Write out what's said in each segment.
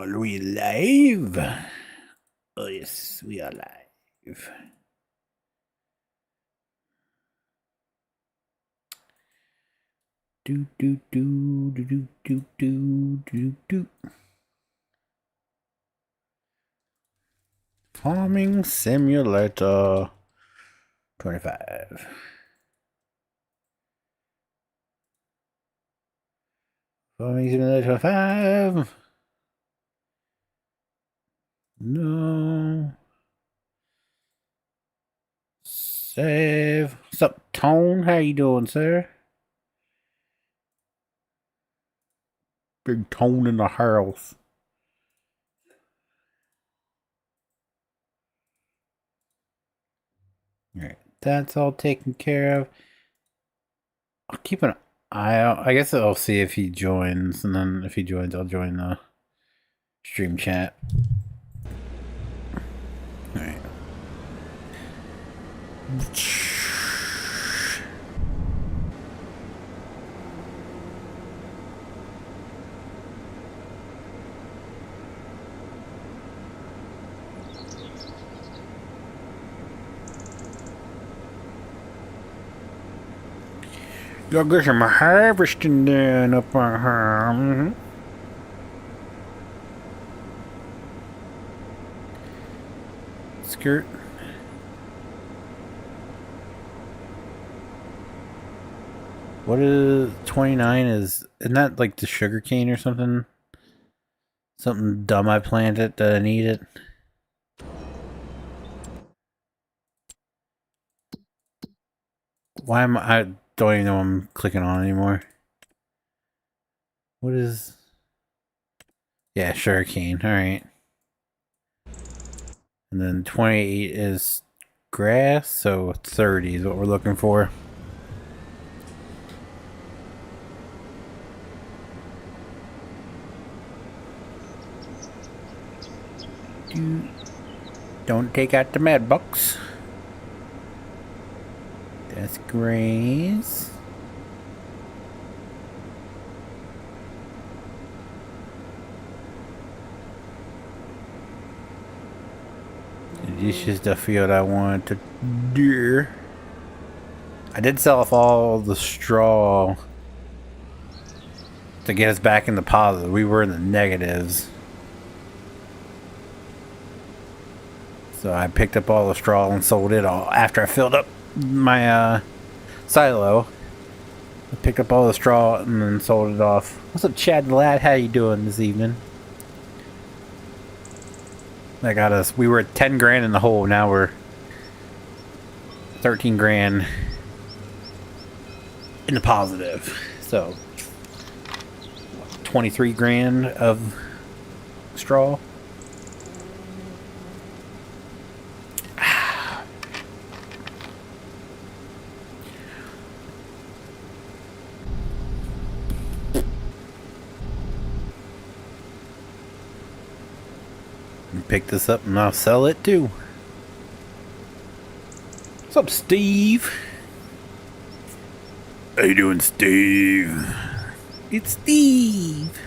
Are we live? Oh yes, we are live. Do do do do do do do do do. Farming Simulator 25. Farming Simulator 25. No. Save. What's up, Tone? How you doing, sir? Big Tone in the house. Alright, that's all taken care of. I'll keep an eye out. I guess I'll see if he joins, and then if he joins, I'll join the stream chat. Alright. Y'all get some harvesting done up on here. Skirt. What is 29 is, isn't that like the sugar cane or something? Something dumb I planted that I needed. Why am I don't even know what I'm clicking on anymore. What is... Yeah, sugar cane, alright. And then 28 is grass, so 30 is what we're looking for. Don't take out the med box. That's grass. This is the field I wanted to do. I did sell off all the straw to get us back in the positive. We were in the negatives. So I picked up all the straw and sold it all after I filled up my silo. I picked up all the straw and then sold it off. What's up, Chad the Lad? How you doing this evening? That got us. We were at 10 grand in the hole. Now we're 13 grand in the positive. So 23 grand of straw. Pick this up and I'll sell it too. What's up, Steve? How you doing, Steve? It's Steve.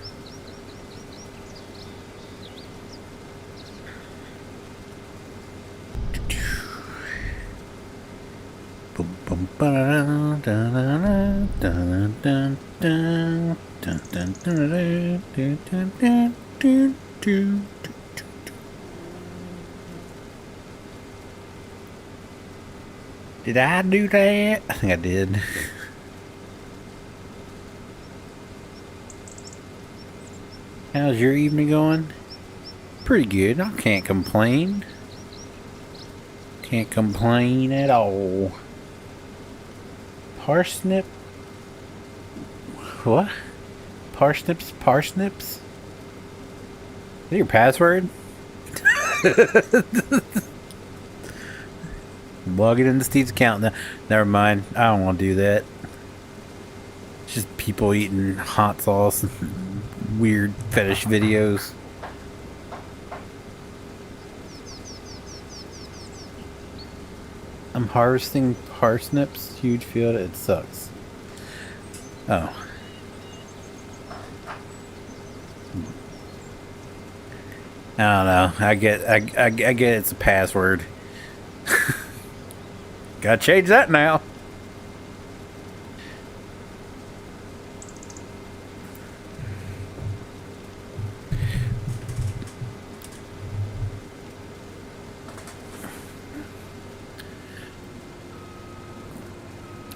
Did I do that? I think I did. How's your evening going? Pretty good. I can't complain. Can't complain at all. Parsnip? What? Parsnips? Parsnips? Is that your password? Log it into Steve's account now. Never mind. I don't want to do that. It's just people eating hot sauce and weird fetish videos. I'm harvesting parsnips. Huge field. It sucks. Oh. I don't know. I get it's a password. Gotta change that now.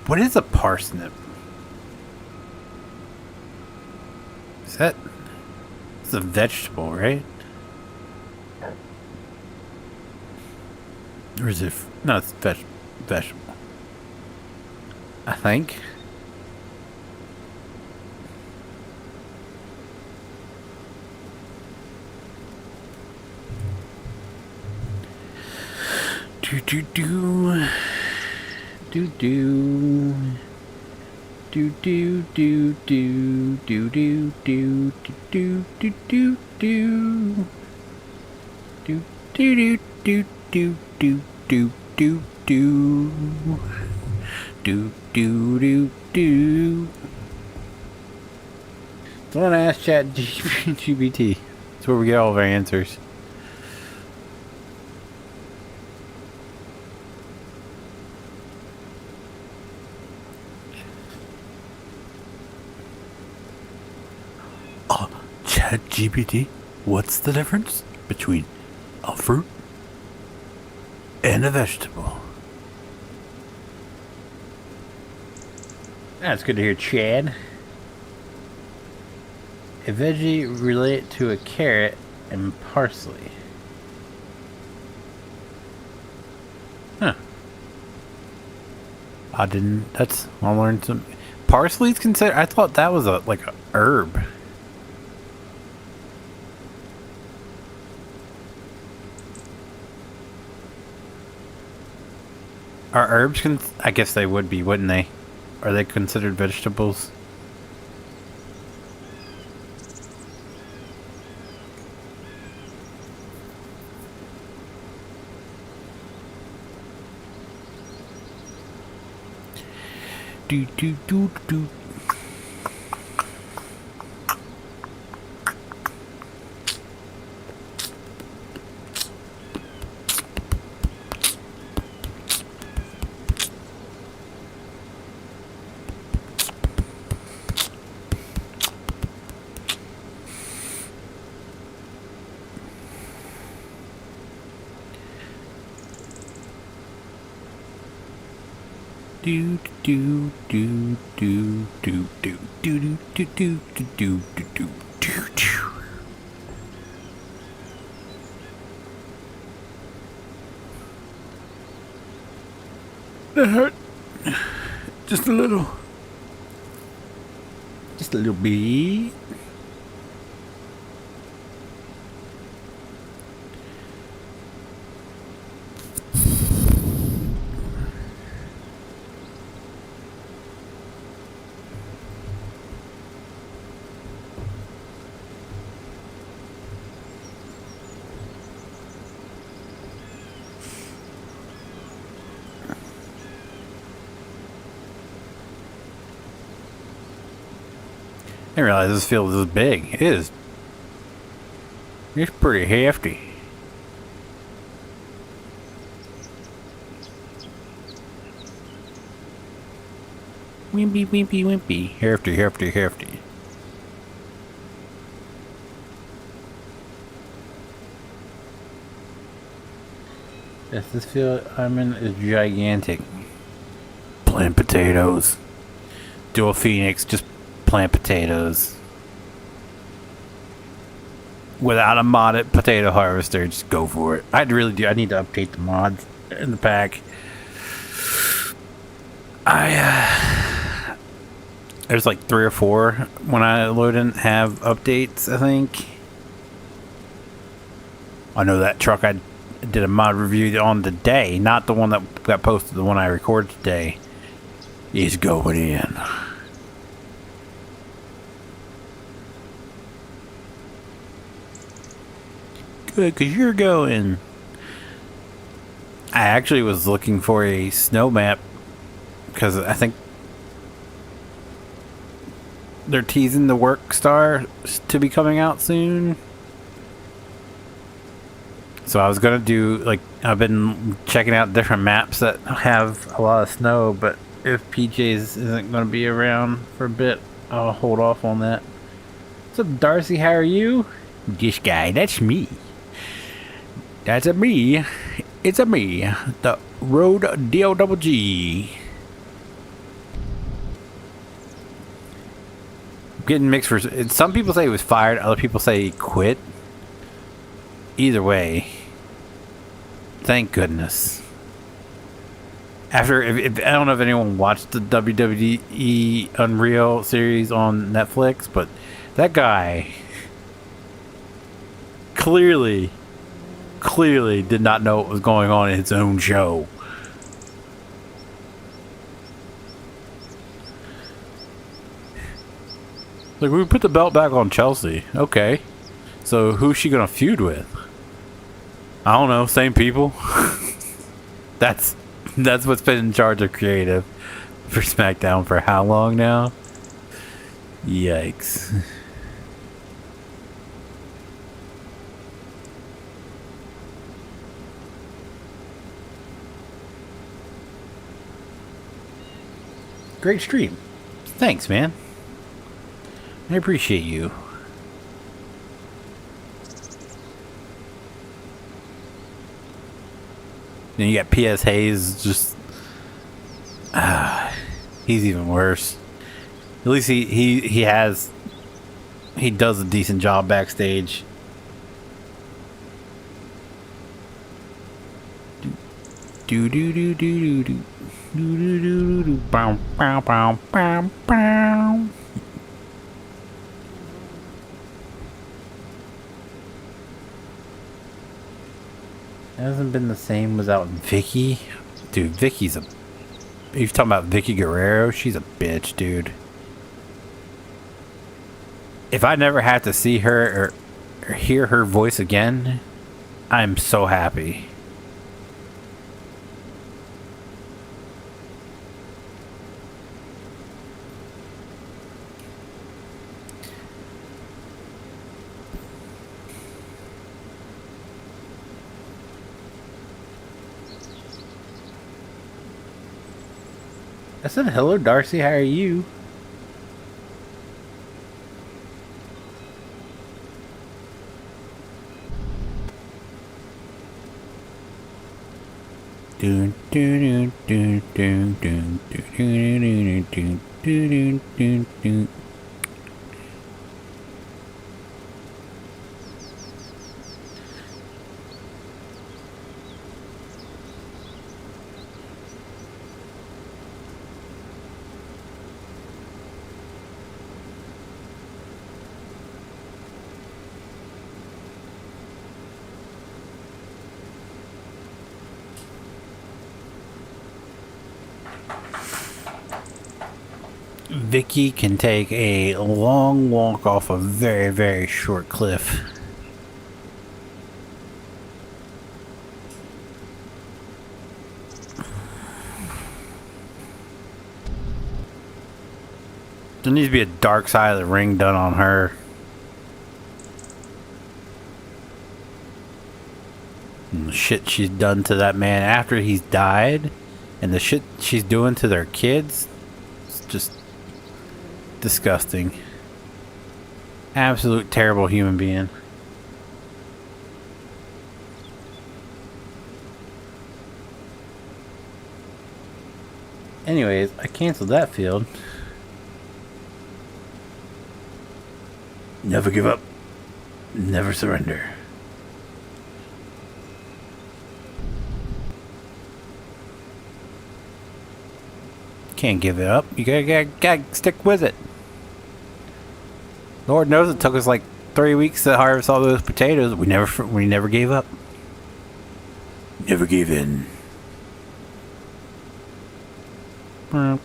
What is a parsnip? Is that... It's a vegetable, right? Or is it... No, it's vegetable. I think. Do do do. Do do. Do do do do do do do do do do do. Do do do do do do do do. Do do do do. Don't ask ChatGPT. That's where we get all of our answers. ChatGPT, what's the difference between a fruit and a vegetable? That's good to hear, Chad. A veggie related to a carrot and parsley. Huh. I learned some. Parsley's considered. I thought that was like a herb. Are herbs I guess they would be, wouldn't they? Are they considered vegetables? Do do do do. Do do do do do do do do do do do do do do. That hurt. Just a little. Just a little bit. I didn't realize this field was this big. It is. It's pretty hefty. Wimpy, wimpy, wimpy. Hefty, hefty, hefty. Yes, this field I'm in is gigantic. Plant potatoes. Dual Phoenix, just plant potatoes. Without a modded potato harvester, just go for it. I need to update the mods in the pack. There's like 3 or 4 when I load in have updates, I think. I know that truck I did a mod review on today, not the one that got posted, the one I recorded today, is going in. Good, because you're going. I actually was looking for a snow map because I think they're teasing the Workstar to be coming out soon. So I was gonna do, like, I've been checking out different maps that have a lot of snow, but if PJ's isn't gonna be around for a bit, I'll hold off on that. What's up, Darcy? How are you? This guy, that's me. That's a me. It's a me. The Road D-O-double-G. Getting mixed for some people say he was fired, other people say he quit. Either way, thank goodness. After, if I don't know if anyone watched the WWE Unreal series on Netflix, but that guy clearly did not know what was going on in his own show. Like, we put the belt back on Chelsea. Okay. So who's she gonna feud with? I don't know, same people. That's what's been in charge of creative for SmackDown for how long now? Yikes. Great stream. Thanks, man. I appreciate you. Then you got P.S. Hayes, just... he's even worse. At least he does a decent job backstage. Do do do do do do do do do do bow bow bow bow bow. It hasn't been the same without Vicky. Dude, Vicky's a... You're talking about Vicky Guerrero? She's a bitch, dude. If I never have to see her or hear her voice again, I'm so happy. I said, hello, Darcy. How are you? Dun dun dun dun dun dun dun dun dun dun dun. Vicky can take a long walk off a very, very short cliff. There needs to be a dark side of the ring done on her. And the shit she's done to that man after he's died, and the shit she's doing to their kids, it's just disgusting. Absolute terrible human being. Anyways, I canceled that field. Never give up. Never surrender. Can't give it up. You gotta stick with it. Lord knows it took us like 3 weeks to harvest all those potatoes. We never gave up. Never gave in. Yeah,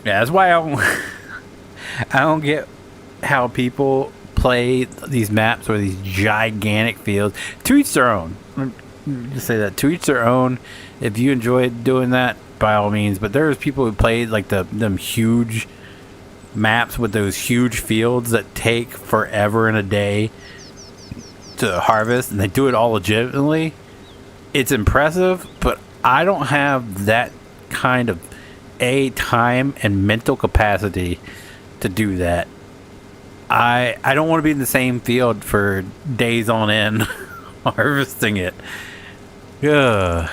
that's why I don't get how people play these maps or these gigantic fields. To each their own. just say that to each their own. If you enjoy doing that, by all means. But there's people who played like them huge maps with those huge fields that take forever in a day to harvest, and they do it all legitimately. It's impressive, but I don't have that kind of time and mental capacity to do that. I don't want to be in the same field for days on end harvesting it. Yeah,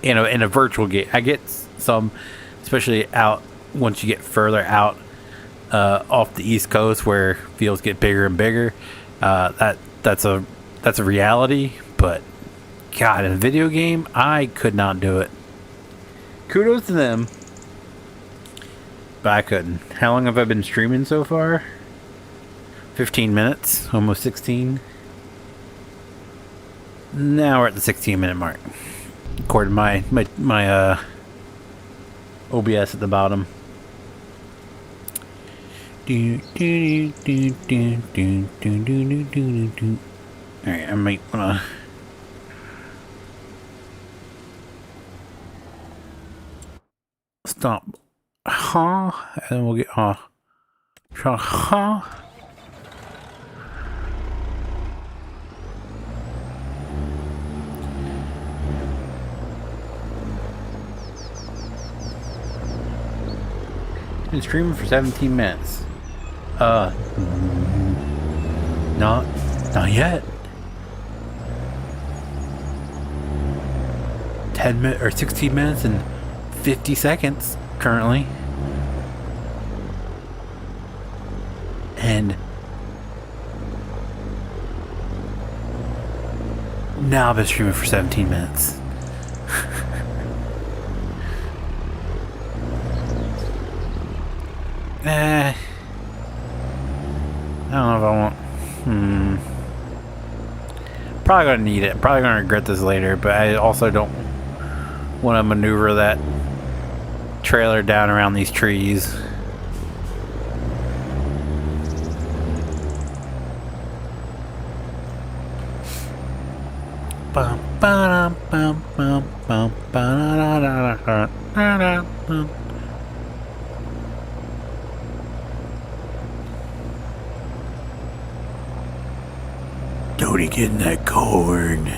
in a virtual game, I get some, especially out once you get further out off the East Coast where fields get bigger and bigger. That's a reality, but God, in a video game, I could not do it. Kudos to them, but I couldn't. How long have I been streaming so far? 15 minutes, almost 16. Now we're at the 16-minute mark, according to my OBS at the bottom. Alright, I might wanna stop. And then we'll get Been streaming for 17 minutes. Not yet. 10 minutes or 16 minutes and 50 seconds currently. And now I've been streaming for 17 minutes. I don't know if I want. Probably gonna need it. Probably gonna regret this later, but I also don't want to maneuver that trailer down around these trees. Dodie getting that corn.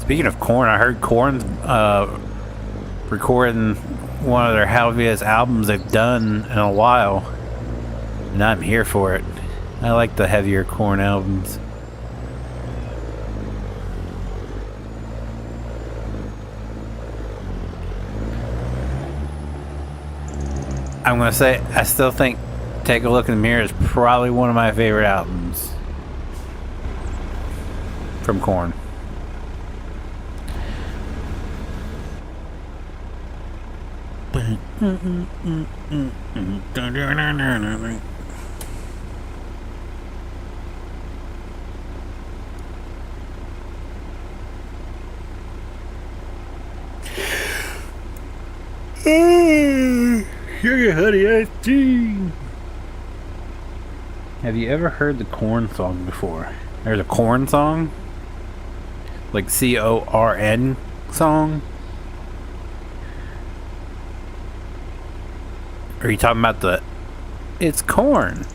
Speaking of corn, I heard Korn's recording one of their heaviest albums they've done in a while, and I'm here for it. I like the heavier Korn albums. I'm gonna say, I still think Take a Look in the Mirror is probably one of my favorite albums from Korn. Sugar honey iced tea. Have you ever heard the Korn song before? There's a Korn song, like C-O-R-N song. Are you talking about the? It's corn.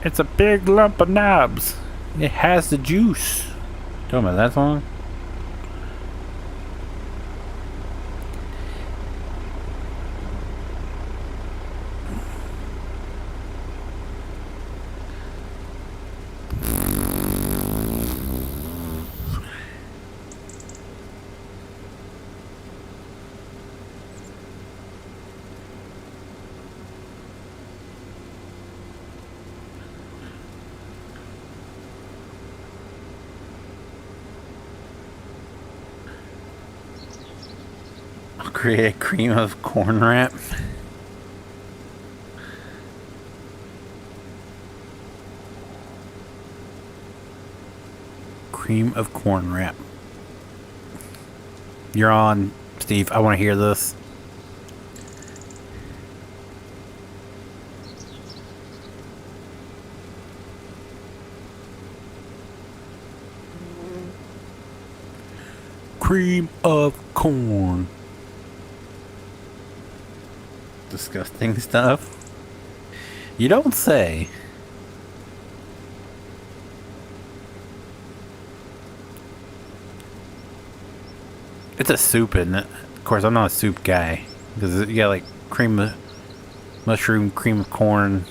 It's a big lump of knobs. It has the juice. Talking about that song? Create a cream of corn wrap. Cream of corn wrap. You're on, Steve. I want to hear this. cream of corn. Disgusting stuff. You don't say. It's a soup, isn't it? Of course, I'm not a soup guy. Because you got like cream of mushroom, cream of corn.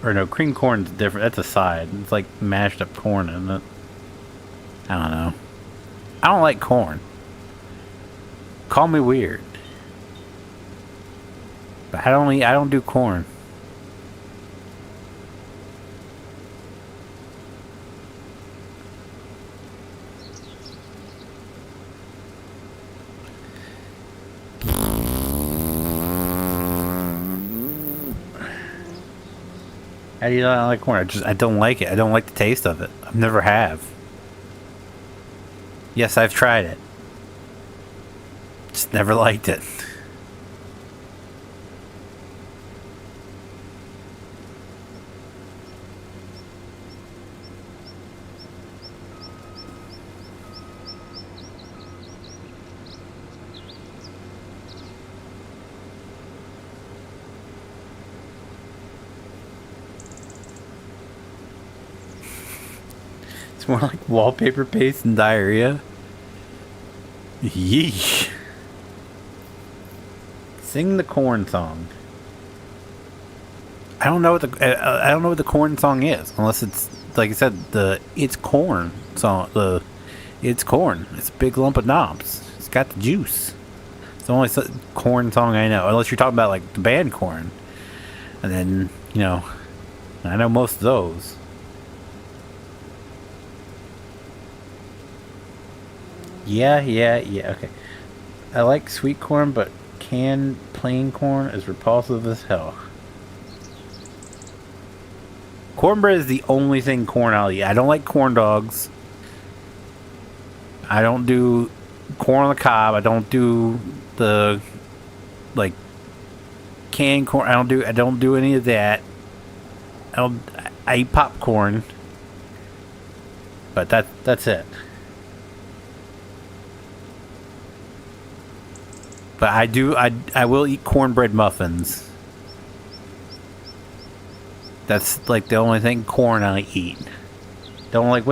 Or no, cream corn's different. That's a side. It's like mashed up corn, isn't it? I don't know. I don't like corn. Call me weird. But I don't do corn. How do you not like corn? I don't like it. I don't like the taste of it. I've never have. Yes, I've tried it. Just never liked it. It's more like wallpaper paste and diarrhea. Yeesh. Sing the corn song. I don't know what the corn song is, unless it's like I said, the it's corn song. It's corn. It's a big lump of knobs. It's got the juice. It's the only corn song I know, unless you're talking about like the band Corn. And then I know most of those. Yeah, okay. I like sweet corn, but canned plain corn is repulsive as hell. Cornbread is the only thing corn I'll eat. I don't like corn dogs. I don't do corn on the cob. I don't do the like canned corn. I don't do any of that. I eat popcorn. But that's it. But I will eat cornbread muffins. That's like the only thing corn I eat. Don't like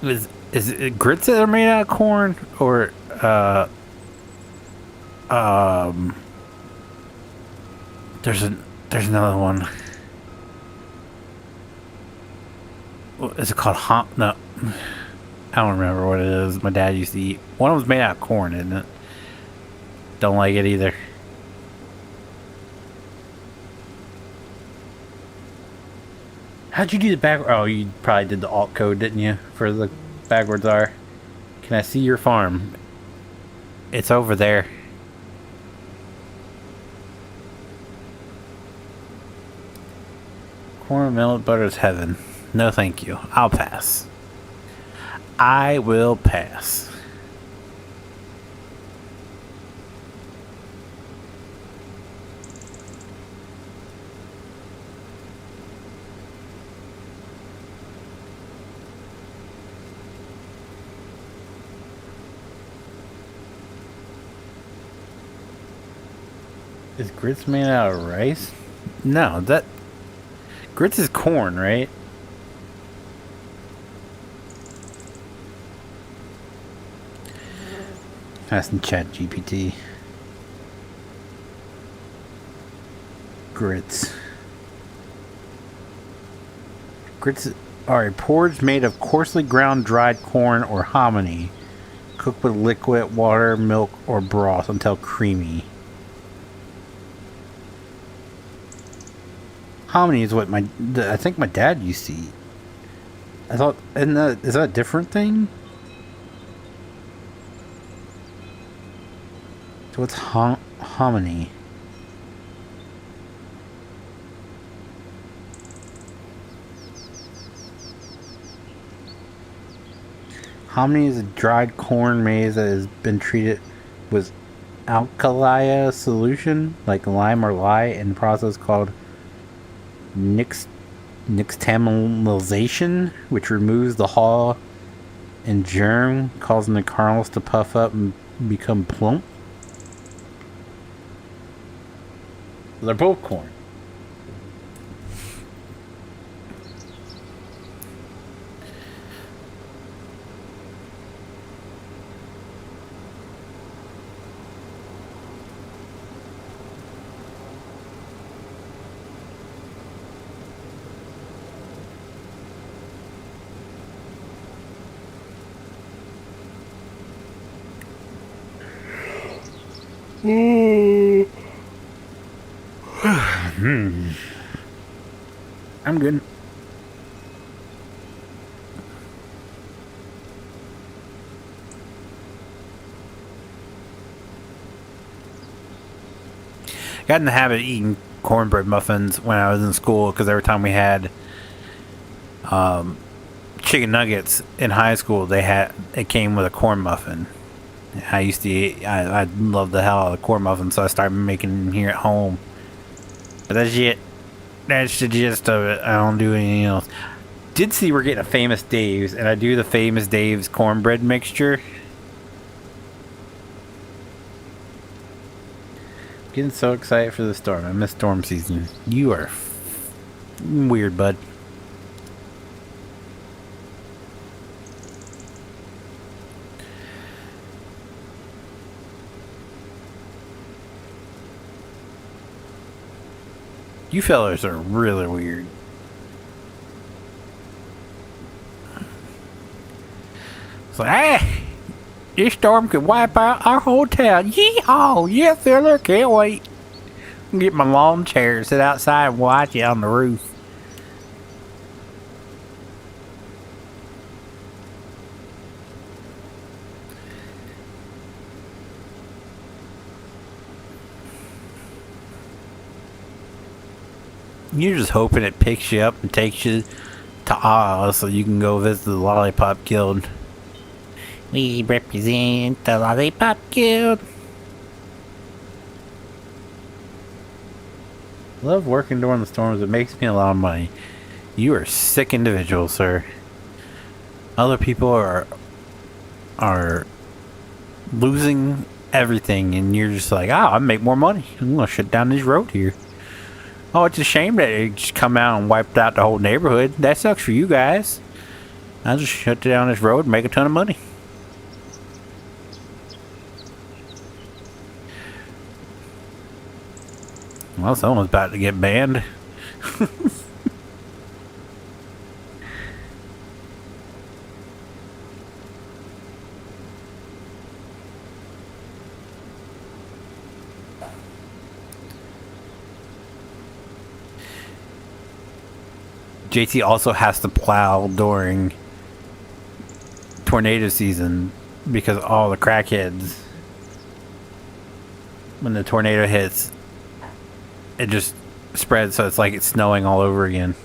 is it grits that are made out of corn or there's another one. What is it called? No. I don't remember what it is. My dad used to eat. One of them's made out of corn, isn't it? Don't like it either. How'd you do the back? Oh, you probably did the alt code, didn't you? For the backwards R. Can I see your farm? It's over there. Corn and milk butter's heaven. No, thank you. I'll pass. I will pass. Is grits made out of rice? No, grits is corn, right? Asking ChatGPT. Grits. Grits are a porridge made of coarsely ground dried corn or hominy, cooked with liquid water, milk, or broth until creamy. Hominy is what I think my dad used to eat. I thought, is that a different thing? So what's hominy? Hominy is a dried corn maize that has been treated with alkali solution, like lime or lye, in the process called nixtamalization, which removes the hull and germ, causing the kernels to puff up and become plump. They're both corn. I'm good. Got in the habit of eating cornbread muffins when I was in school because every time we had chicken nuggets in high school, it came with a corn muffin. I used to eat. I loved the hell out of the corn muffins, so I started making them here at home. But that's it. That's the gist of it. I don't do anything else. Did see we're getting a Famous Dave's, and I do the Famous Dave's cornbread mixture. Getting so excited for the storm. I miss storm season. You are weird, bud. You fellas are really weird. It's like, hey, this storm could wipe out our whole town. Yeehaw! Yeah, fella, can't wait. Get my lawn chair, sit outside and watch it on the roof. You're just hoping it picks you up and takes you to Oz so you can go visit the Lollipop Guild. We represent the Lollipop Guild. Love working during the storms. It makes me a lot of money. You are a sick individual, sir. Other people are losing everything, and you're just like, I make more money. I'm gonna shut down this road here. Oh, it's a shame that it just come out and wiped out the whole neighborhood. That sucks for you guys. I'll just shut down this road and make a ton of money. Well, someone's about to get banned. JT also has to plow during tornado season because all the crackheads, when the tornado hits, it just spreads, so it's like it's snowing all over again.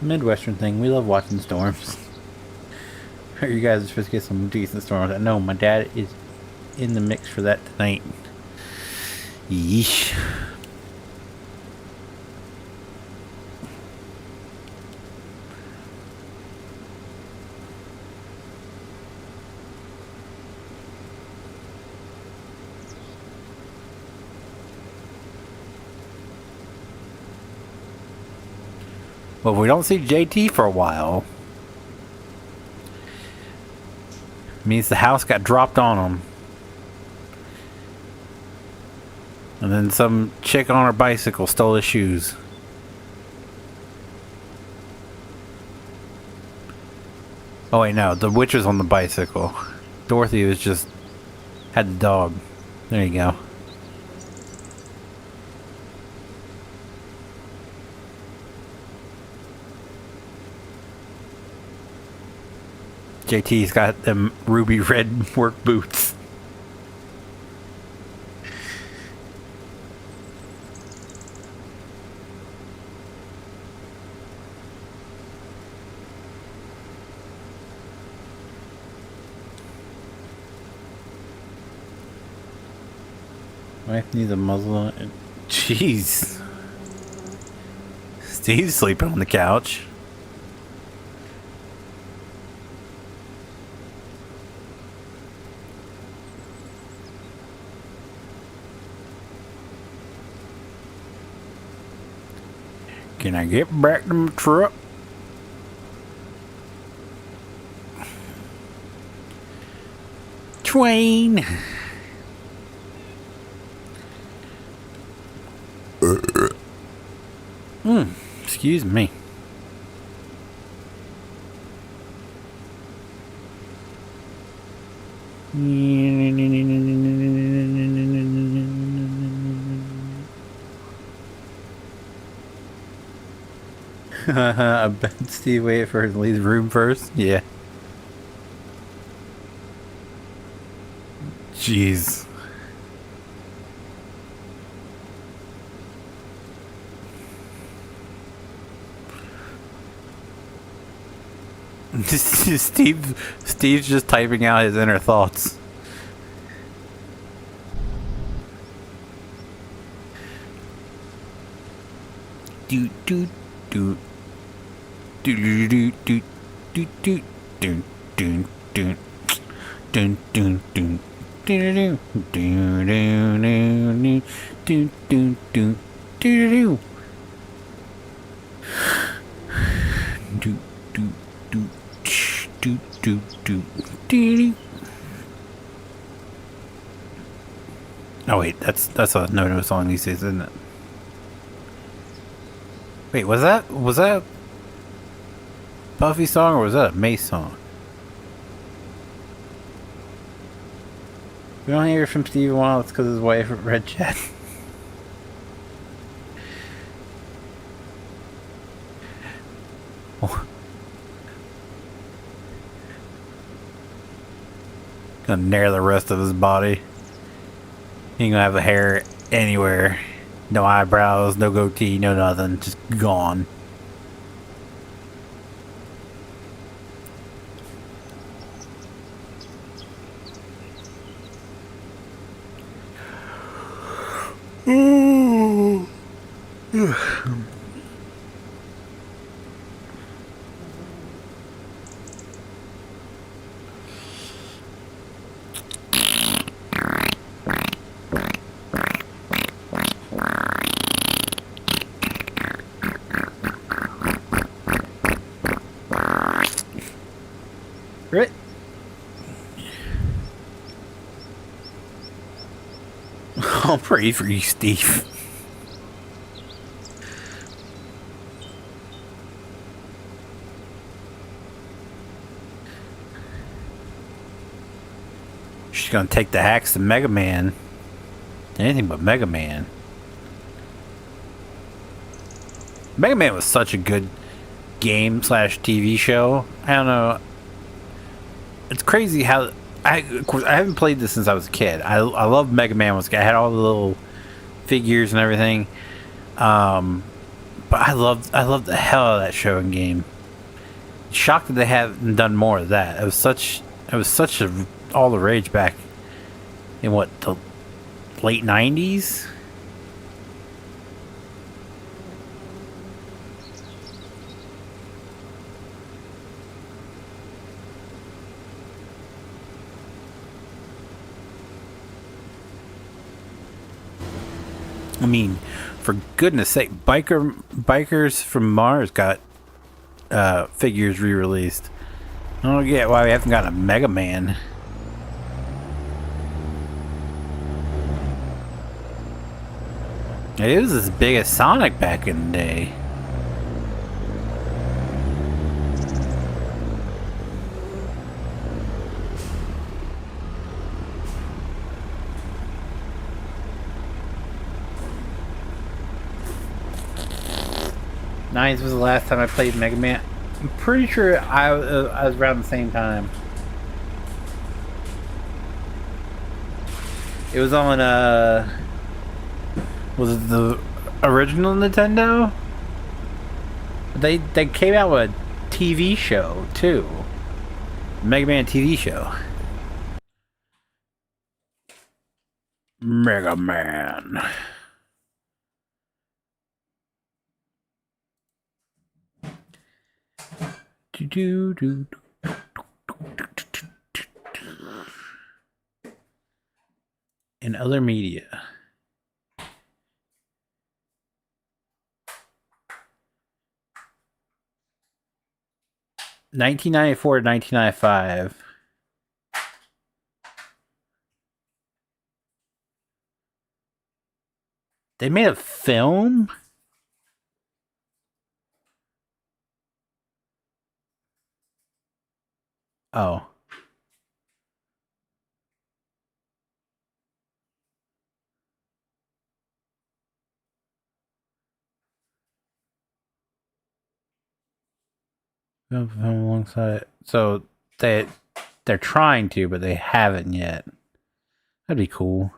Midwestern thing. We love watching storms. You guys are supposed to get some decent storms. I know my dad is in the mix for that tonight. Yeesh. Well, if we don't see JT for a while, it means the house got dropped on him. And then some chick on her bicycle stole his shoes. Oh wait, no, the witch was on the bicycle. Dorothy was just had the dog. There you go. JT's got them ruby red work boots. Wife needs a muzzle on it. Jeez. Steve's sleeping on the couch. Can I get back to my truck? Twain. Excuse me. I bet Steve waited for her to leave the room first. Yeah. Jeez. Steve's just typing out his inner thoughts. Do do do do do do do do do do do do do do do. Do do do do do do do do do do do do do do do. Oh wait, that's a no song these days, isn't it? Wait, was that a Buffy song or was that a Mace song? We don't hear from Steve in a while. It's because his wife read chat. Gonna nair the rest of his body. He ain't gonna have the hair anywhere. No eyebrows, no goatee, no nothing. Just gone. Right. I'll pray for you, Steve. She's gonna take the hacks to Mega Man. Anything but Mega Man. Mega Man was such a good game / TV show. I don't know. It's crazy how of course I haven't played this since I was a kid. I love Mega Man. I had all the little figures and everything. But I loved the hell out of that show and game. Shocked that they haven't done more of that. It was such a all the rage back in what, the late 90s. I mean, for goodness sake, Bikers from Mars got figures re-released. I don't get why we haven't got a Mega Man. It was as big as Sonic back in the day. '90s was the last time I played Mega Man. I'm pretty sure I was around the same time. It was on was it the original Nintendo? They came out with a TV show too. Mega Man TV show. Mega Man. In other media. $1994 to 1995. They made a film? Oh. Alongside, so they're trying to, but they haven't yet. That'd be cool.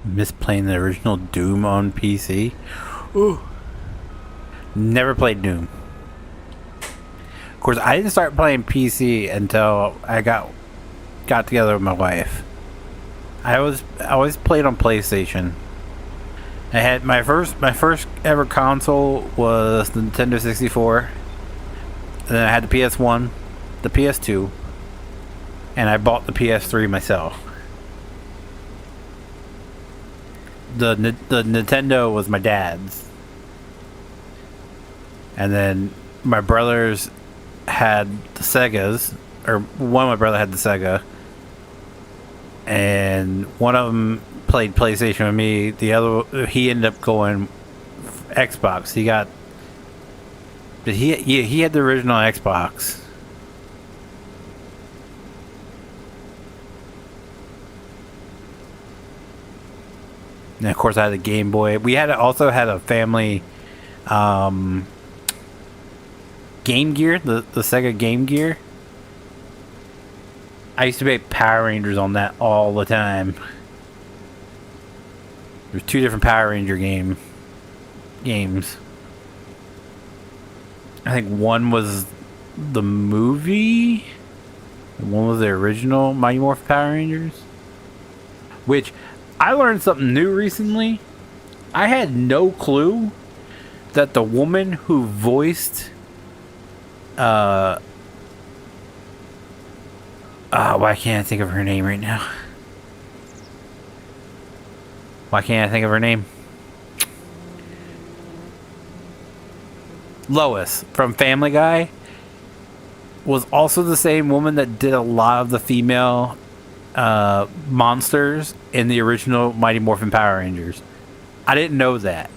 Miss playing the original Doom on PC. Ooh. Never played Doom. Of course, I didn't start playing PC until I got together with my wife. I always played on PlayStation. I had my first ever console was the Nintendo 64. And then I had the PS1, the PS2, and I bought the PS3 myself. The Nintendo was my dad's. And then my brothers had the Segas, or one of my brother had the Sega, and one of them played PlayStation with me. The other, he ended up going Xbox. But he had the original Xbox. And of course, I had a Game Boy. We also had a family Game Gear, the Sega Game Gear. I used to make Power Rangers on that all the time. There's 2 different Power Ranger games. I think one was the movie, and one was the original Mighty Morphin Power Rangers. Which, I learned something new recently. I had no clue that the woman who voiced why can't I think of her name right now? Why can't I think of her name? Lois from Family Guy was also the same woman that did a lot of the female monsters in the original Mighty Morphin Power Rangers. I didn't know that.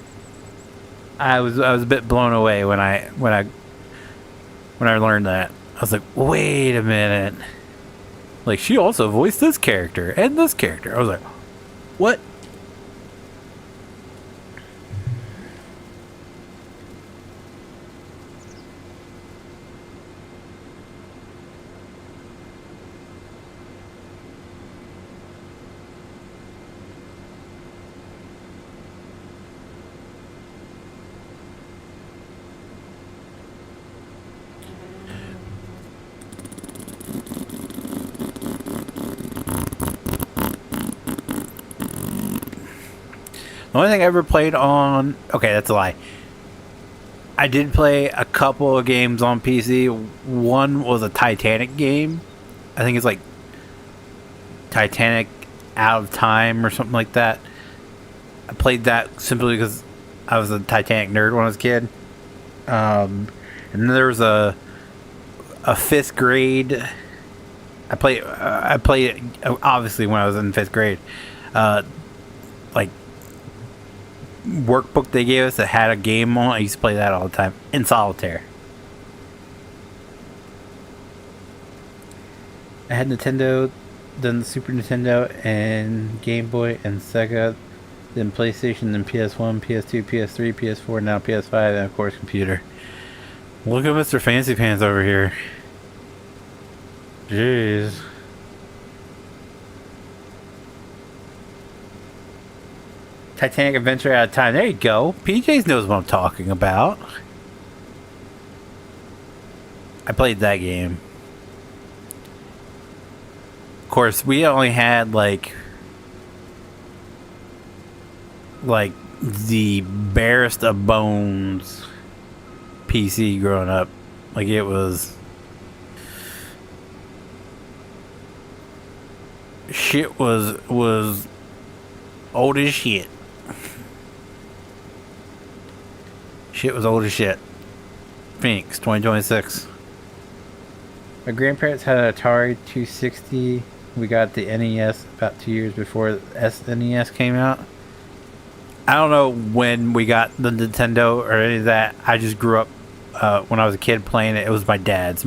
I was a bit blown away when I learned that. I was like, wait a minute. Like, she also voiced this character and this character. I was like, what? The only thing I ever played on... Okay, that's a lie. I did play a couple of games on PC. One was a Titanic game. I think it's like Titanic Out of Time or something like that. I played that simply because I was a Titanic nerd when I was a kid. And then there was a 5th grade... I played obviously when I was in 5th grade. Like... workbook they gave us that had a game on. I used to play that all the time in solitaire. I had Nintendo, then the Super Nintendo, and Game Boy, and Sega, then PlayStation, then PS1, PS2, PS3, PS4, now PS5, and of course computer. Look at Mr. Fancy Pants over here. Jeez. Titanic Adventure Out of Time. There you go. PJs knows what I'm talking about. I played that game. Of course, we only had like the barest of bones PC growing up. Like it was shit was old as shit. Shit was old as shit. Phoenix 2026. My grandparents had an Atari 260. We got the NES about 2 years before the SNES came out. I don't know when we got the Nintendo or any of that. I just grew up when I was a kid playing it. It was my dad's.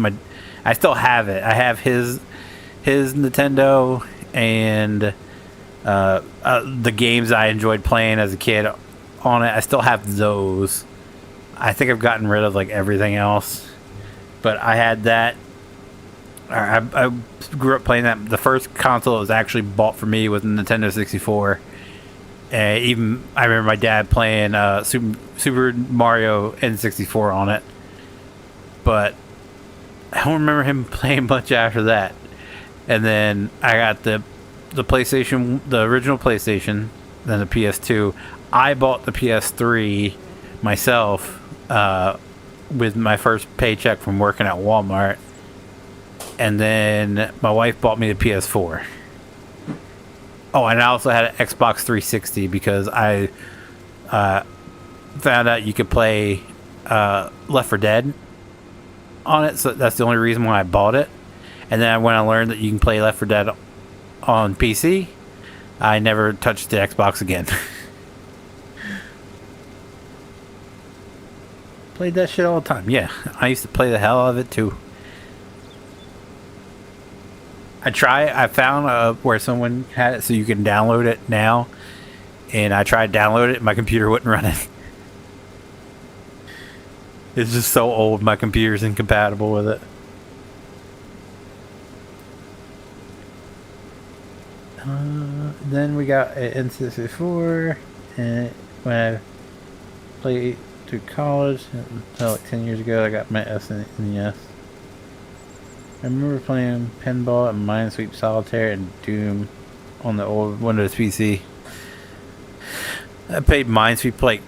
I still have it. I have his Nintendo and the games I enjoyed playing as a kid on it. I still have those. I think I've gotten rid of like everything else, but I had that. I grew up playing that. The first console that was actually bought for me was the Nintendo 64. Even I remember my dad playing Super Mario N64 on it, but I don't remember him playing much after that. And then I got the PlayStation, the original PlayStation, then the PS2. I bought the PS3 myself with my first paycheck from working at Walmart, and then my wife bought me the PS4. Oh, and I also had an Xbox 360 because I found out you could play Left 4 Dead on it, so that's the only reason why I bought it. And then when I learned that you can play Left 4 Dead on PC, I never touched the Xbox again. Played that shit all the time. Yeah, I used to play the hell out of it too. I found where someone had it so you can download it now, and I tried to download it and my computer wouldn't run it. It's just so old, my computer's incompatible with it. Then we got an N64, and when I played through college, until like 10 years ago, I got my SNES. I remember playing Pinball and Minesweeper Solitaire and Doom on the old Windows PC. I played Minesweeper like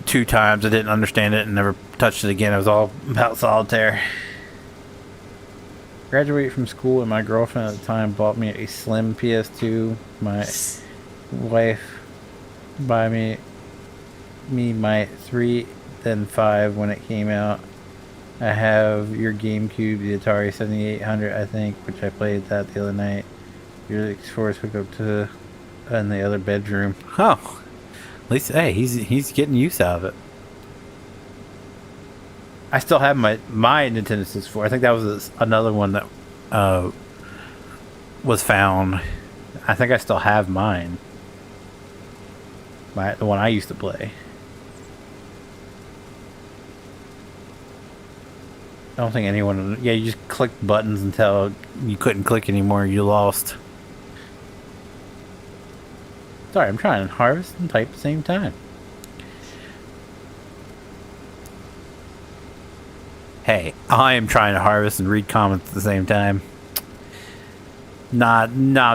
2 times. I didn't understand it and never touched it again. It was all about Solitaire. Graduated from school and my girlfriend at the time bought me a slim PS2. My wife bought me my 3 then 5 when it came out. I have your GameCube, the Atari 7800, I think, which I played that the other night. Your 64 is hooked up to in the other bedroom. Oh, at least hey, he's getting use out of it. I still have my Nintendo 64. I think that was another one that was found. I think I still have mine. The one I used to play. I don't think anyone... Yeah, you just clicked buttons until you couldn't click anymore. You lost. Sorry, I'm trying to harvest and type at the same time. Hey, I am trying to harvest and read comments at the same time. Not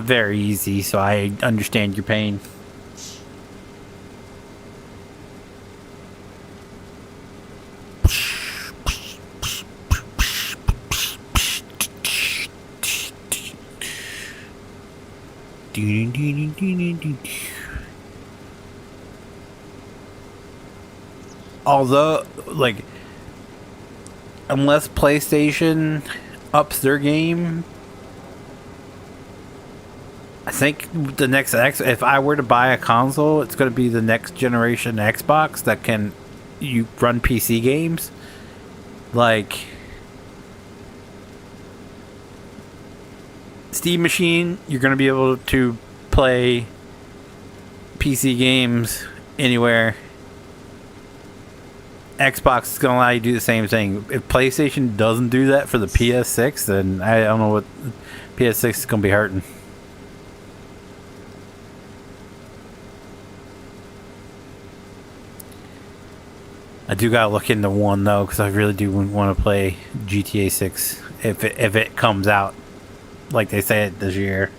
very easy, so I understand your pain. Although, like, unless PlayStation ups their game, I think the next if I were to buy a console, it's going to be the next generation Xbox that can you run PC games. Like Steam Machine, you're going to be able to play PC games anywhere. Xbox is going to allow you to do the same thing. If PlayStation doesn't do that for the PS6, then I don't know what PS6 is going to be hurting. I do gotta look into one though, because I really do want to play GTA 6 if it comes out like they say it this year.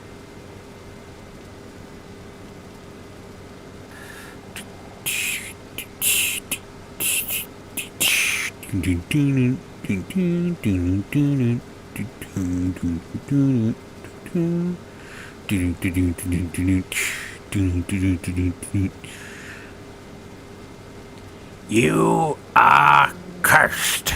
You are cursed.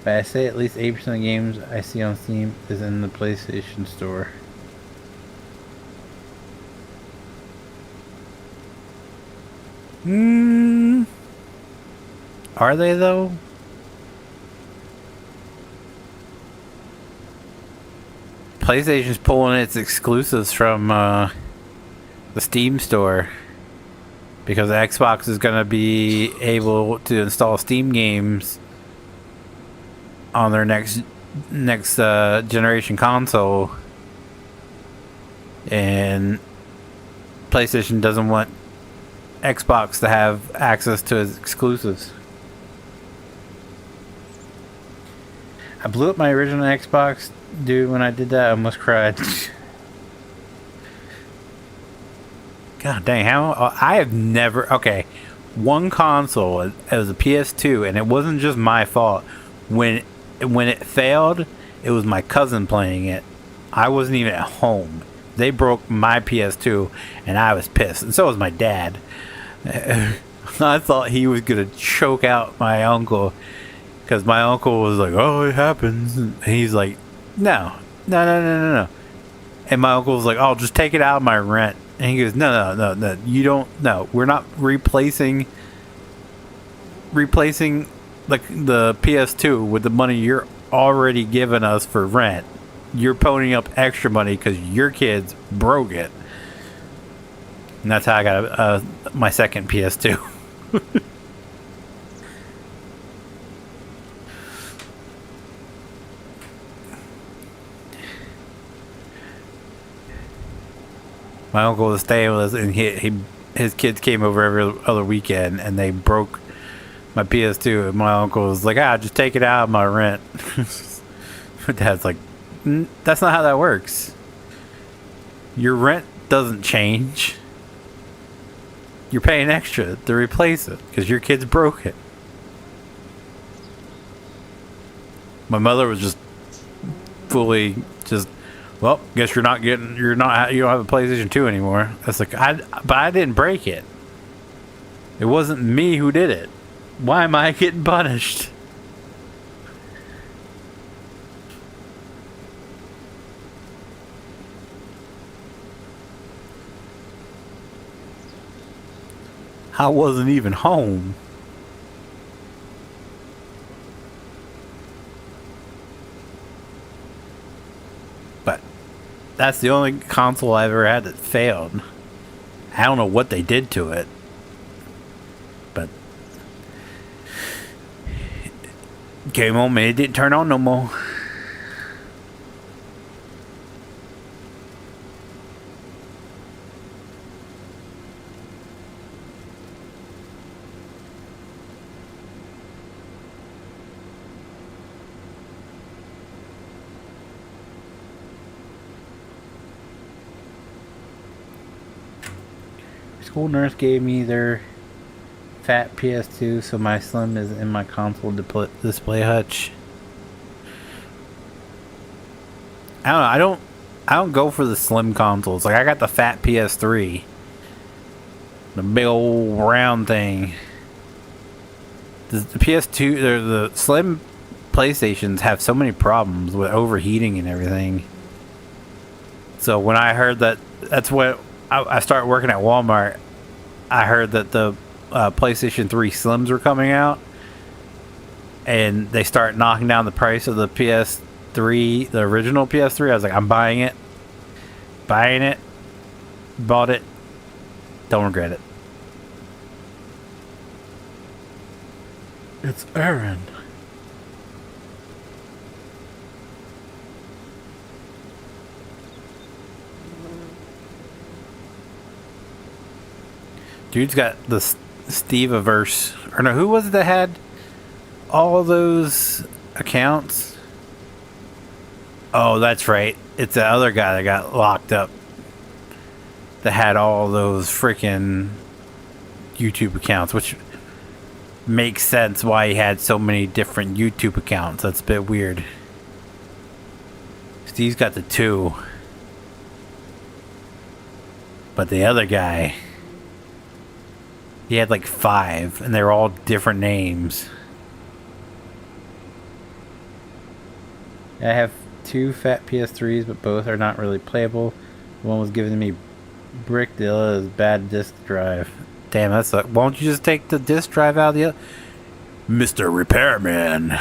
But I say at least 80% of games I see on Steam is in the PlayStation Store. Are they though? PlayStation's pulling its exclusives from the Steam store because Xbox is gonna be able to install Steam games on their next generation console, and PlayStation doesn't want Xbox to have access to its exclusives. I blew up my original Xbox, dude. When I did that, I almost cried. God dang, how I have never. Okay, one console. It was a PS2, and it wasn't just my fault. When it failed, it was my cousin playing it. I wasn't even at home. They broke my PS2, and I was pissed, and so was my dad. I thought he was gonna choke out my uncle, because my uncle was like, "Oh, it happens," and he's like, "No. And my uncle was like, "Oh, just take it out of my rent." And he goes, No, you don't. No, we're not replacing like the PS2 with the money you're already giving us for rent. You're ponying up extra money because your kids broke it." And that's how I got my second PS2. My uncle was staying with us, and his kids came over every other weekend, and they broke my PS2. And my uncle was like, just take it out of my rent." My dad's like, "That's not how that works. Your rent doesn't change. You're paying extra to replace it because your kids broke it." My mother was just fully just, "Well, guess you don't have a PlayStation 2 anymore." That's like, but I didn't break it. It wasn't me who did it. Why am I getting punished? I wasn't even home. But that's the only console I've ever had that failed. I don't know what they did to it, but came home and it didn't turn on no more. School nurse gave me their fat PS2, so my slim is in my console display hutch. I don't go for the slim consoles. Like, I got the fat PS3, the big old round thing. The PS2, the slim PlayStations have so many problems with overheating and everything. So when I heard that's what I started working at Walmart, I heard that the PlayStation 3 Slims were coming out, and they start knocking down the price of the PS3, the original PS3. I was like, I'm buying it. Bought it. Don't regret it. It's Aaron. Dude's got the Steve-averse. Or no, who was it that had all those accounts? Oh, that's right. It's the other guy that got locked up that had all those freaking YouTube accounts, which makes sense why he had so many different YouTube accounts. That's a bit weird. Steve's got the 2. But the other guy, he had like 5, and they were all different names. I have 2 fat PS3s, but both are not really playable. One was given to me brick, the other is bad disk drive. Damn, that's like, won't you just take the disk drive out of the other? Mr. Repairman.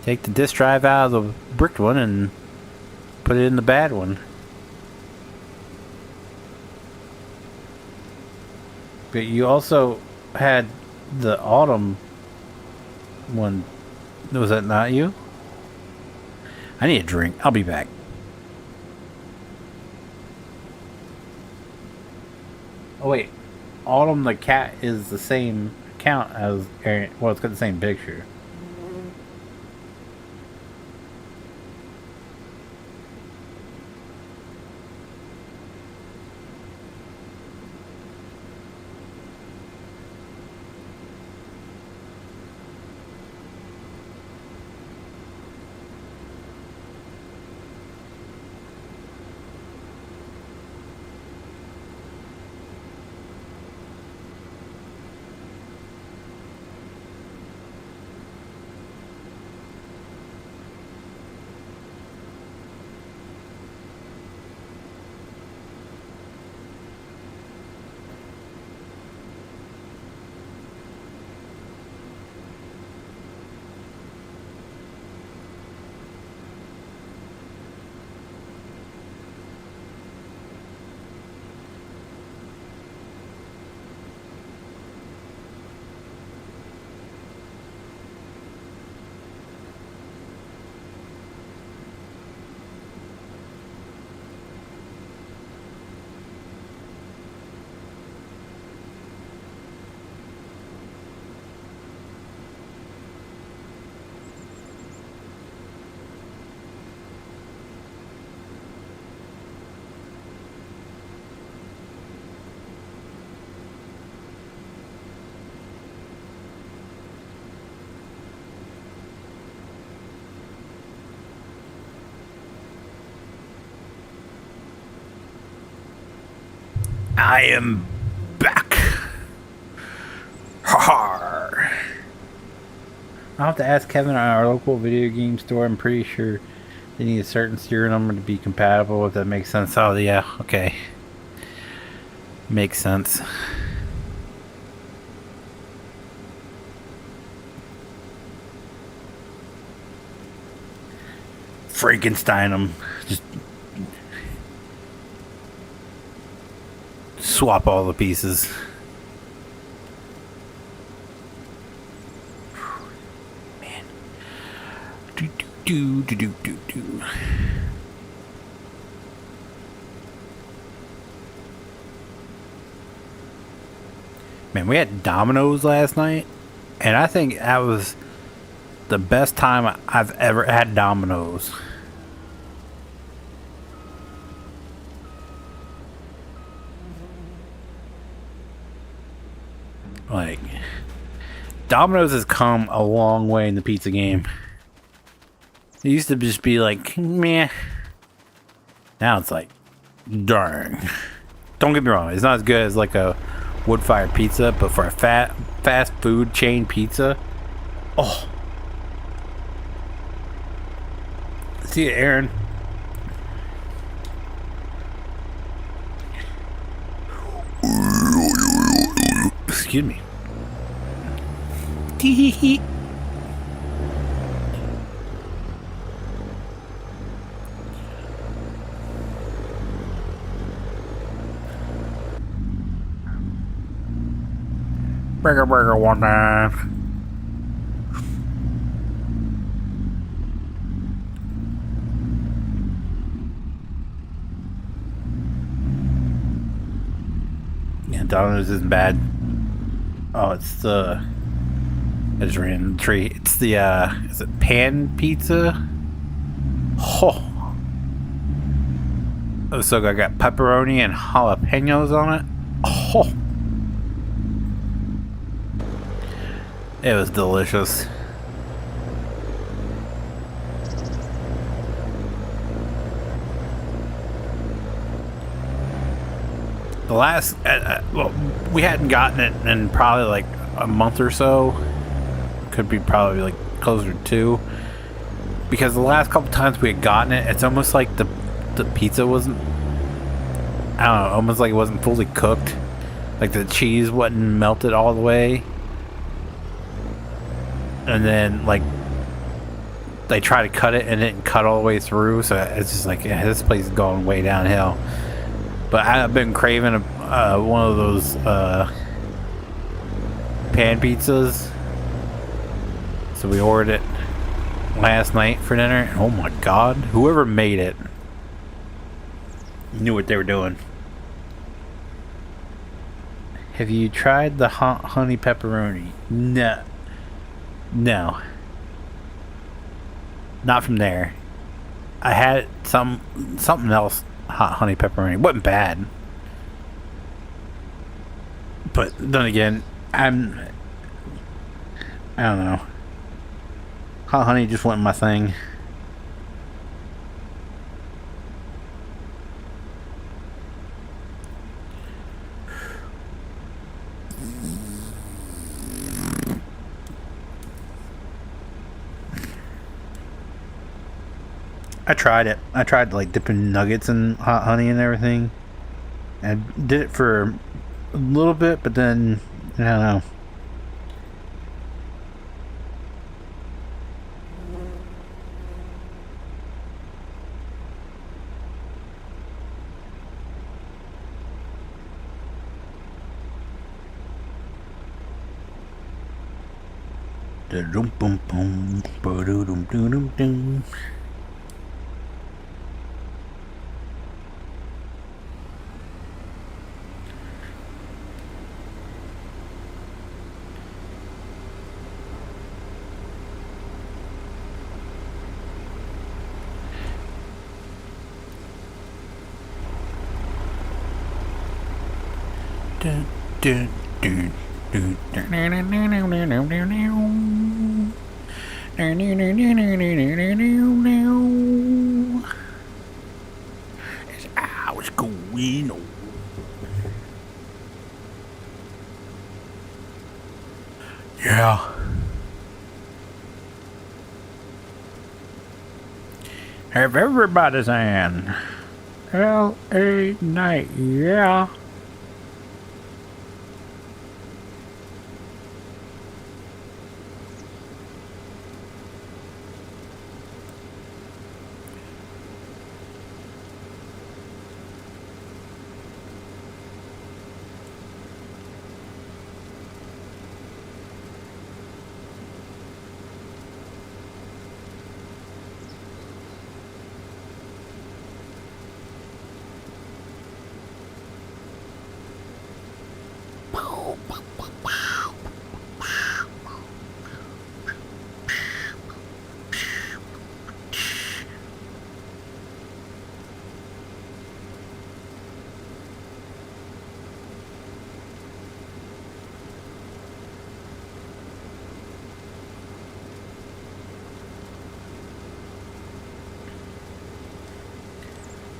Take the disk drive out of the bricked one and put it in the bad one. But you also had the autumn one. Was that not you? I need a drink. I'll be back. Oh wait, Autumn the cat is the same account as Aaron. Well, it's got the same picture. I am back. Har. I'll have to ask Kevin at our local video game store. I'm pretty sure they need a certain serial number to be compatible, if that makes sense. Oh, yeah, okay. Makes sense. Frankenstein them. Just swap all the pieces. Man. Do. Man, we had Domino's last night, and I think that was the best time I've ever had Domino's. Like, Domino's has come a long way in the pizza game. It used to just be like, meh. Now it's like, darn. Don't get me wrong, it's not as good as like a wood-fired pizza, but for a fast food chain pizza, oh. See you, Aaron. Excuse me. Tee-hee-hee. Burger one time. Domino's isn't bad. Oh, it's the... I just ran in the tree. It's the, is it pan pizza? Oh. So I got pepperoni and jalapenos on it. Oh. It was delicious. The last, well, we hadn't gotten it in probably like a month or so. Could be probably like closer to 2. Because the last couple times we had gotten it, it's almost like the pizza wasn't, I don't know, almost like it wasn't fully cooked. Like the cheese wasn't melted all the way. And then like they try to cut it and it didn't cut all the way through. So it's just like, yeah, this place is going way downhill. But I've been craving one of those pan pizzas. So we ordered it last night for dinner. And oh my god, whoever made it knew what they were doing. Have you tried the honey pepperoni? No. No. Not from there. I had something else. Hot honey pepperoni. It wasn't bad. But then again, I don't know. Hot honey just wasn't my thing. I tried it. I tried like dipping nuggets in hot honey and everything. I did it for a little bit, but then I don't know. What's going on? Yeah. Have everybody saying L.A. night, yeah.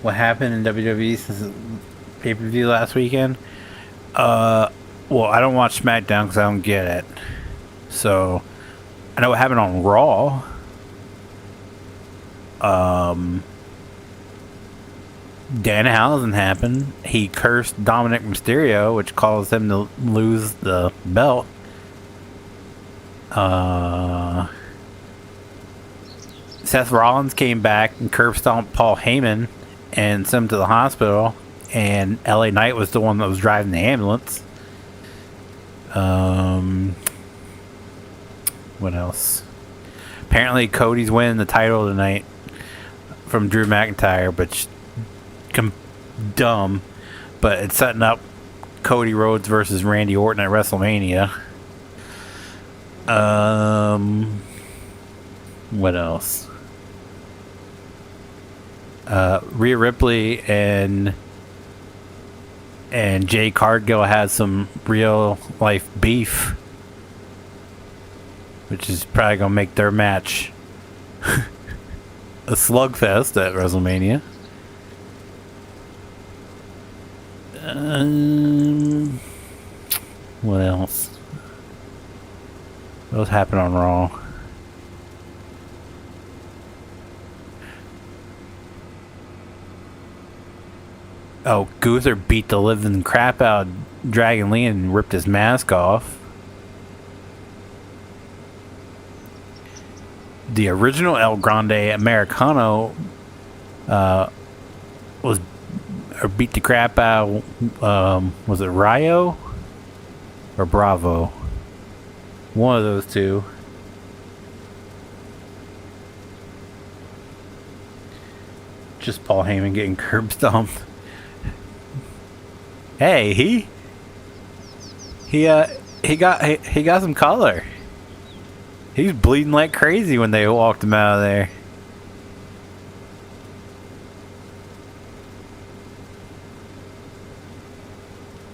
What happened in WWE since the pay-per-view last weekend? Well, I don't watch SmackDown because I don't get it. So, I know what happened on Raw. Danhausen happened. He cursed Dominic Mysterio, which caused him to lose the belt. Seth Rollins came back and curb stomped Paul Heyman and sent him to the hospital, and LA Knight was the one that was driving the ambulance. What else? Apparently Cody's winning the title tonight from Drew McIntyre, but dumb, but it's setting up Cody Rhodes versus Randy Orton at WrestleMania. What else? Rhea Ripley and Jay Cargill has some real life beef, which is probably gonna make their match a slugfest at WrestleMania. What else? What else happened on Raw? Oh, Gunther beat the living crap out of Dragon Lee and ripped his mask off. The original El Grande Americano was beat the crap out. Was it Rayo or Bravo? One of those two. Just Paul Heyman getting curb stomped. Hey, he got some color. He was bleeding like crazy when they walked him out of there.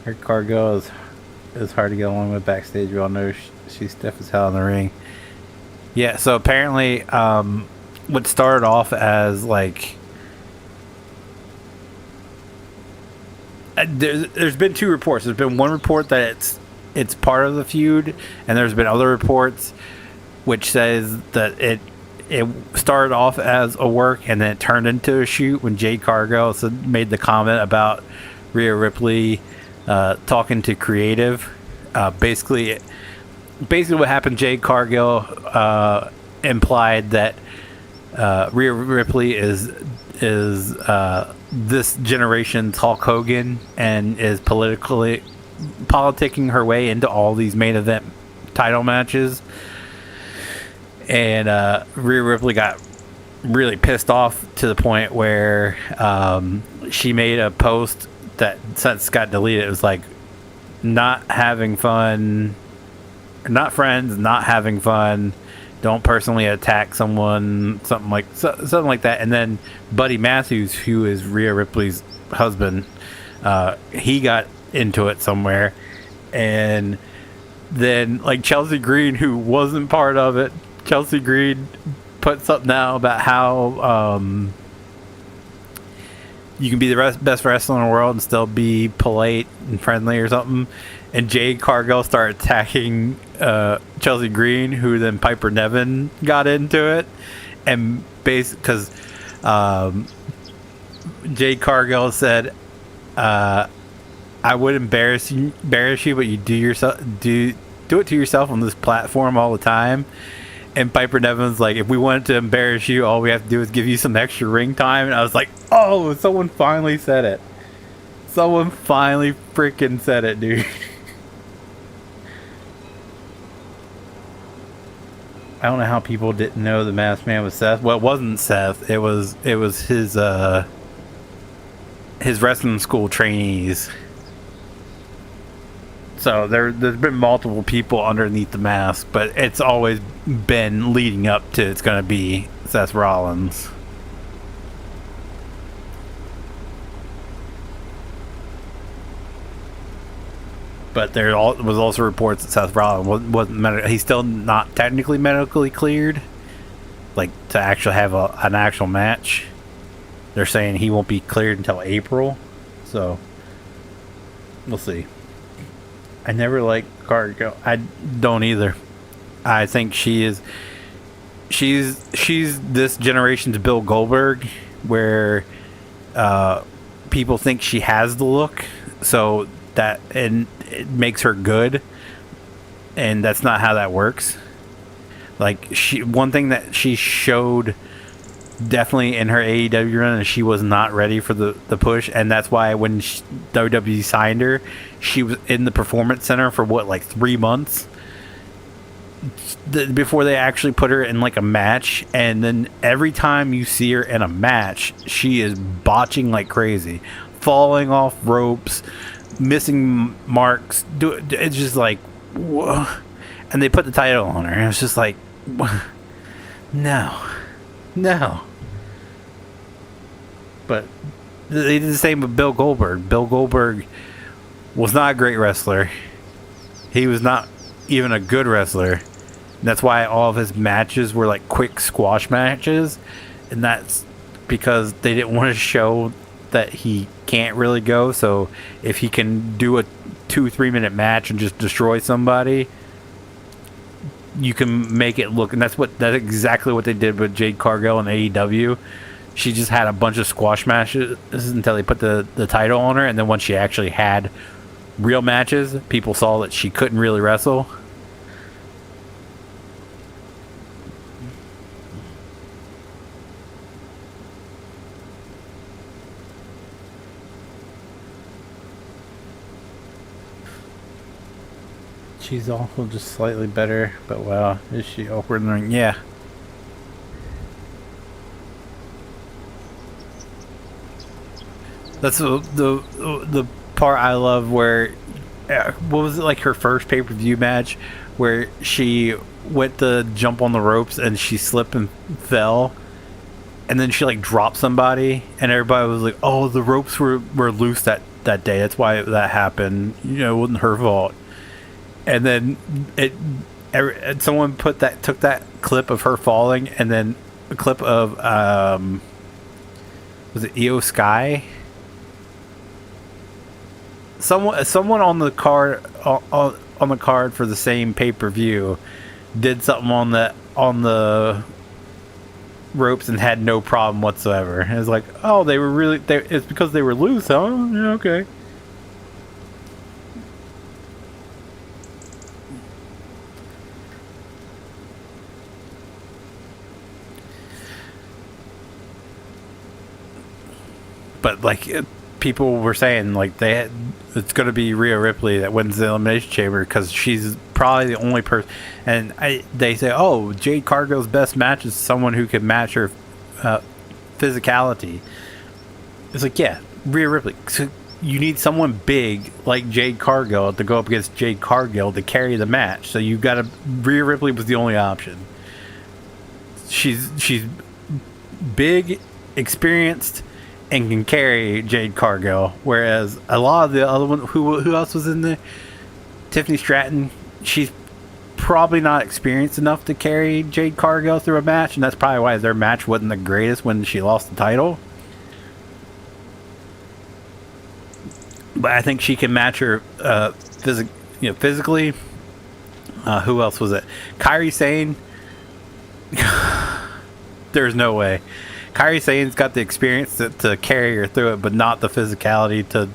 Her Cargo is hard to get along with backstage. We all know she's stiff as hell in the ring. Yeah, so apparently, what started off as like, there's been two reports. There's been one report that it's part of the feud, and there's been other reports which says that it started off as a work and then it turned into a shoot when Jade Cargill made the comment about Rhea Ripley talking to creative. Basically what happened, Jade Cargill implied that Rhea Ripley is this generation's Hulk Hogan and is politicking her way into all these main event title matches. And Rhea Ripley got really pissed off to the point where she made a post that since got deleted. It was like, not having fun, not friends, not having fun, don't personally attack someone, something like that. And then Buddy Matthews, who is Rhea Ripley's husband, he got into it somewhere. And then like Chelsea Green, who wasn't part of it, Chelsea Green put something out about how you can be the best wrestler in the world and still be polite and friendly or something. And Jade Cargill started attacking Chelsea Green, who then Piper Niven got into it. And because Jade Cargill said, I would embarrass you, but you do it to yourself on this platform all the time. And Piper Niven's like, if we wanted to embarrass you, all we have to do is give you some extra ring time. And I was like, oh, someone finally said it. Someone finally freaking said it, dude. I don't know how people didn't know the Masked Man was Seth. Well, it wasn't Seth. It was his wrestling school trainees. So there's been multiple people underneath the mask, but it's always been leading up to it's going to be Seth Rollins. But there was also reports that Seth Rollins wasn't he's still not technically medically cleared, like to actually have an actual match. They're saying he won't be cleared until April, so we'll see. I never liked Cargill. I don't either. I think she's this generation's Bill Goldberg, where people think she has the look, so that and it makes her good, and that's not how that works. Like one thing that she showed definitely in her AEW run is she was not ready for the push, and that's why when WWE signed her, she was in the Performance Center for like 3 months before they actually put her in like a match. And then every time you see her in a match, she is botching like crazy, falling off ropes, missing marks. It's just like, whoa. And they put the title on her, and it's just like, no. But they did the same with Bill Goldberg. Bill Goldberg was not a great wrestler. He was not even a good wrestler. And that's why all of his matches were like quick squash matches. And that's because they didn't want to show that he can't really go. So if he can do a 2-3 minute match and just destroy somebody, you can make it look. And that's exactly what they did with Jade Cargill in AEW. She just had a bunch of squash matches until they put the title on her. And then once she actually had real matches, people saw that she couldn't really wrestle. She's also just slightly better, but wow, is she awkward in the ring? Yeah. That's the part I love where, what was it, like her first pay-per-view match where she went to jump on the ropes and she slipped and fell, and then she like dropped somebody and everybody was like, oh, the ropes were loose that day, that's why that happened, you know, it wasn't her fault. And then someone took that clip of her falling, and then a clip of was it Io Sky? Someone on the card for the same pay-per-view did something on the ropes and had no problem whatsoever. And it was like, oh, it's because they were loose, huh? Yeah, okay. But like people were saying, like it's going to be Rhea Ripley that wins the Elimination Chamber because she's probably the only person. And they say, oh, Jade Cargill's best match is someone who can match her physicality. It's like, yeah, Rhea Ripley. So you need someone big like Jade Cargill to go up against Jade Cargill to carry the match. So you got to. Rhea Ripley was the only option. She's big, experienced, and can carry Jade Cargill, whereas a lot of the other one, who else was in there? Tiffany Stratton, she's probably not experienced enough to carry Jade Cargill through a match, and that's probably why their match wasn't the greatest when she lost the title. But I think she can match her physically. Who else was it? Kairi Sane. There's no way. Kairi Sane's got the experience to carry her through it, but not the physicality to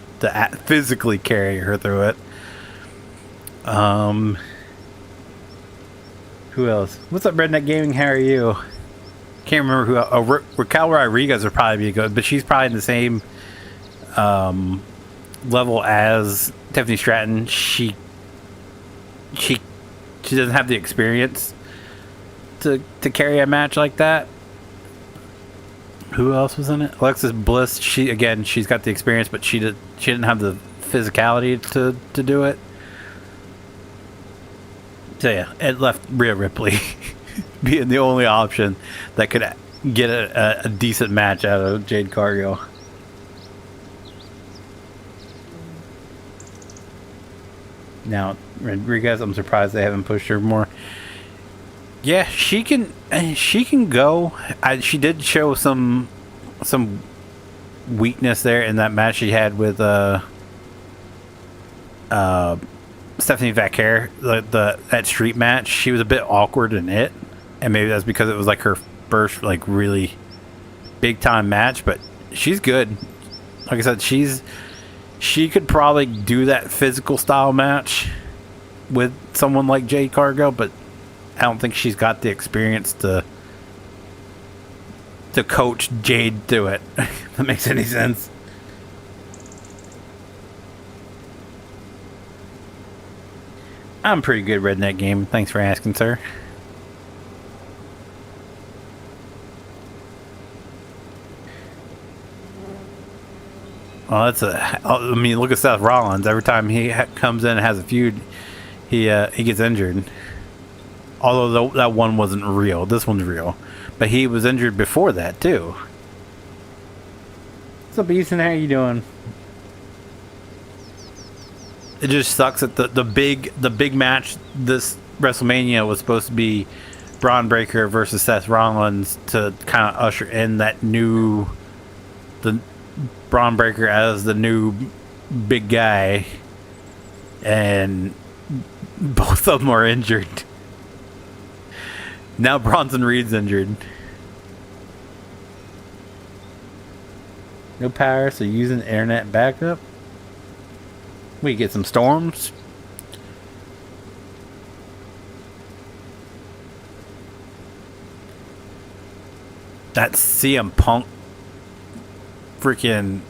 physically carry her through it. Who else? What's up, Redneck Gaming? How are you? Can't remember who. Raquel Rodriguez would probably be good, but she's probably in the same level as Tiffany Stratton. She doesn't have the experience to carry a match like that. Who else was in it? Alexis Bliss. She's got the experience, but she didn't have the physicality to do it. So yeah, it left Rhea Ripley being the only option that could get a decent match out of Jade Cargill. Now Rodriguez, I'm surprised they haven't pushed her more. Yeah, she can go. She did show some weakness there in that match she had with Stephanie Vaquer, that street match. She was a bit awkward in it, and maybe that's because it was like her first like really big time match. But she's good. Like I said, she could probably do that physical style match with someone like Jade Cargill, but I don't think she's got the experience to coach Jade through it. If that makes any sense. I'm pretty good, Redneck Game. Thanks for asking, sir. Well, that's a. I mean, look at Seth Rollins. Every time he comes in and has a feud, he gets injured. Although that one wasn't real, this one's real. But he was injured before that too. What's up, Ethan? How you doing? It just sucks that the big match this WrestleMania was supposed to be Braun Breaker versus Seth Rollins to kind of usher in the Braun Breaker as the new big guy, and both of them are injured. Now Bronson Reed's injured. No power, so using internet backup. We get some storms. That CM Punk freaking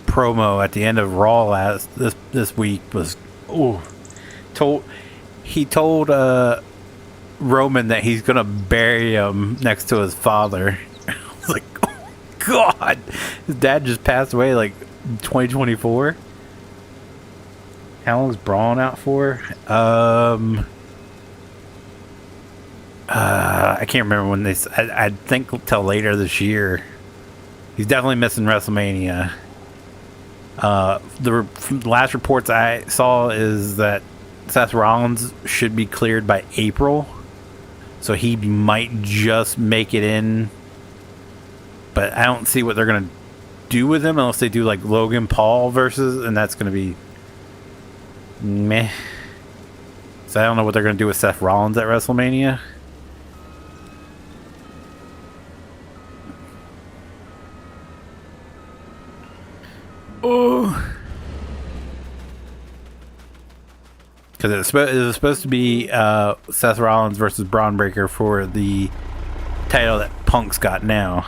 promo at the end of Raw this week was he told Roman that he's gonna bury him next to his father. I was like, oh God, his dad just passed away like 2024. How long's Braun out for? I can't remember when they. I think till later this year. He's definitely missing WrestleMania. The last reports I saw is that Seth Rollins should be cleared by April, so he might just make it in. But I don't see what they're gonna do with him unless they do like Logan Paul versus, and that's gonna be meh. So I don't know what they're gonna do with Seth Rollins at WrestleMania. Oh, because it was supposed to be Seth Rollins versus Braun Breaker for the title that Punk's got now.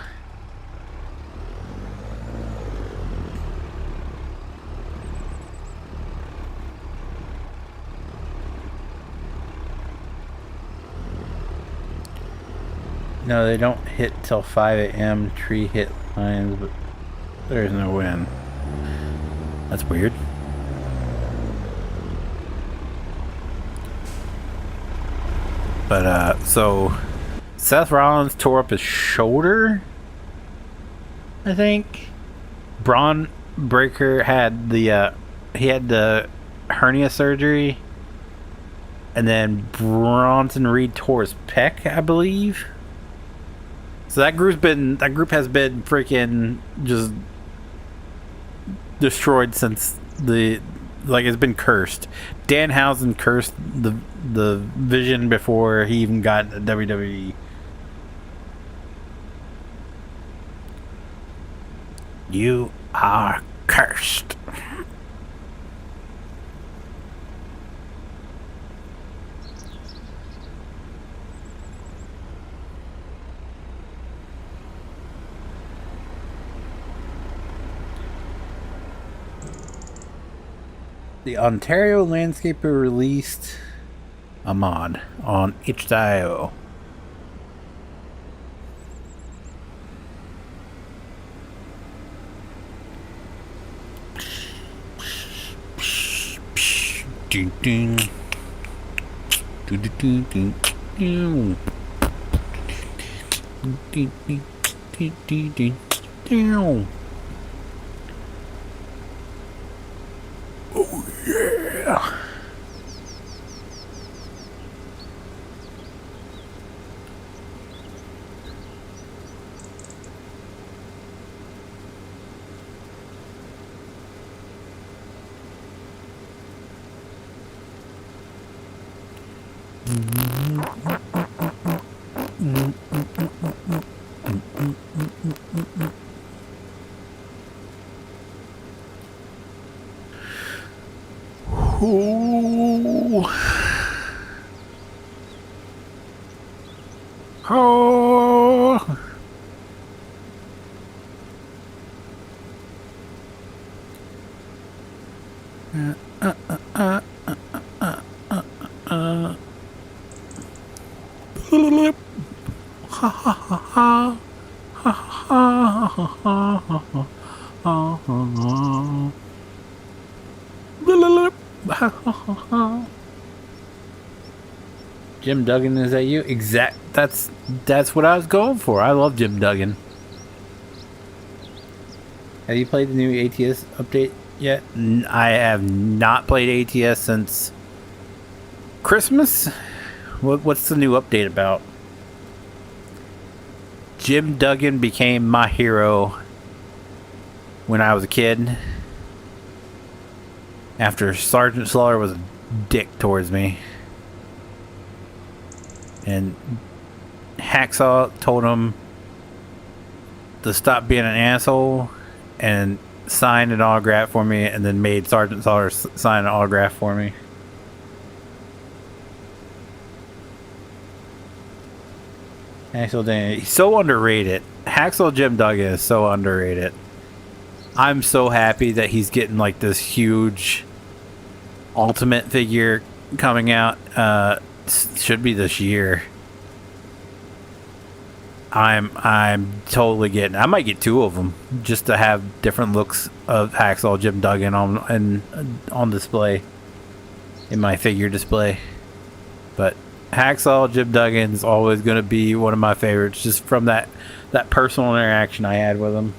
No, they don't hit till 5 a.m. Tree hit lines, but there's no win. That's weird. But so Seth Rollins tore up his shoulder, I think. Braun Breaker had the hernia surgery, and then Bronson Reed tore his pec, I believe. So that group has been freaking just destroyed since it's been cursed. Danhausen cursed the Vision before he even got WWE. You are cursed. The Ontario Landscaper released a mod on itch.io. Ding ding. Ding ding ding ding. Ding ding ding ding ding. Oh yeah. Oh. Oh. Ha ha ha ha ha ha ha ha ha ha. Jim Duggan, is that you? That's what I was going for. I love Jim Duggan. Have you played the new ATS update yet? I have not played ATS since Christmas. What's the new update about? Jim Duggan became my hero when I was a kid. After Sergeant Slaughter was a dick towards me. And Hacksaw told him to stop being an asshole and signed an autograph for me, and then made Sergeant Slaughter sign an autograph for me. Hacksaw Danny, he's so underrated. Hacksaw Jim Duggan is so underrated. I'm so happy that he's getting like this huge Ultimate figure coming out. Should be this year. I'm totally getting. I might get 2 of them just to have different looks of Hacksaw Jim Duggan on display in my figure display. But Hacksaw Jim Duggan is always going to be one of my favorites, just from that personal interaction I had with him.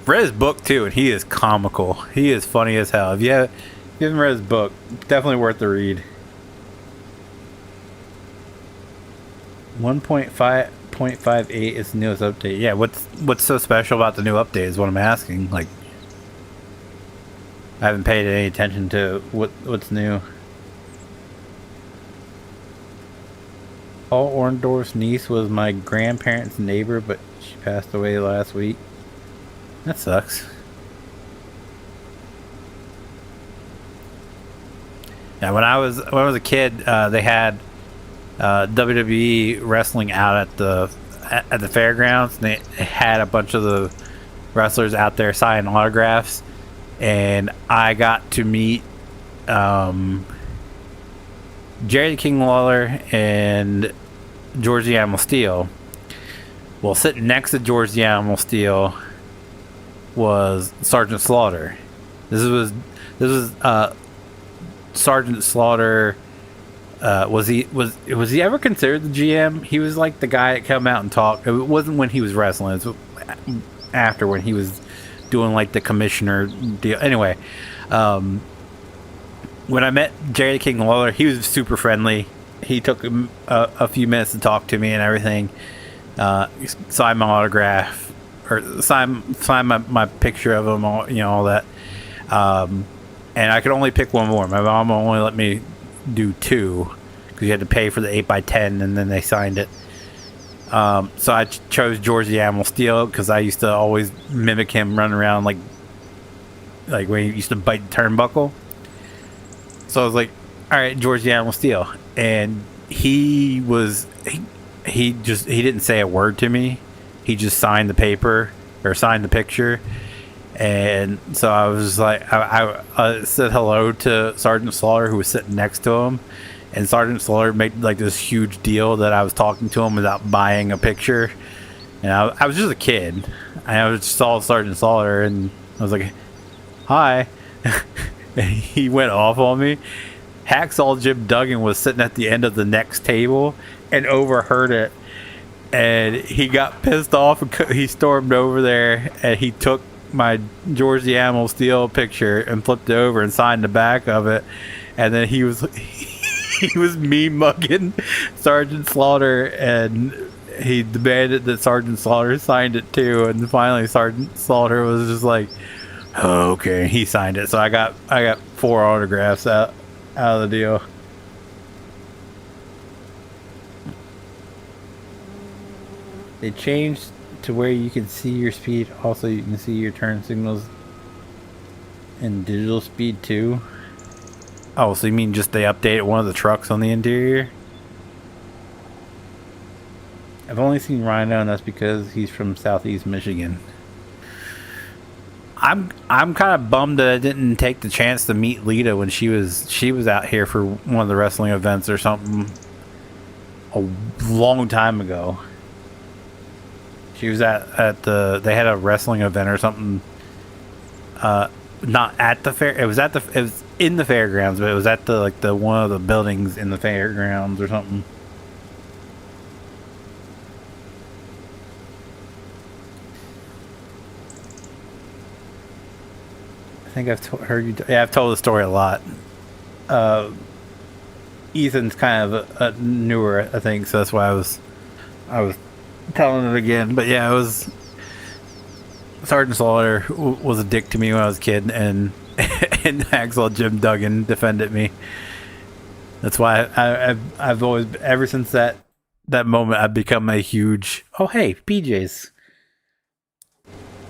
Read his book too, and he is comical. He is funny as hell. If you haven't read his book, definitely worth the read. 1.5.58 is the newest update. Yeah, what's so special about the new update is what I'm asking. Like, I haven't paid any attention to what's new. Paul Orndorff's niece was my grandparents' neighbor, but she passed away last week. That sucks. Yeah, when I was a kid, they had WWE wrestling out at the fairgrounds, and they had a bunch of the wrestlers out there signing autographs, and I got to meet Jerry the King Lawler and George the Animal Steel. Well, sitting next to George the Animal Steel was Sergeant Slaughter. This was Sergeant Slaughter. Was he ever considered the GM? He was like the guy that come out and talk. It wasn't when he was wrestling. It was after, when he was doing like the commissioner deal. Anyway, when I met Jerry the King Lawler, he was super friendly. He took a few minutes to talk to me and everything. Signed my autograph, or sign my picture of him, all that. And I could only pick one more. My mom only let me do 2 because you had to pay for the 8x10, and then they signed it. So I chose George the Animal Steel because I used to always mimic him running around like when he used to bite the turnbuckle. So I was like, all right, George the Animal Steel. And he didn't say a word to me. He just signed the paper, or signed the picture. And so I was like, I said hello to Sergeant Slaughter, who was sitting next to him. And Sergeant Slaughter made like this huge deal that I was talking to him without buying a picture. And I was just a kid. I just saw Sergeant Slaughter, and I was like, hi. And he went off on me. Hacksaw Jim Duggan was sitting at the end of the next table and overheard it. And he got pissed off, and he stormed over there, and he took my George the Animal Steel picture and flipped it over and signed the back of it. And then he was mean mugging Sergeant Slaughter, and he demanded that Sergeant Slaughter signed it too. And finally Sergeant Slaughter was just like, oh, okay, he signed it. So I got 4 autographs out of the deal. They changed to where you can see your speed. Also, you can see your turn signals in digital speed too. Oh, so you mean just they updated one of the trucks on the interior? I've only seen Rhino, and that's because he's from Southeast Michigan. I'm kind of bummed that I didn't take the chance to meet Lita when she was out here for one of the wrestling events or something a long time ago. She was at the they had a wrestling event or something. Not at the fair. It was in the fairgrounds, but it was at the one of the buildings in the fairgrounds or something. I think I've heard you. Yeah, I've told the story a lot. Ethan's kind of a newer, I think, so that's why I was telling it again. But yeah, it was Sergeant Slaughter was a dick to me when I was a kid, and Hacksaw Jim Duggan defended me. That's why I've always, ever since that moment, I've become a huge. Oh hey, PJ's.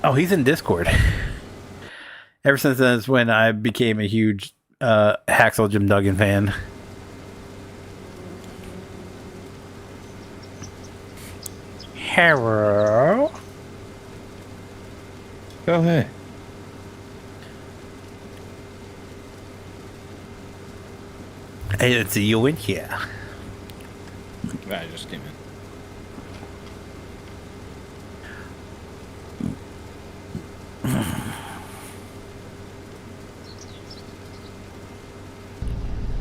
Oh, he's in Discord. Ever since then is when I became a huge Hacksaw Jim Duggan fan. Hello. Oh, hey. I didn't see you in here. I just came in.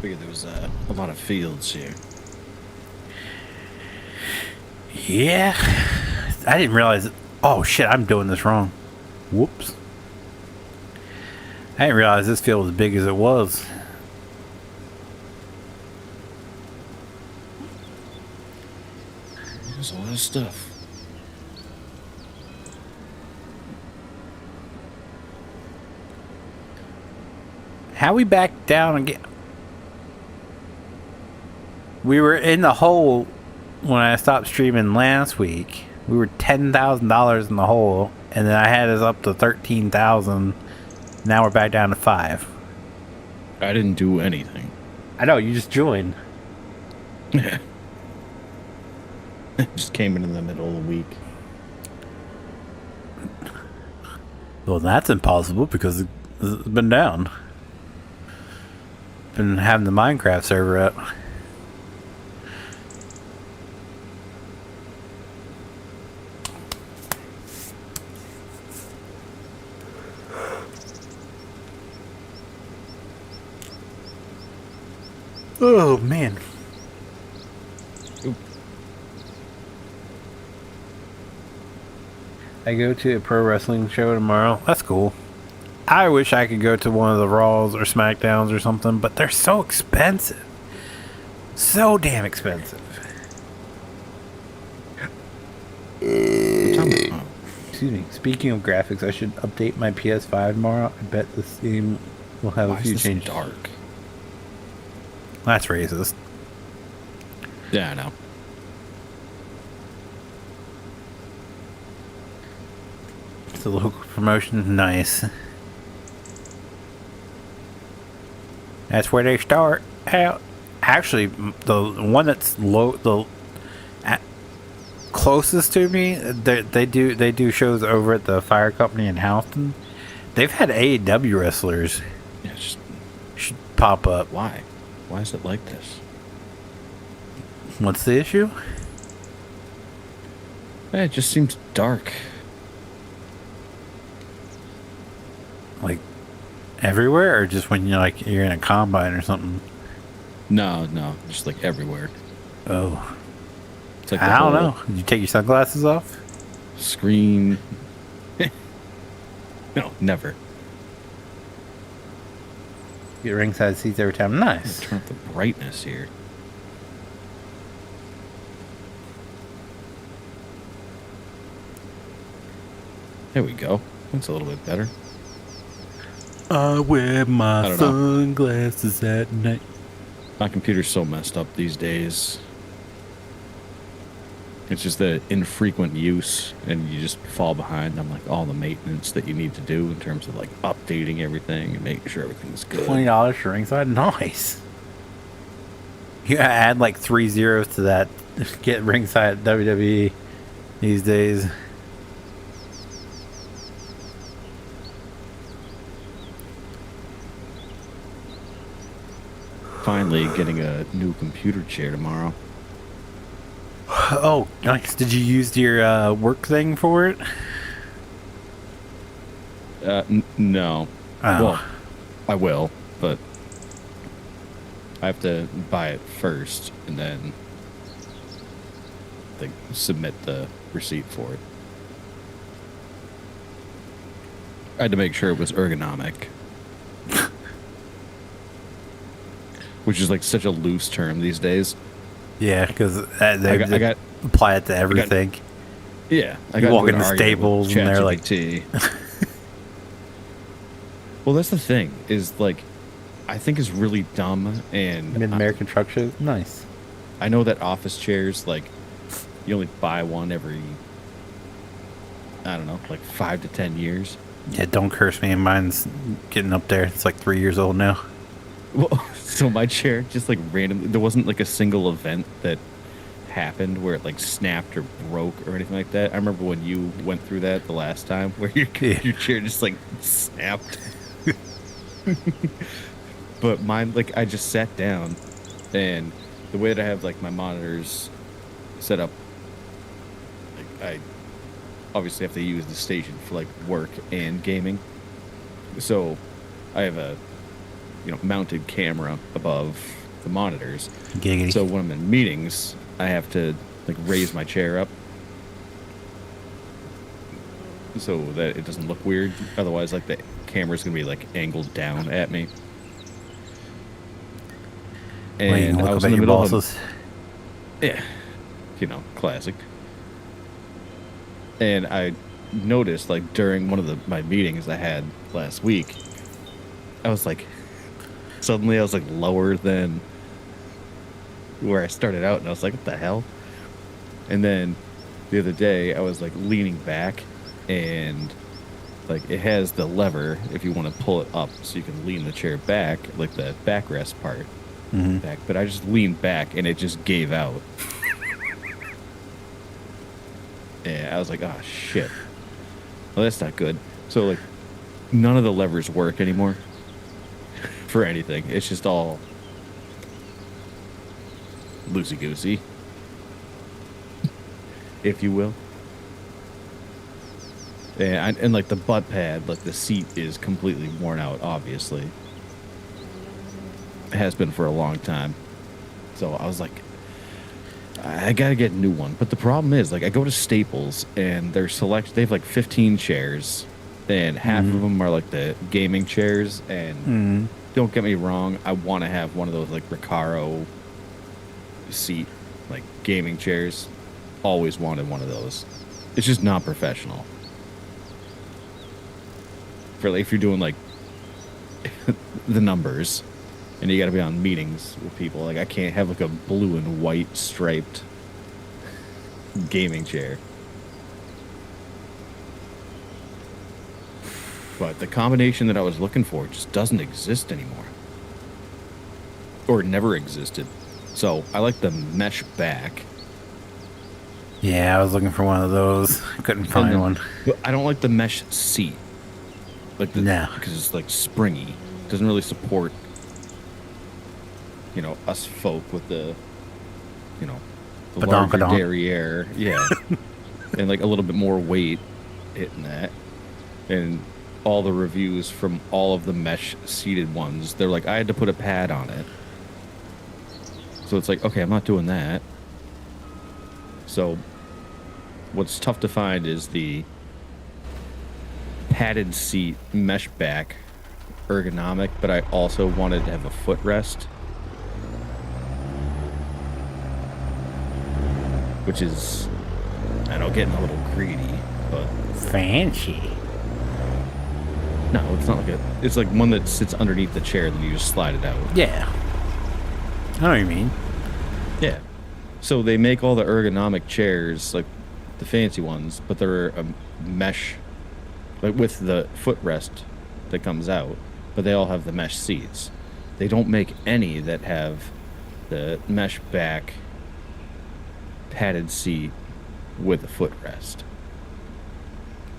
Figured there was a lot of fields here. Yeah. I didn't realize. Oh shit, I'm doing this wrong. Whoops. I didn't realize this field was as big as it was. There's a lot of stuff. How we back down again? We were in the hole when I stopped streaming last week. We were $10,000 in the hole, and then I had us up to 13,000. Now we're back down to 5. I didn't do anything. I know, you just joined. Just came in the middle of the week. Well, that's impossible because it's been down. Been having the Minecraft server up. Oh man. Ooh. I go to a pro wrestling show tomorrow. That's cool. I wish I could go to one of the Raws or SmackDowns or something, but they're so expensive. So damn expensive. Excuse me. Speaking of graphics, I should update my PS5 tomorrow. I bet this game will have a few changes. Dark. That's racist. Yeah, I know. It's a local promotion. Nice. That's where they start out. Actually, the one that's closest to me, they do shows over at the Fire Company in Houston. They've had AEW wrestlers. Yeah, just should pop up. Why? Why is it like this? What's the issue? Yeah, it just seems dark. Like everywhere, or just when you're in a combine or something? No, just like everywhere. Oh, It's like I don't know. Did you take your sunglasses off? Screen. No, never. Get ringside seats every time. Nice. Turn up the brightness here. There we go. That's a little bit better. I wear my sunglasses at night. My computer's so messed up these days. It's just the infrequent use, and you just fall behind on like all the maintenance that you need to do in terms of like updating everything and making sure everything's good. $20 for ringside, nice. You gotta add like 3 zeros to that get ringside at WWE these days. Finally getting a new computer chair tomorrow. Oh, nice. Did you use your work thing for it? No. Oh. Well, I will, but I have to buy it first and then submit the receipt for it. I had to make sure it was ergonomic. Which is like such a loose term these days. Yeah, because I got apply it to everything. Yeah, You walk into Staples and they're like, well, that's the thing is like, I think is really dumb and Mid-American truck shows. Nice. I know that office chairs, like, you only buy one every, I don't know, like 5 to 10 years. Yeah, don't curse me. Mine's getting up there. It's like 3 years old now. Well, so my chair just like randomly, there wasn't like a single event that happened where it like snapped or broke or anything like that. I remember when you went through that the last time where your chair just like snapped. But mine, like, I just sat down and the way that I have like my monitors set up, like I obviously have to use the station for like work and gaming. So I have a mounted camera above the monitors. Giggity. So when I'm in meetings, I have to like raise my chair up so that it doesn't look weird. Otherwise, like the camera's gonna be like angled down at me. And look I was up in at the your middle bosses. Classic. And I noticed like during one of my meetings I had last week, I was like, suddenly I was like lower than where I started out, and I was like, what the hell? And then the other day I was like leaning back, and like it has the lever if you want to pull it up so you can lean the chair back, like the backrest part back, but I just leaned back and it just gave out. And I was like, oh shit, well that's not good. So like none of the levers work anymore for anything. It's just all loosey-goosey, if you will. And like the butt pad, like the seat is completely worn out, obviously. It has been for a long time. So I was like, I gotta get a new one. But the problem is, like, I go to Staples and they have like 15 chairs, and half of them are like the gaming chairs. And don't get me wrong, I want to have one of those like Recaro seat, like gaming chairs. Always wanted one of those. It's just not professional. For like if you're doing like the numbers and you got to be on meetings with people, like I can't have like a blue and white striped gaming chair. But the combination that I was looking for just doesn't exist anymore, or never existed. So I like the mesh back. Yeah, I was looking for one of those. Couldn't find one. But I don't like the mesh seat. Like because it's like springy. It doesn't really support, us folk with the, the larger derriere. Yeah. And like a little bit more weight hitting that. And all the reviews from all of the mesh seated ones, they're like, I had to put a pad on it. So it's like, okay, I'm not doing that. So what's tough to find is the padded seat, mesh back, ergonomic, but I also wanted to have a footrest, which is, I know, getting a little greedy, but fancy. No, it's not like it's like one that sits underneath the chair, then you just slide it out. Yeah. I know what you mean. Yeah. So they make all the ergonomic chairs, like the fancy ones, but they're a mesh, like with the footrest that comes out, but they all have the mesh seats. They don't make any that have the mesh back padded seat with a footrest.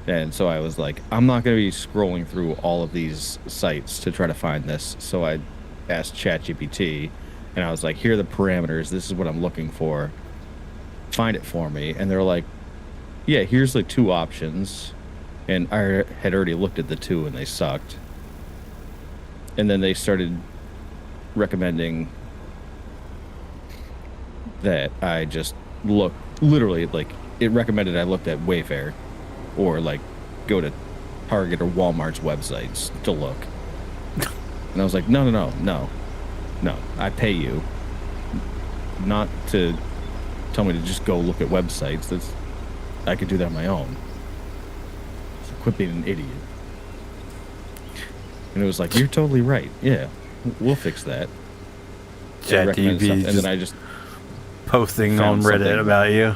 And so I was like, I'm not going to be scrolling through all of these sites to try to find this. So I asked ChatGPT, and I was like, here are the parameters. This is what I'm looking for. Find it for me. And they're like, yeah, here's like 2 options. And I had already looked at the 2 and they sucked. And then they started recommending that I just look, literally, like, it recommended I looked at Wayfair or like go to Target or Walmart's websites to look. And I was like, no. I pay you not to tell me to just go look at websites. I could do that on my own. So quit being an idiot. And it was like, you're totally right. Yeah, we'll fix that. ChatGPT, and then I just posting on Reddit something. about you.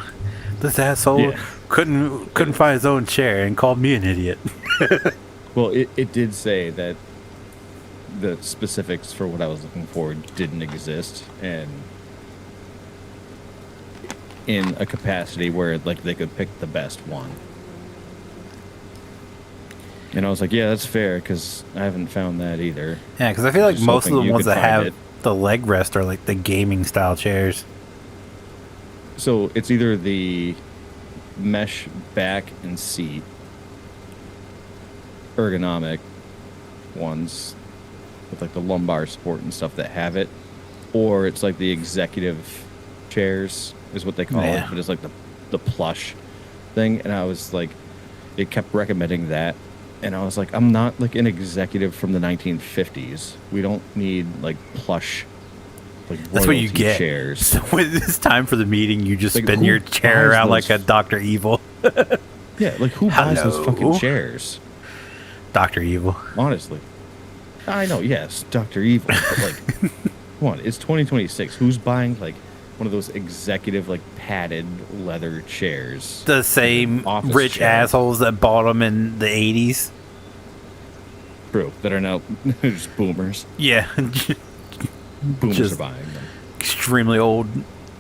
This asshole couldn't find his own chair and called me an idiot. Well, it did say that the specifics for what I was looking for didn't exist, and in a capacity where like they could pick the best one. And I was like, yeah, that's fair, because I haven't found that either. Yeah, because I feel like Just most of hoping the you ones could that find have it. the leg rest are like the gaming style chairs. So it's either the mesh back and seat ergonomic ones with like the lumbar support and stuff that have it, or it's like the executive chairs is what they call it, but it's like the plush thing. And I was like, it kept recommending that, and I was like, I'm not like an executive from the 1950s. We don't need like plush, like That's what you royalty get. chairs. So when it's time for the meeting, you just Like, spin who your chair buys around those? like a Dr. Evil. Yeah, like who buys those Hello? fucking chairs? Dr. Evil. Honestly, I know, yes, Dr. Evil, but like, come on, it's 2026. Who's buying like one of those executive like padded leather chairs? The same office rich chair. assholes that bought them in the 80s. True, that are now just boomers. Yeah. Boomers Just are buying them. extremely old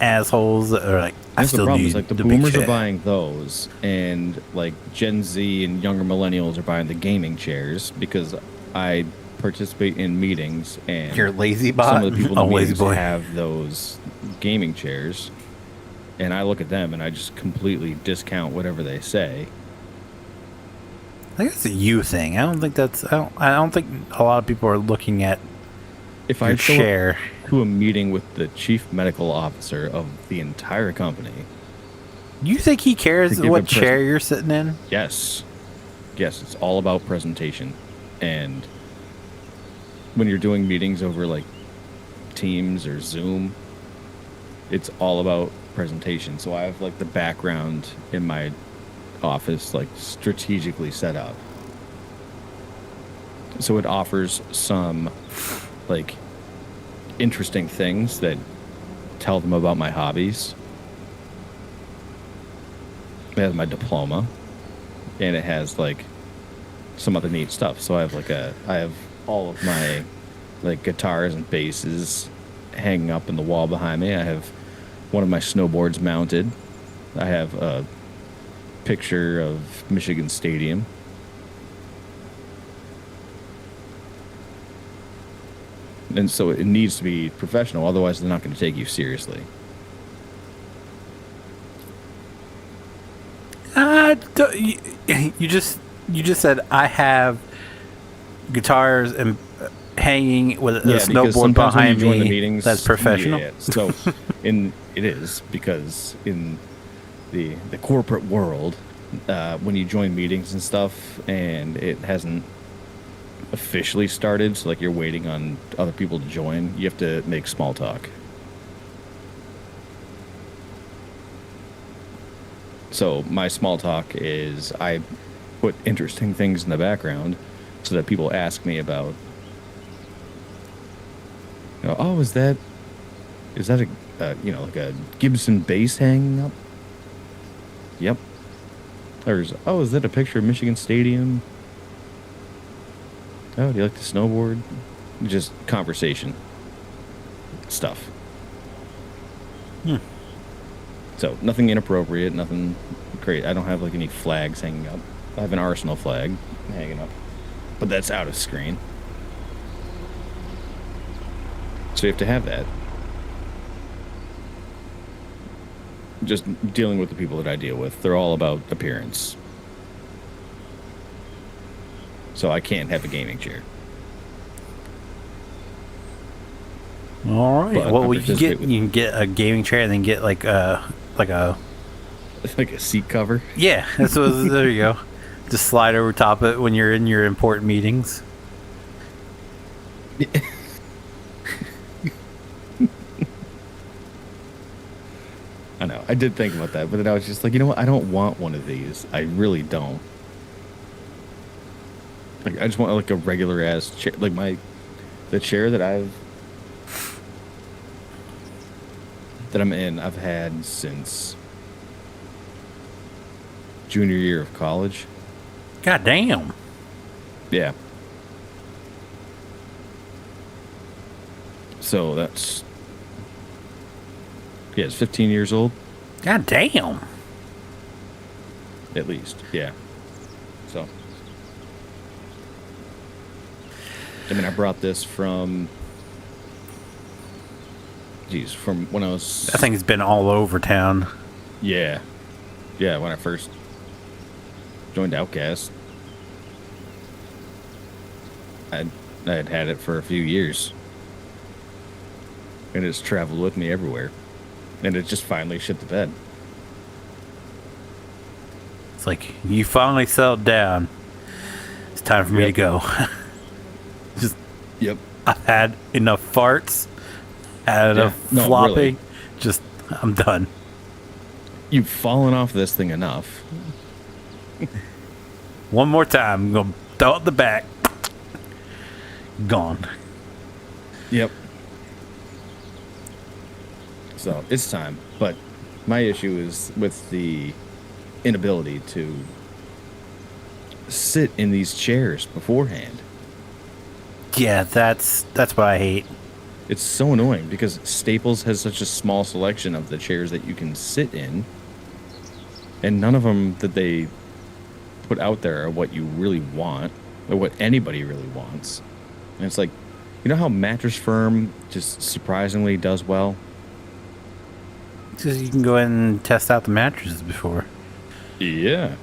assholes that are like, I That's the still problem. need Is like the the big boomers are chair. buying those, and like Gen Z and younger millennials are buying the gaming chairs because I participate in meetings, and You're a lazy bot? some of the people in Oh, the lazy meetings boy. have those gaming chairs, and I look at them and I just completely discount whatever they say. I think it's a you thing. I don't think that's. I don't think a lot of people are looking at If your I show chair. up to a meeting with the chief medical officer of the entire company, You think he cares To give what a chair you're sitting in? yes, it's all about presentation. And when you're doing meetings over like Teams or Zoom, it's all about presentation. So I have like the background in my office like strategically set up, so it offers some like interesting things that tell them about my hobbies. It has my diploma, and it has like some other neat stuff. So I have all of my like guitars and basses hanging up in the wall behind me. I have one of my snowboards mounted. I have a picture of Michigan Stadium. And so it needs to be professional, otherwise they're not going to take you seriously. You just said I have guitars and hanging with a Because snowboard sometimes when you behind join the me. meetings, That's professional. Yeah, so it is because in the corporate world, when you join meetings and stuff, and it hasn't officially started, so like you're waiting on other people to join, you have to make small talk. So my small talk is I put interesting things in the background so that people ask me about, you know, oh, is that a like a Gibson bass hanging up? Yep. There's, oh, is that a picture of Michigan Stadium? Oh, do you like to snowboard? Just conversation stuff. So nothing inappropriate, nothing great. I don't have like any flags hanging up. I have an Arsenal flag hanging up, but that's out of screen. So you have to have that. Just dealing with the people that I deal with, they're all about appearance. So I can't have a gaming chair. All right. But Well, you can get a gaming chair and then get like a like a seat cover. Yeah, that's what, there you go. Just slide over top of it when you're in your important meetings. I know. I did think about that, but then I was just like, you know what? I don't want one of these. I really don't. Like, I just want like a regular ass chair. Like the chair that I'm in, I've had since junior year of college. God damn. Yeah. So that's, yeah, it's 15 years old. God damn. At least, yeah. So, I mean, I brought this from when I was... That thing's been all over town. Yeah. Yeah, when I first joined Outcast. I had it for a few years. And it's traveled with me everywhere. And it just finally shit the bed. It's like, you finally settled down. It's time for me to go. Just, yep. I've had enough farts. Had enough flopping. Really. Just, I'm done. You've fallen off this thing enough. One more time. I'm going to throw it the back. Gone. Yep. So it's time, but my issue is with the inability to sit in these chairs beforehand. Yeah, that's what I hate. It's so annoying because Staples has such a small selection of the chairs that you can sit in, and none of them that they put out there are what you really want or what anybody really wants. And it's like, you know how Mattress Firm just surprisingly does well? Because you can go ahead and test out the mattresses before. Yeah.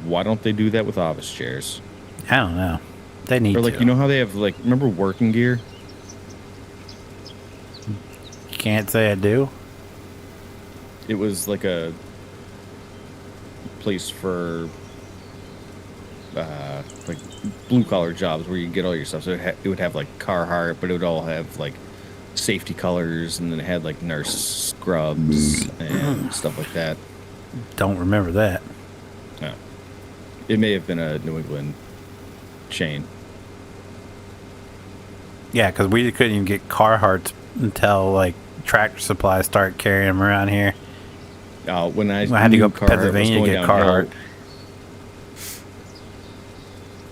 Why don't they do that with office chairs? I don't know. They need to. Or like, you know how they have like, remember Working Gear? Can't say I do. It was like a place for like blue collar jobs where you get all your stuff. So it would have like Carhartt, but it would all have like safety colors, and then it had like nurse scrubs and stuff like that. Don't remember that. No. It may have been a New England chain. Yeah, because we couldn't even get Carhartts until like Tractor Supply started carrying them around here. When I had to go to Pennsylvania to get Carhartt.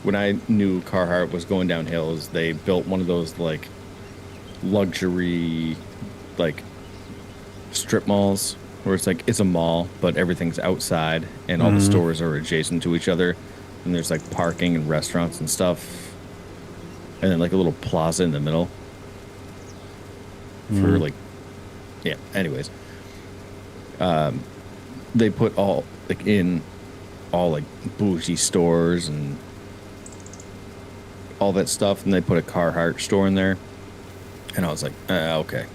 When I knew Carhartt was going downhill, is they built one of those like luxury like strip malls where it's like it's a mall but everything's outside and all the stores are adjacent to each other, and there's like parking and restaurants and stuff, and then like a little plaza in the middle for like, yeah, anyways, they put all like in all like bougie stores and all that stuff, and they put a Carhartt store in there. And I was like, okay.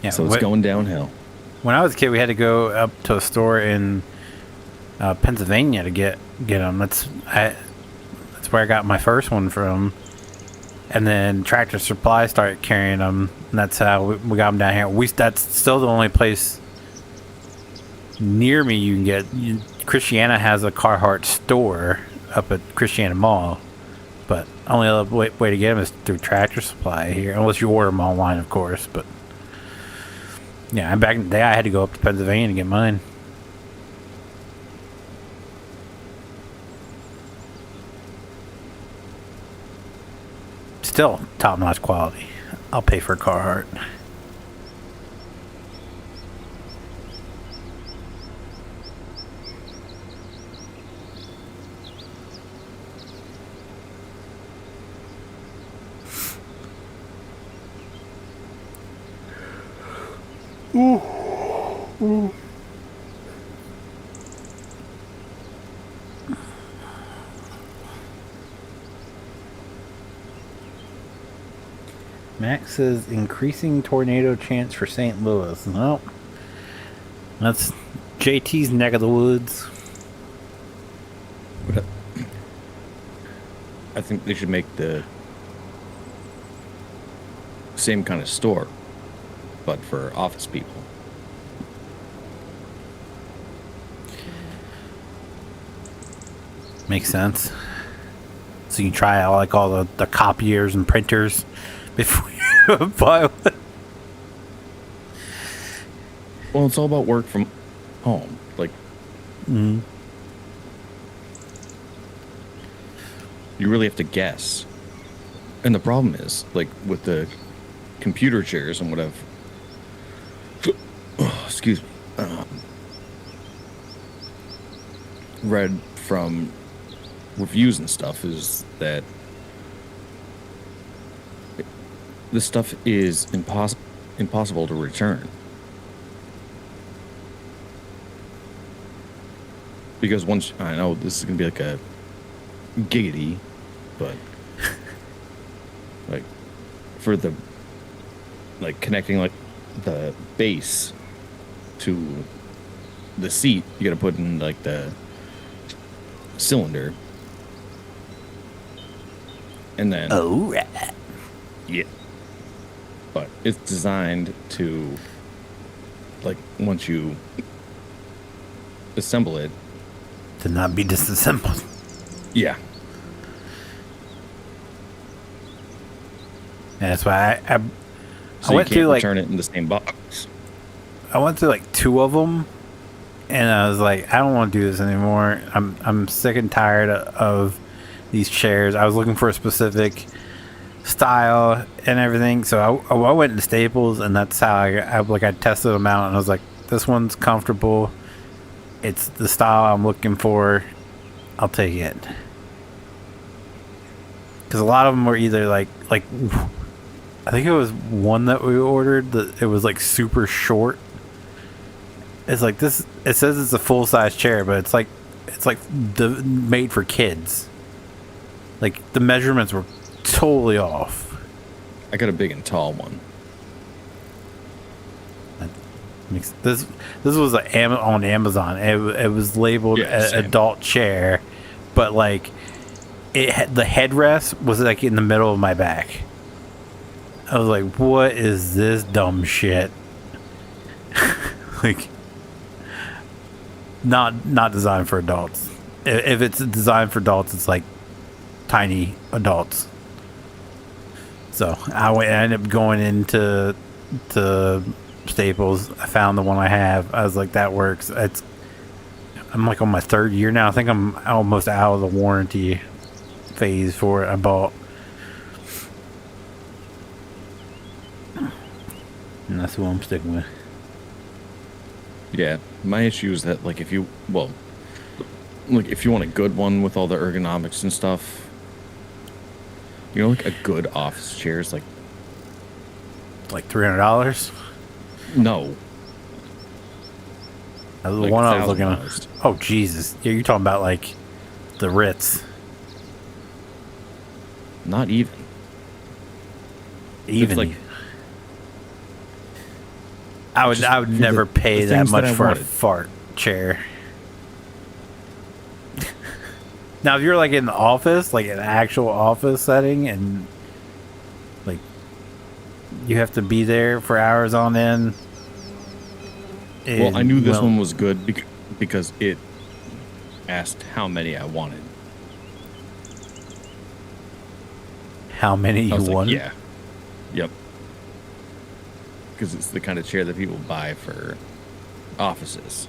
Yeah, so it's going downhill. When I was a kid, we had to go up to a store in Pennsylvania to get them. That's where I got my first one from. And then Tractor Supply started carrying them, and that's how we got them down here. That's still the only place near me you can get. Christiana has a Carhartt store up at Christiana Mall. But only other way to get them is through Tractor Supply here, unless you order them online, of course. But yeah, back in the day, I had to go up to Pennsylvania to get mine. Still top-notch quality. I'll pay for a Carhartt. Max says increasing tornado chance for St. Louis. Well, that's JT's neck of the woods. But I think they should make the same kind of store, but for office people. Makes sense. So you can try out like all the copiers and printers before you buy one. Well, it's all about work from home. Like, you really have to guess. And the problem is, like, with the computer chairs and what I've... excuse me. Read from reviews and stuff is that this stuff is impossible to return. Because once, I know this is going to be like a giggity, but like for the, like connecting like the base to the seat, you got to put in like the cylinder. And then, Oh, right. yeah. But it's designed to, like, once you assemble it, To not be disassembled. yeah. Yeah, that's why I So you went can't through like return it in the same box. I went through like 2 of them, and I was like, I don't want to do this anymore. I'm sick and tired of these chairs. I was looking for a specific style and everything, so I went to Staples, and that's how I tested them out, and I was like, this one's comfortable. It's the style I'm looking for. I'll take it. Because a lot of them were either like I think it was one that we ordered that it was like super short. It's like this. It says it's a full size chair, but it's like made for kids. Like the measurements were totally off. I got a big and tall one. This was on Amazon. It was labeled same. adult chair, but like the headrest was like in the middle of my back. I was like, what is this dumb shit? Like, not designed for adults. If it's designed for adults, it's like tiny adults. So I ended up going into Staples. I found the one I have. I was like, that works. I'm like on my 3rd year now. I think I'm almost out of the warranty phase for it. I bought. And that's who I'm sticking with. Yeah, my issue is that like if you want a good one with all the ergonomics and stuff, you know, like a good office chair is like $300. no. The Like one I was looking at. $1,000. Oh Jesus! Yeah, you're talking about like the Ritz. Not even. Even like- I would just for never pay the that things that much I for a wanted. fart chair. Now, if you're like in the office, like an actual office setting, and like you have to be there for hours on end. Well, I knew this one was good because it asked how many I wanted. How many I you was like, want? yeah. Yep. Because it's the kind of chair that people buy for offices.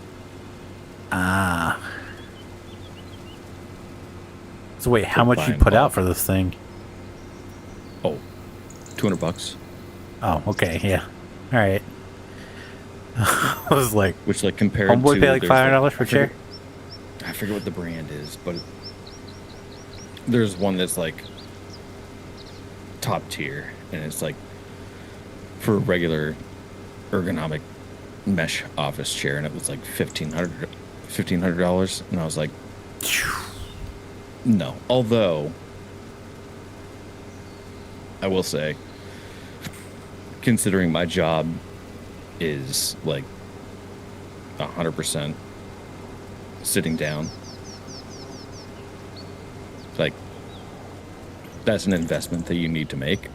Ah. So wait, how For much you buying put out bulk. for this thing? Oh, $200. Oh, okay, yeah. All right. I was like, Which, like, compared to... homeboy pay like there's, $500 for a chair? I forget what the brand is, but there's one that's, like, top tier, and it's, like, for regular ergonomic mesh office chair, and it was like $1,500, and I was like, no. Although I will say, considering my job is like 100% sitting down, like that's an investment that you need to make.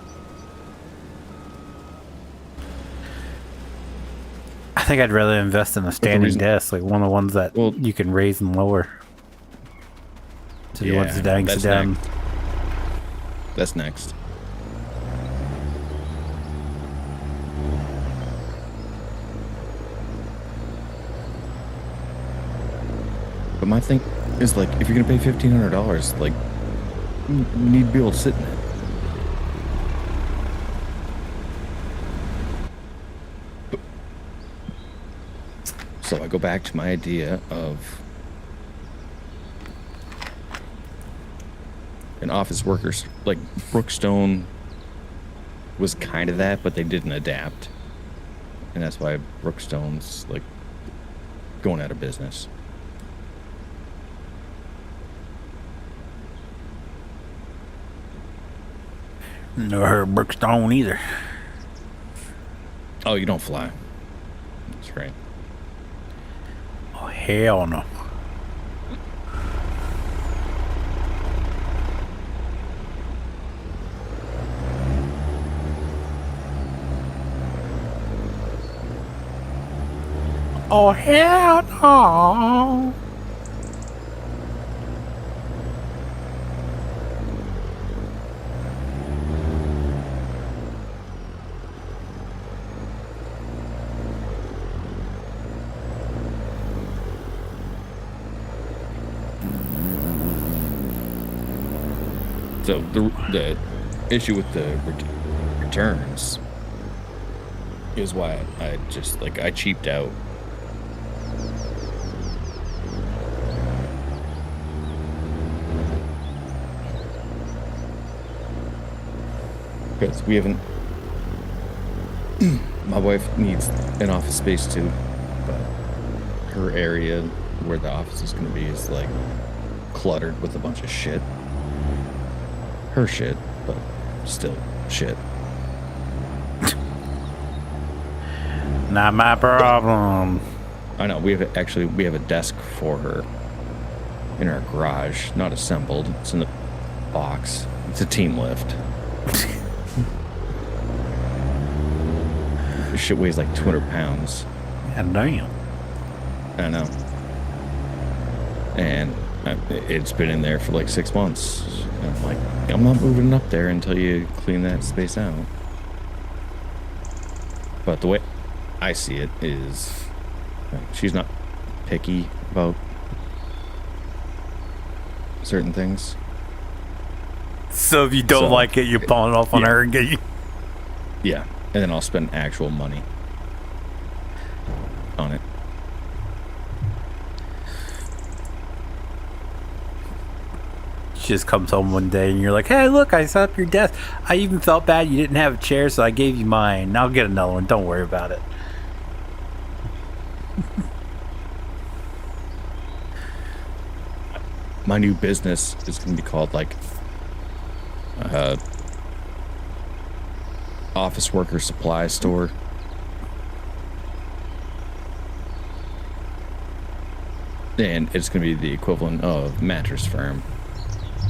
I think I'd rather invest in a standing desk, like one of the ones that you can raise and lower. So you want to sit down, sit down. Next. That's next. But my thing is, like, if you're gonna pay $1,500, like, you need to be able to sit in it. So I go back to my idea of an office workers, like Brookstone was kind of that, but they didn't adapt, and that's why Brookstone's like going out of business. Never heard of Brookstone either. Oh, you don't fly. That's right. Oh, hell no. Oh, hell no. So the issue with the returns is why I just like I cheaped out. Because we haven't. My wife needs an office space too, but her area where the office is going to be is like cluttered with a bunch of shit. Her shit, but still shit. Not my problem. I know we have a desk for her in our garage, not assembled. It's in the box. It's a team lift. This shit weighs like 200 pounds. God damn. I know. And it's been in there for like 6 months. And I'm like, I'm not moving up there until you clean that space out. But the way I see it is, she's not picky about certain things. So if you don't like it, you pawn it off on her and get you. Yeah, and then I'll spend actual money on it. She just comes home one day and you're like, hey, look, I set up your desk. I even felt bad you didn't have a chair, so I gave you mine. I'll get another one. Don't worry about it. My new business is going to be called like office worker supply store. And it's going to be the equivalent of Mattress Firm.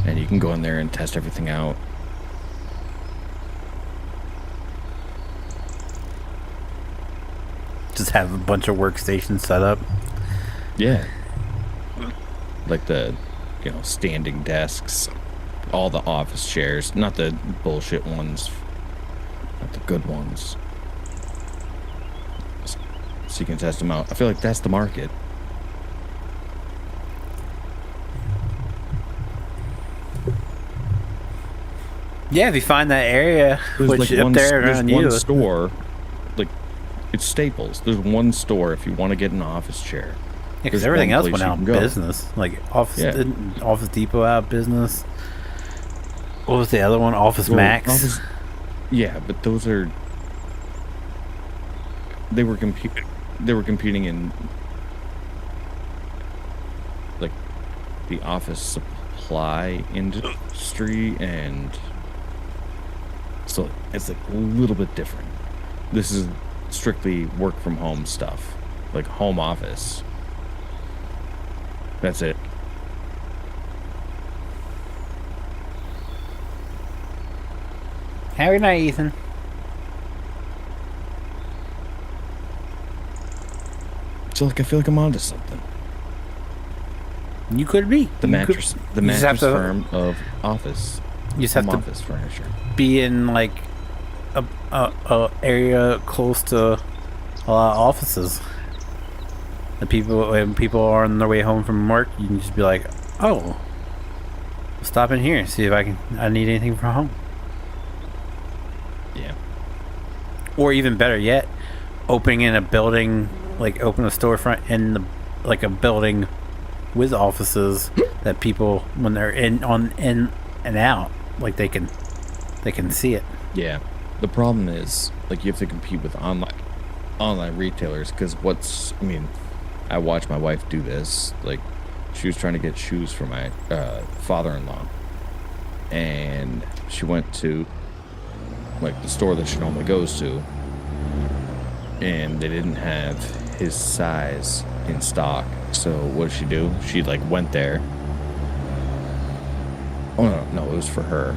And you can go in there and test everything out. Just have a bunch of workstations set up. Yeah. Like the, standing desks, all the office chairs, not the bullshit ones, not the good ones. So you can test them out. I feel like that's the market. Yeah, if you find that area, There's which like up there around you. One store, like it's Staples. There's one store if you want to get an office chair. Yeah, because everything else went out of business. Like Office Depot out of business. What was the other one? Office Max. Yeah, but those are. They were they were competing in like the office supply industry, and so it's like a little bit different. This is strictly work from home stuff, like home office. That's it. Have a good night, Ethan. So like I feel like I'm onto something. You could be The mattress firm of office. You just have to office furniture. be in like a area close to a lot of offices. When people are on their way home from work, you can just be like, "Oh, I'll stop in here and see if I need anything from home." Yeah. Or even better yet, opening in a building, like open a storefront in a building with offices that people, when they're in and out, like they can see it. Yeah. The problem is, like, you have to compete with online retailers, because I watched my wife do this. Like, she was trying to get shoes for my father-in-law, and she went to like the store that she normally goes to, and they didn't have his size in stock. So what did she do? She like went there. Oh no, it was for her,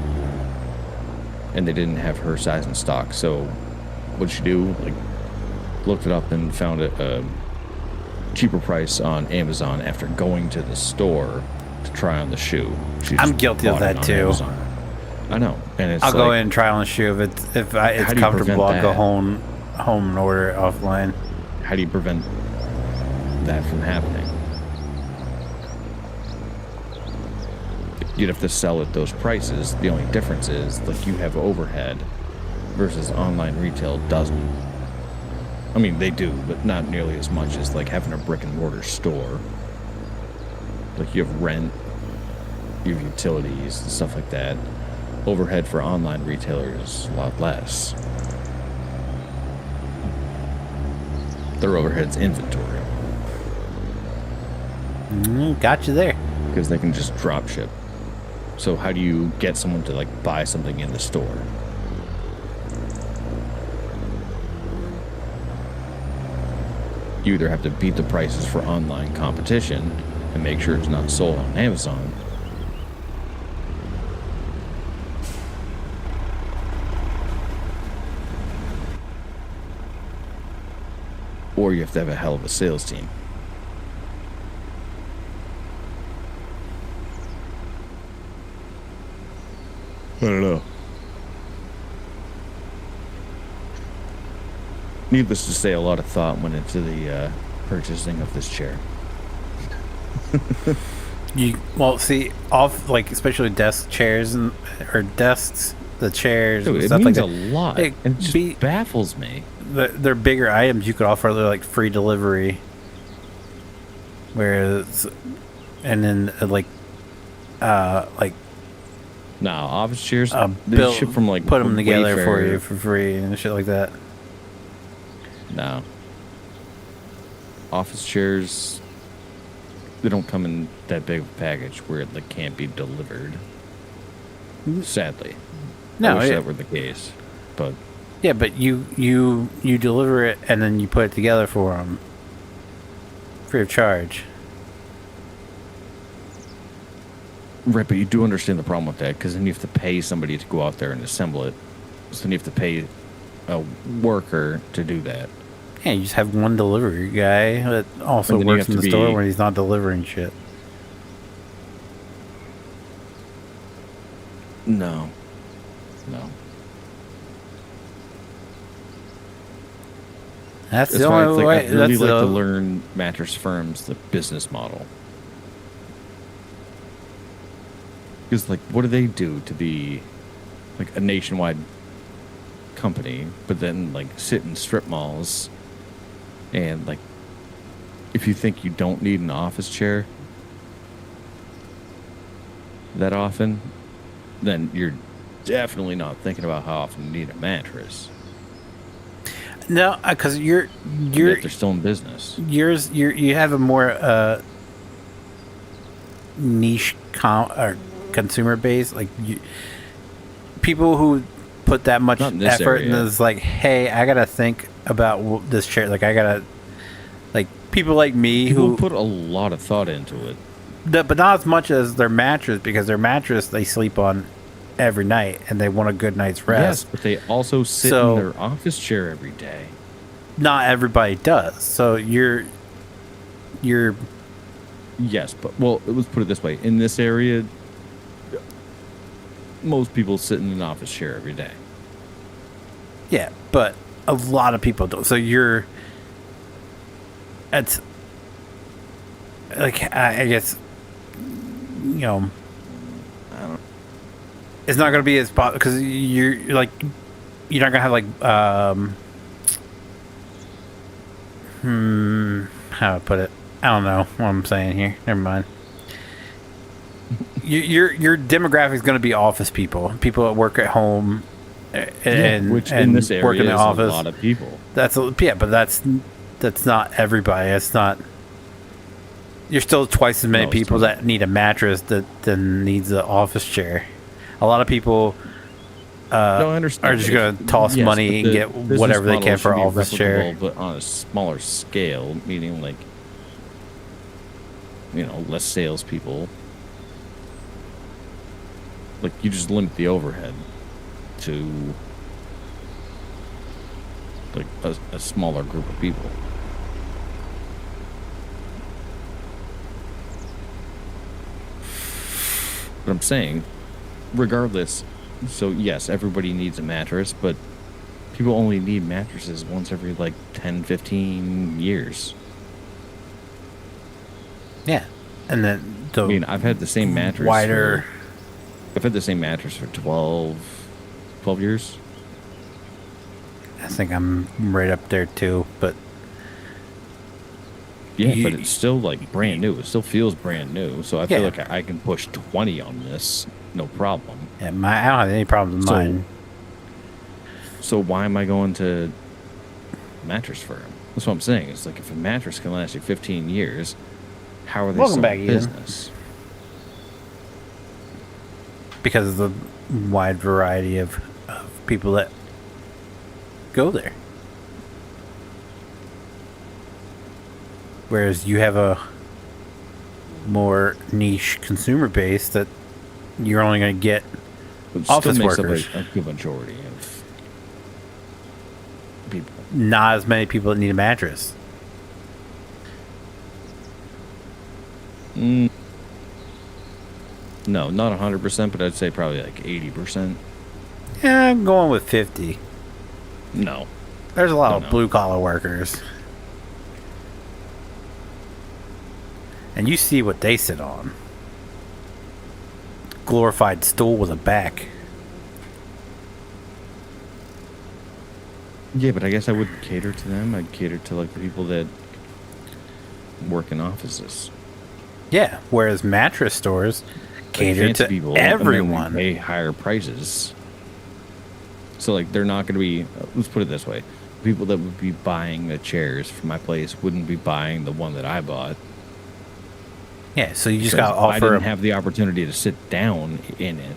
and they didn't have her size in stock. So what did she do? Like, looked it up and found a cheaper price on Amazon after going to the store to try on the shoe. I'm guilty of that too. Amazon. I know, and it's I'll go in and try on the shoe if it's comfortable. I'll go home and order it offline. How do you prevent that from happening? You'd have to sell at those prices. The only difference is, like, you have overhead versus online retail doesn't. I mean, they do, but not nearly as much as like having a brick and mortar store. Like, you have rent, you have utilities and stuff like that. Overhead for online retailers is a lot less. Their overhead's inventory. Got you there. Because they can just drop ship. So how do you get someone to like buy something in the store? You either have to beat the prices for online competition and make sure it's not sold on Amazon, or you have to have a hell of a sales team. I don't know. Needless to say, a lot of thought went into the purchasing of this chair. Especially desk chairs or desks, the chairs. Dude, and it stuff means like a that. lot. It just baffles me. They're bigger items. You could offer like free delivery. Whereas, and then No, office chairs, they ship from like put them together Wayfair. for you for free and shit like that. No. Office chairs, they don't come in that big of a package where it like can't be delivered. Sadly. No, I wish that were the case. But yeah, but you deliver it and then you put it together for them free of charge. right, but you do understand the problem with that, because then you have to pay somebody to go out there and assemble it. So then you have to pay a worker to do that. Yeah, you just have one delivery guy that also works in the store when he's not delivering shit. No. That's That's the why only way. I really like to learn Mattress Firm's the business model. Because, like, what do they do to be, like, a nationwide company, but then, like, sit in strip malls and, like, if you think you don't need an office chair that often, then you're definitely not thinking about how often you need a mattress. No, because you're Yet they're still in business. you have a more niche or consumer base. Like people who put that much Not in this effort area. and is like, hey, I gotta think about this chair. Like I gotta, like people like me People who put a lot of thought into it. but not as much as their mattress, because their mattress they sleep on every night and they want a good night's Yes, rest. but they also sit So- in their office chair every day. Not everybody does. So you're Yes, but well, let's put it this way: in this area, most people sit in an office chair every day. yeah, but a lot of people don't. So it's like I guess it's not going to be as because you're like you're not going to have like how to put it. I don't know what I'm saying here. Never mind. Your demographic is going to be office people that work at home and which and in this area work in the is office. a lot of people. But that's not everybody. It's not. You're still twice as many No, it's people not. that need a mattress than needs an office chair. A lot of people No, I understand. are just going to toss Yes, money but and the get business whatever they model can for should an be office chair. replicable, but on a smaller scale, meaning like, less salespeople. Like you just limit the overhead to like a smaller group of people. But I'm saying, regardless, so yes, everybody needs a mattress, but people only need mattresses once every like 10, 15 years. Yeah, and then the I mean, I've had the same mattress. wider. I've had the same mattress for 12 years. I think I'm right up there too, but Yeah, You- but it's still like brand new. It still feels brand new. So I feel Yeah. like I can push 20 on this, no problem. yeah, I don't have any problems with So- mine. So why am I going to mattress firm? That's what I'm saying. It's like if a mattress can last you 15 years, how are they Welcome still back, in Ian. business? Because of the wide variety of people that go there. Whereas you have a more niche consumer base that you're only going to get It still office makes workers. up a good majority of people. not as many people that need a mattress. No, not 100%, but I'd say probably like 80%. Yeah, I'm going with 50. No. There's a lot of No. blue collar workers. And you see what they sit on. Glorified stool with a back. Yeah, but I guess I wouldn't cater to them. I'd cater to like the people that work in offices. Yeah, whereas mattress stores Like, cater fancy to people, and then everyone. we pay higher prices. So like they're not going to be. Let's put it this way: people that would be buying the chairs for my place wouldn't be buying the one that I bought. Yeah, so you just because got to I offer didn't have the opportunity to sit down in it.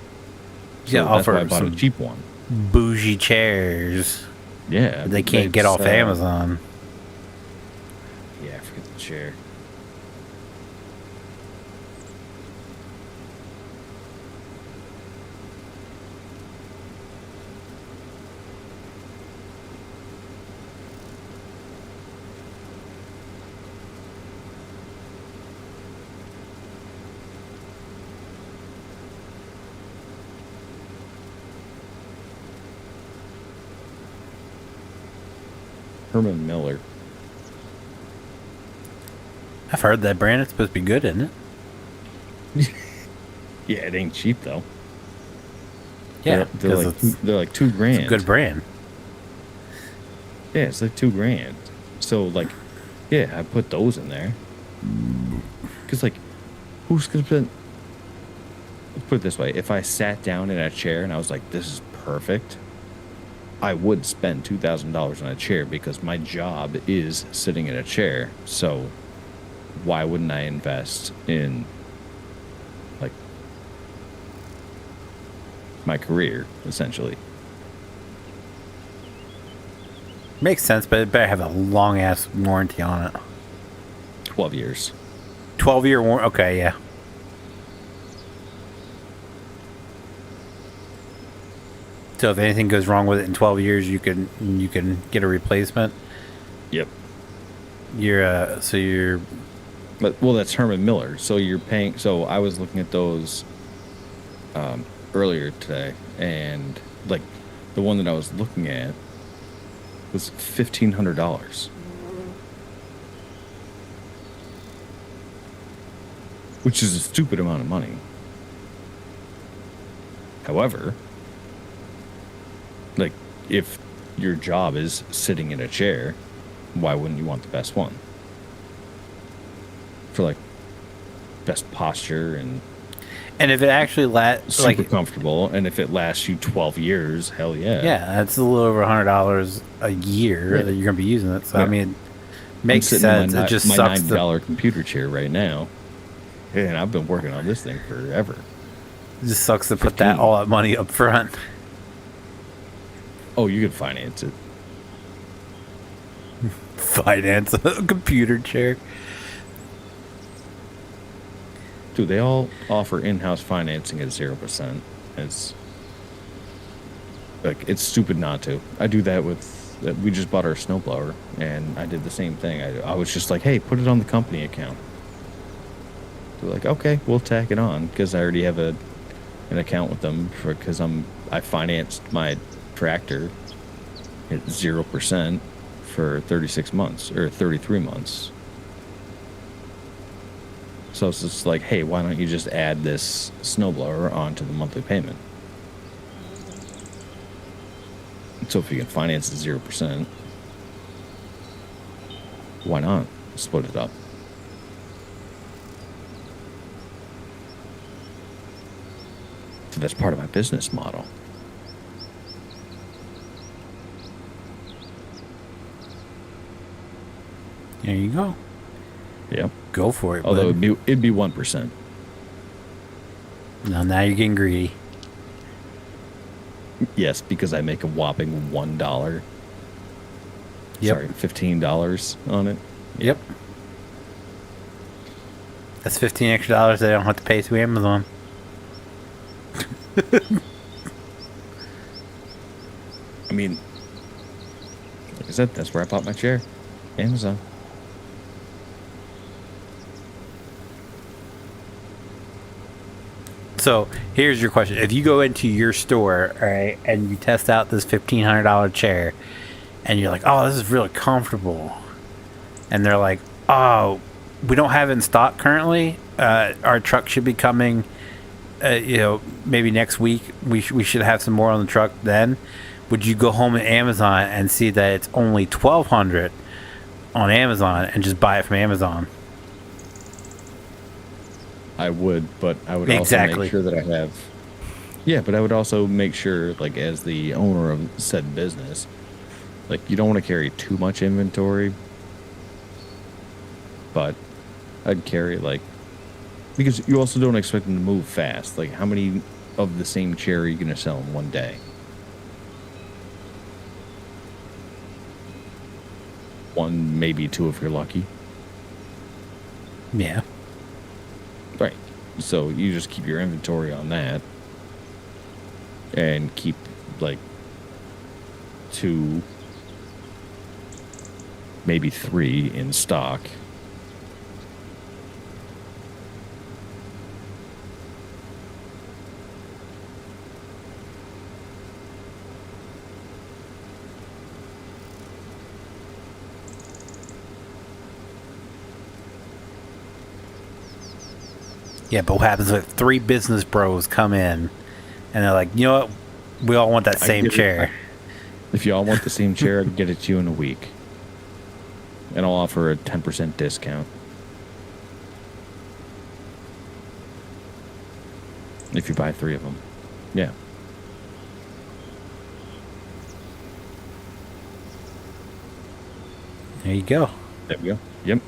So Yeah, that's offer why I bought a some cheap one. bougie chairs Yeah, they can't get off Amazon. Yeah, forget the chair. Herman Miller. I've heard that brand. It's supposed to be good, isn't it? Yeah, it ain't cheap though. Yeah, they're like it's they're like $2,000. a good brand. Yeah, it's like $2,000. So like, yeah, I put those in there. Cause like, who's gonna spend? Let's put it this way: if I sat down in a chair and I was like, "This is perfect," I would spend $2,000 on a chair because my job is sitting in a chair. So why wouldn't I invest in like my career essentially? Makes sense, but it better have a long ass warranty on it. 12 years. 12-year warranty. Okay, yeah. So if anything goes wrong with it in 12 years, you can get a replacement. Yep. You're But well, that's Herman Miller. So you're paying. So I was looking at those earlier today, and like the one that I was looking at was $1,500, which is a stupid amount of money. However, like if your job is sitting in a chair, why wouldn't you want the best one? For like best posture and if it actually lasts super comfortable, and if it lasts you 12 years, hell yeah. Yeah, that's a little over $100 a year Yeah. that you're gonna be using it. So Yeah. I mean, makes I'm sitting sense. in It just my sucks. $90 computer chair right now, and I've been working on this thing forever. It just sucks to put that 15. all that money up front. Oh, you could finance it. Finance a computer chair. Dude, they all offer in-house financing at 0%. It's like it's stupid not to. I do that with. We just bought our snowblower, and I did the same thing. I was just like, "Hey, put it on the company account." They're like, "Okay, we'll tack it on," because I already have an account with them because I financed my tractor at 0% for 36 months or 33 months. So it's just like, hey, why don't you just add this snowblower onto the monthly payment? So if you can finance at 0%, why not split it up? So that's part of my business model. There you go. Yeah. Go for it. Although bud. it'd be 1%. Now you're getting greedy. Yes, because I make a whopping $1. Yep. Sorry, $15 on it. Yep. That's $15 extra they don't have to pay through Amazon. I mean, like I said, that's where I bought my chair. Amazon. So here's your question: if you go into your store, all right, and you test out this $1,500 chair, and you're like, "Oh, this is really comfortable," and they're like, "Oh, we don't have it in stock currently. Our truck should be coming. Maybe next week. We should have some more on the truck then." Would you go home at Amazon and see that it's only $1,200 on Amazon and just buy it from Amazon? I would, but I would also Exactly. make sure that I have. Yeah, but I would also make sure, like, as the owner of said business, like, you don't want to carry too much inventory. But I'd carry, like, because you also don't expect them to move fast. Like, how many of the same chair are you going to sell in one day? One, maybe two if you're lucky. Yeah. Right. So you just keep your inventory on that and keep like 2, maybe 3 in stock. Yeah, but what happens if 3 business bros come in and they're like, you know what? We all want that same chair. If you all want the same chair, I can get it to you in a week. And I'll offer a 10% discount. If you buy 3 of them. Yeah. There you go. There we go. Yep.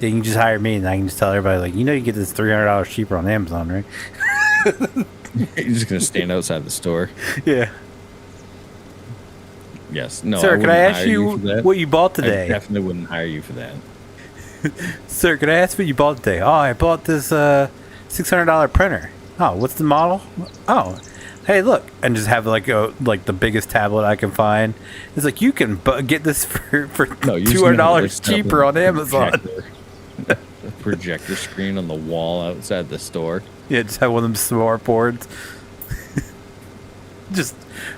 Then you can just hire me, and I can just tell everybody, like, you get this $300 cheaper on Amazon, right? You're just gonna stand outside the store. Yeah. Yes. No. Sir, can I wouldn't ask hire you for that. what you bought I today? definitely wouldn't hire you for that. Sir, can I ask what you bought today? Oh, I bought this $600 printer. Oh, what's the model? Oh, hey, look, and just have like the biggest tablet I can find. It's like you can get this for No, you're just gonna have, $200 like, cheaper on Amazon. A projector screen on the wall outside the store. Yeah, just have one of them smart boards. Just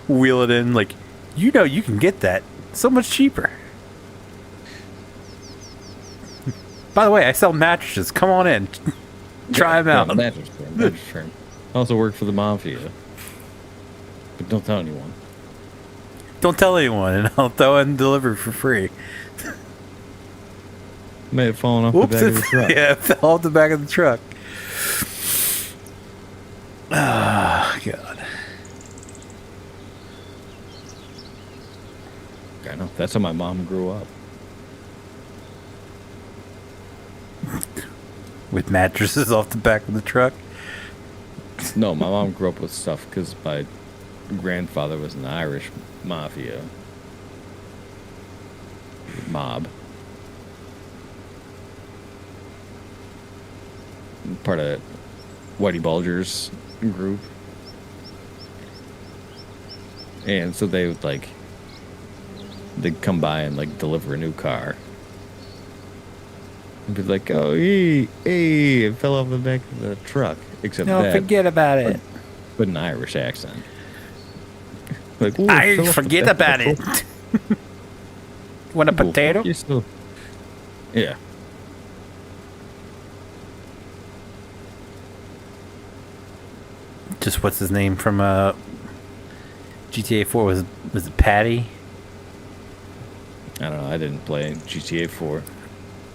wheel it in, like, you can get that so much cheaper. By the way, I sell mattresses. Come on in. Try them out. Yeah, mattress firm. I also work for the mafia. But don't tell anyone. Don't tell anyone, and I'll throw it and deliver for free. May have fallen off Whoops, the back of the truck. yeah, it fell off the back of the truck. Ah, God. I know. That's how my mom grew up. With mattresses off the back of the truck. No, my mom grew up with stuff because my grandfather was an Irish mafia mob. Part of Whitey Bulger's group. And so they would they'd come by and deliver a new car. And be like, oh, hey, it fell off the back of the truck. Except No, forget about it. But an Irish accent. Like, "Ooh, it I fell off the forget back of about the it. truck." Want a Well, potato? you still- Yeah. Just what's his name from GTA 4? Was it Patty? I don't know. I didn't play GTA 4.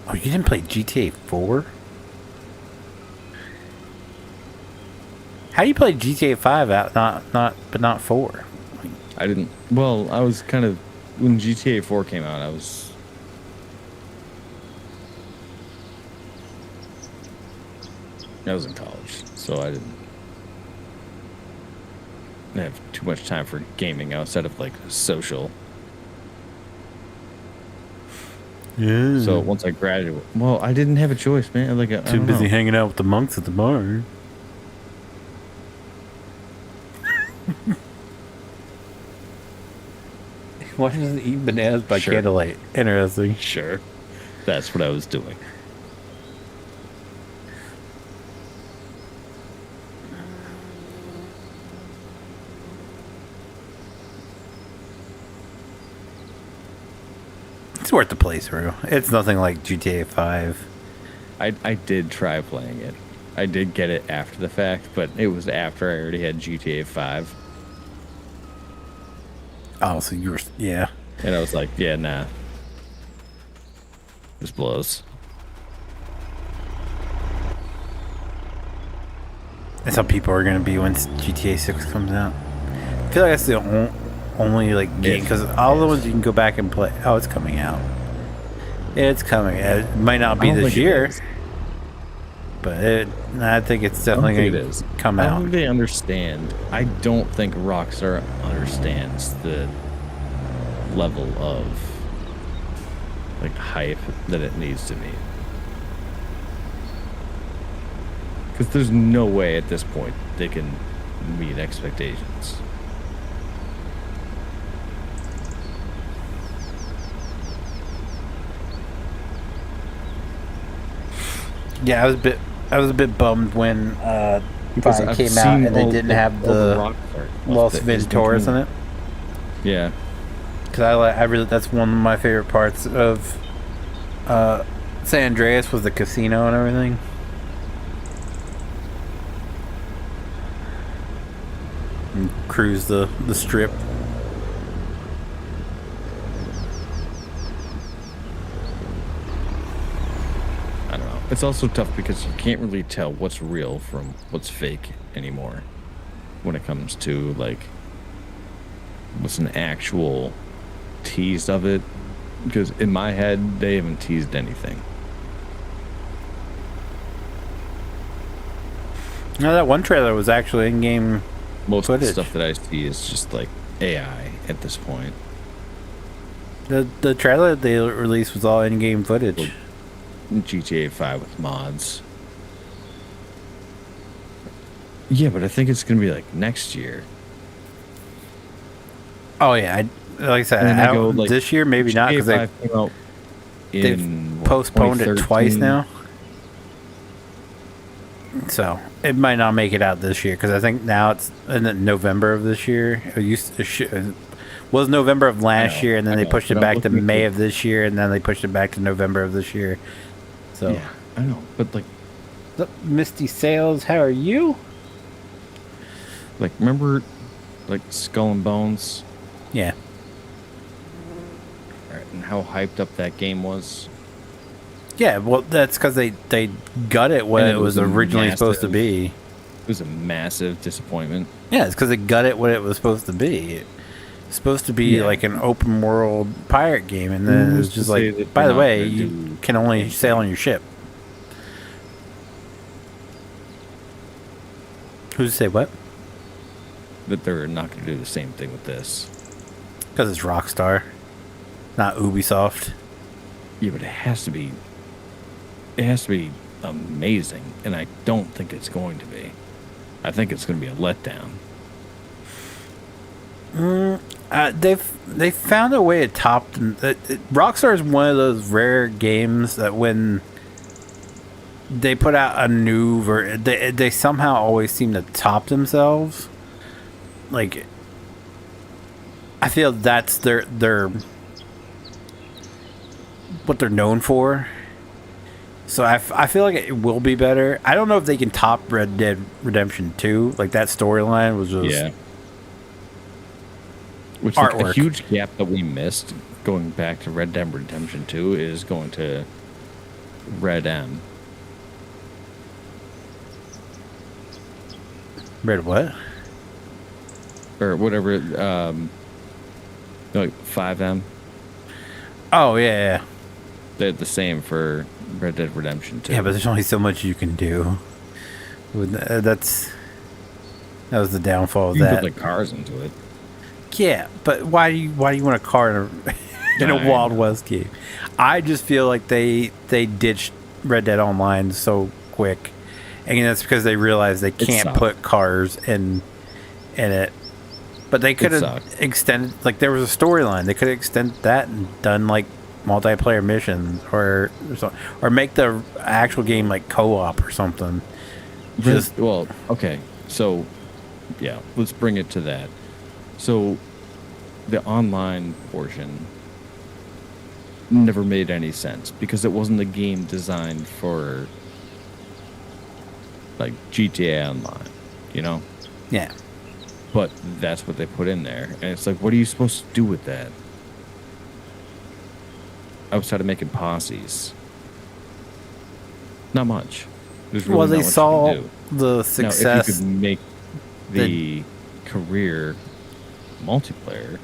Oh, you didn't play GTA 4? How do you play GTA 5 out but not 4? I didn't. Well, I was kind of when GTA 4 came out. I was in college, so I didn't have too much time for gaming outside of social. Yeah. So once I graduated, well, I didn't have a choice, man. I Too don't busy know. hanging out with the monks at the bar. Why doesn't eat bananas by Sure. candlelight? Interesting. Sure, that's what I was doing. It's worth the playthrough. It's nothing like GTA 5. I did try playing it. I did get it after the fact, but it was after I already had GTA 5. Oh, so you were... Yeah. And I was like, yeah, nah. This blows. That's how people are going to be when GTA 6 comes out. I feel like that's the only game, because all the ones you can go back and play. Oh, it's coming out. It's coming. It might not be I don't this think it year, is. but I think it's I don't definitely think going it is. to come I don't out. think they understand. I don't think Rockstar understands the level of hype that it needs to meet. Because there's no way at this point they can meet expectations. Yeah, I was a bit bummed when Because Fire I've came out seen and they all didn't the- have all the Rockstar Los stuff that is Ventures in between- it. Yeah. Because I really, that's one of my favorite parts of San Andreas was the casino and everything. And cruise the strip. I don't know. It's also tough because you can't really tell what's real from what's fake anymore. when it comes to like what's an actual tease of it, because in my head they haven't teased anything. No, that one trailer was actually in-game Most footage. of the stuff that I see is just like AI at this point. The trailer that they released was all in-game footage. GTA 5 with mods. Yeah, but I think it's gonna be like next year. Oh yeah, like I said, And then I go, like, this year maybe not, because GTA 5 came out they've in postponed it twice 2013. now. So it might not make it out this year, because I think now it's in November of this year. It was November of last year, and then I they know, pushed it but I'm back to looking May at of this year, and then they pushed it back to November of this year. So, Yeah, I know, but like Misty Sales, how are you? remember like Skull and Bones, Yeah. and how hyped up that game was. Yeah, well, that's because they gut it what And it was originally supposed to be. It was a massive disappointment. Yeah, it's because they gut it what it was supposed to be. It's supposed to be Yeah. like an open world pirate game, and then it was Who's to just say like, that by they're the not way, gonna you do can only anything? sail on your ship. Who's to say what? That they're not going to do the same thing with this. Because it's Rockstar, not Ubisoft. Yeah, but it has to be. It has to be amazing, and I don't think it's going to be. I think it's going to be a letdown. They found a way to top them. Rockstar is one of those rare games that when they put out a new they somehow always seem to top themselves. Like, I feel that's their what they're known for. So I feel like it will be better. I don't know if they can top Red Dead Redemption 2. Like, that storyline was just Yeah. Which, like, a artwork. huge gap that we missed going back to Red Dead Redemption 2 is going to Red M. Red what? Or whatever, like 5M. Oh yeah. They're the same for Red Dead Redemption 2. Yeah, but there's only so much you can do. That was the downfall of you can that. put the cars into it. Yeah, but why do you want a car in a I Wild know. West game? I just feel like they ditched Red Dead Online so quick, and that's because they realized they can't sucked. put cars in it. But they could have sucked. extended, like, there was a storyline. They could have extended that and done like multiplayer missions or make the actual game like co-op or something. Just Well, okay. So, yeah, let's bring it to that. So, the online portion never made any sense because it wasn't a game designed for like GTA Online, you know? yeah. But that's what they put in there. And it's like, what are you supposed to do with that? Outside of making posses. Not much. There's really Well, not they much you saw can do. the Now, success. if you could make the career multiplayer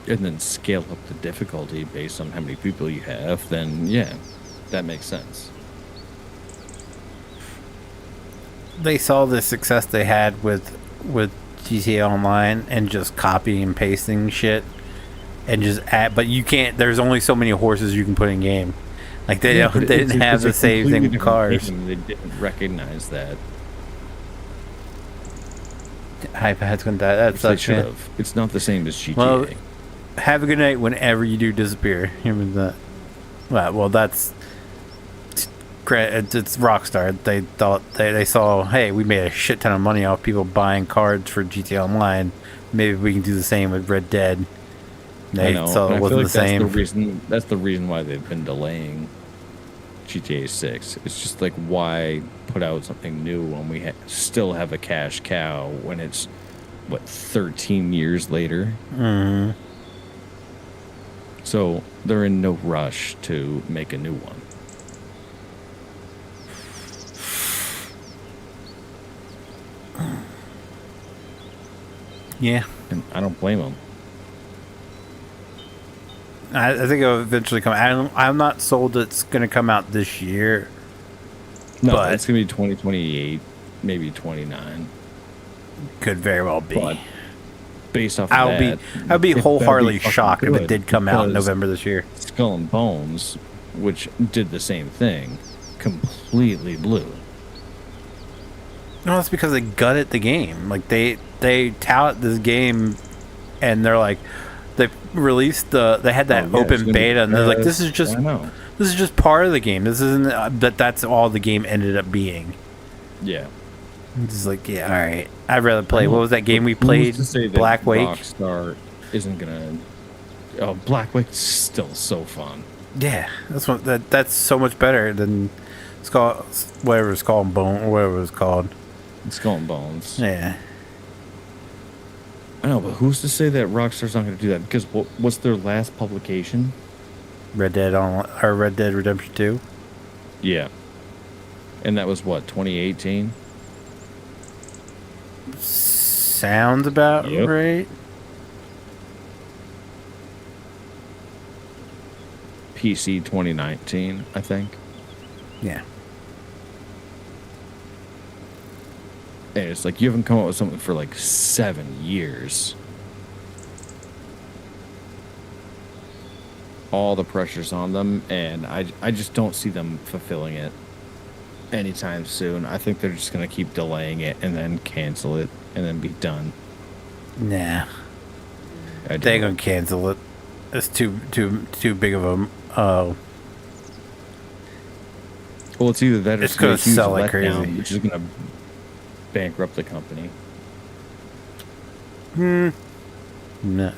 and then scale up the difficulty based on how many people you have, then yeah, that makes sense. They saw the success they had with GTA Online and just copying and pasting shit and just add. But you can't. There's only so many horses you can put in game. Like they Yeah, but they it's- didn't have it's a the same thing completely with different cars. game. They didn't recognize that. iPad's gonna die. That Which they sucks. should Man. have. It's not the same as GTA. Well, have a good night whenever you do disappear. Remember that. Well, that's. It's Rockstar. They thought they saw, hey, we made a shit ton of money off people buying cards for GTA Online. Maybe we can do the same with Red Dead. I They know. saw and it I wasn't feel the like same. That's the reason why they've been delaying GTA 6. It's just like, why put out something new when we still have a cash cow when it's, what, 13 years later? Mm-hmm. So they're in no rush to make a new one. Yeah. and I don't blame them. I think it'll eventually come. I'm not sold it's going to come out this year. No, But- it's gonna be 2028, maybe 29. Could very well be. But based off of I'd be it better wholeheartedly be fucking shocked if it good, did come out in because November this year. Skull and Bones, which did the same thing, completely blew. No, it's because they gutted the game. Like they tout this game, and they're like, they released they had that Oh, yeah, it's open gonna be beta, and they're like, badass. this is just I know. this is just part of the game. This isn't that's all the game ended up being. Yeah. It's just like, yeah, all right. I'd rather play. What was that game we played? Who's to say that Black Wake. Rockstar isn't gonna. Oh, Black Wake's still so fun. Yeah, that's so much better than whatever it's called, Bone or whatever it's called. Skull and Bones. Yeah. I know, but who's to say that Rockstar's not gonna do that? Because what's their last publication? Red Dead Redemption 2. Yeah. And that was what, 2018? Sounds about Yep. right. PC 2019, I think. Yeah. And it's like you haven't come up with something for like 7 years. All the pressure's on them, and I just don't see them fulfilling it anytime soon. I think they're just gonna keep delaying it and then cancel it and then be done. Nah. I They ain't don't. gonna cancel it. It's too big of a Well, it's either that or It's gonna a huge sell like letdown, crazy. which is gonna bankrupt the company. No,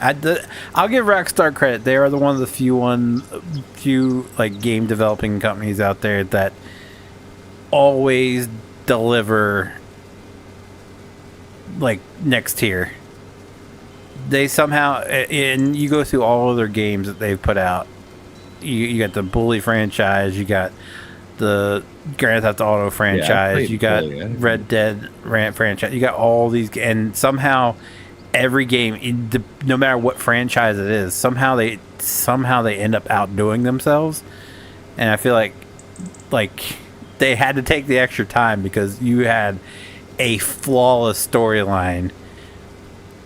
I'll give Rockstar credit. They are one of the few like game developing companies out there that always deliver like next tier. They somehow, and you go through all of their games that they've put out. You got the Bully franchise, you got the Grand Theft Auto franchise, played you got Bully, yeah. Red Dead franchise, you got all these, and somehow every game, no matter what franchise it is, somehow they end up outdoing themselves. And I feel like they had to take the extra time because you had a flawless storyline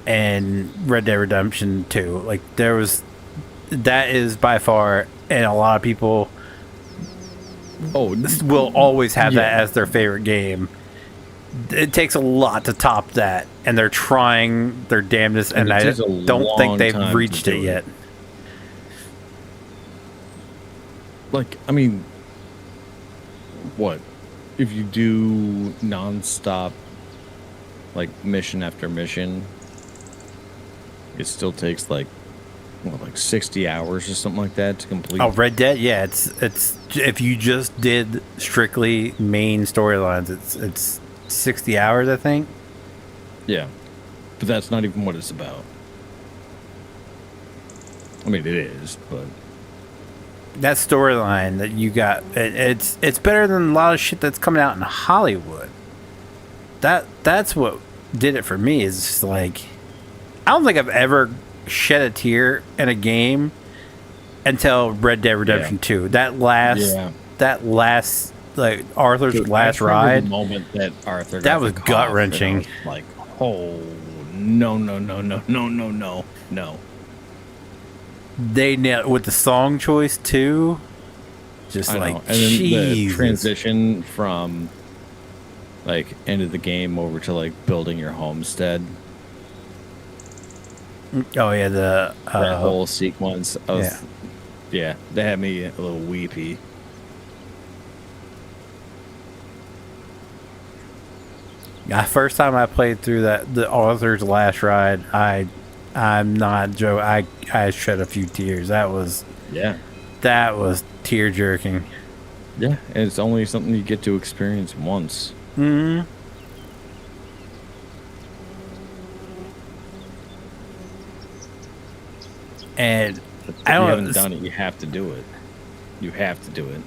and Red Dead Redemption 2. Like that is by far, and a lot of people will always have that as their favorite game. It takes a lot to top that, and they're trying their damnedest, and I don't think they've reached it yet. Like, I mean, what if you do nonstop, like mission after mission? It still takes like 60 hours or something like that to complete. Oh, Red Dead, yeah, it's if you just did strictly main storylines, it's 60 hours, I think. Yeah, but that's not even what it's about. I mean, it is, but That storyline that you got, it's better than a lot of shit that's coming out in Hollywood. That's what did it for me. Is just like, I don't think I've ever shed a tear in a game until Red Dead Redemption 2. That last like Arthur's dude, last I remember ride. the moment that Arthur That got was the cough, gut-wrenching. and I was like, oh no. They nailed with the song choice too. Just I know. like, And then the Jesus. transition from like end of the game over to like building your homestead. Oh yeah, the That whole sequence of yeah, that had me a little weepy. First time I played through the Arthur's Last Ride, I'm not joking. I shed a few tears. That was tear jerking. Yeah, and it's only something you get to experience once. Hmm. And If I you don't haven't done it, you have to do it. You have to do it.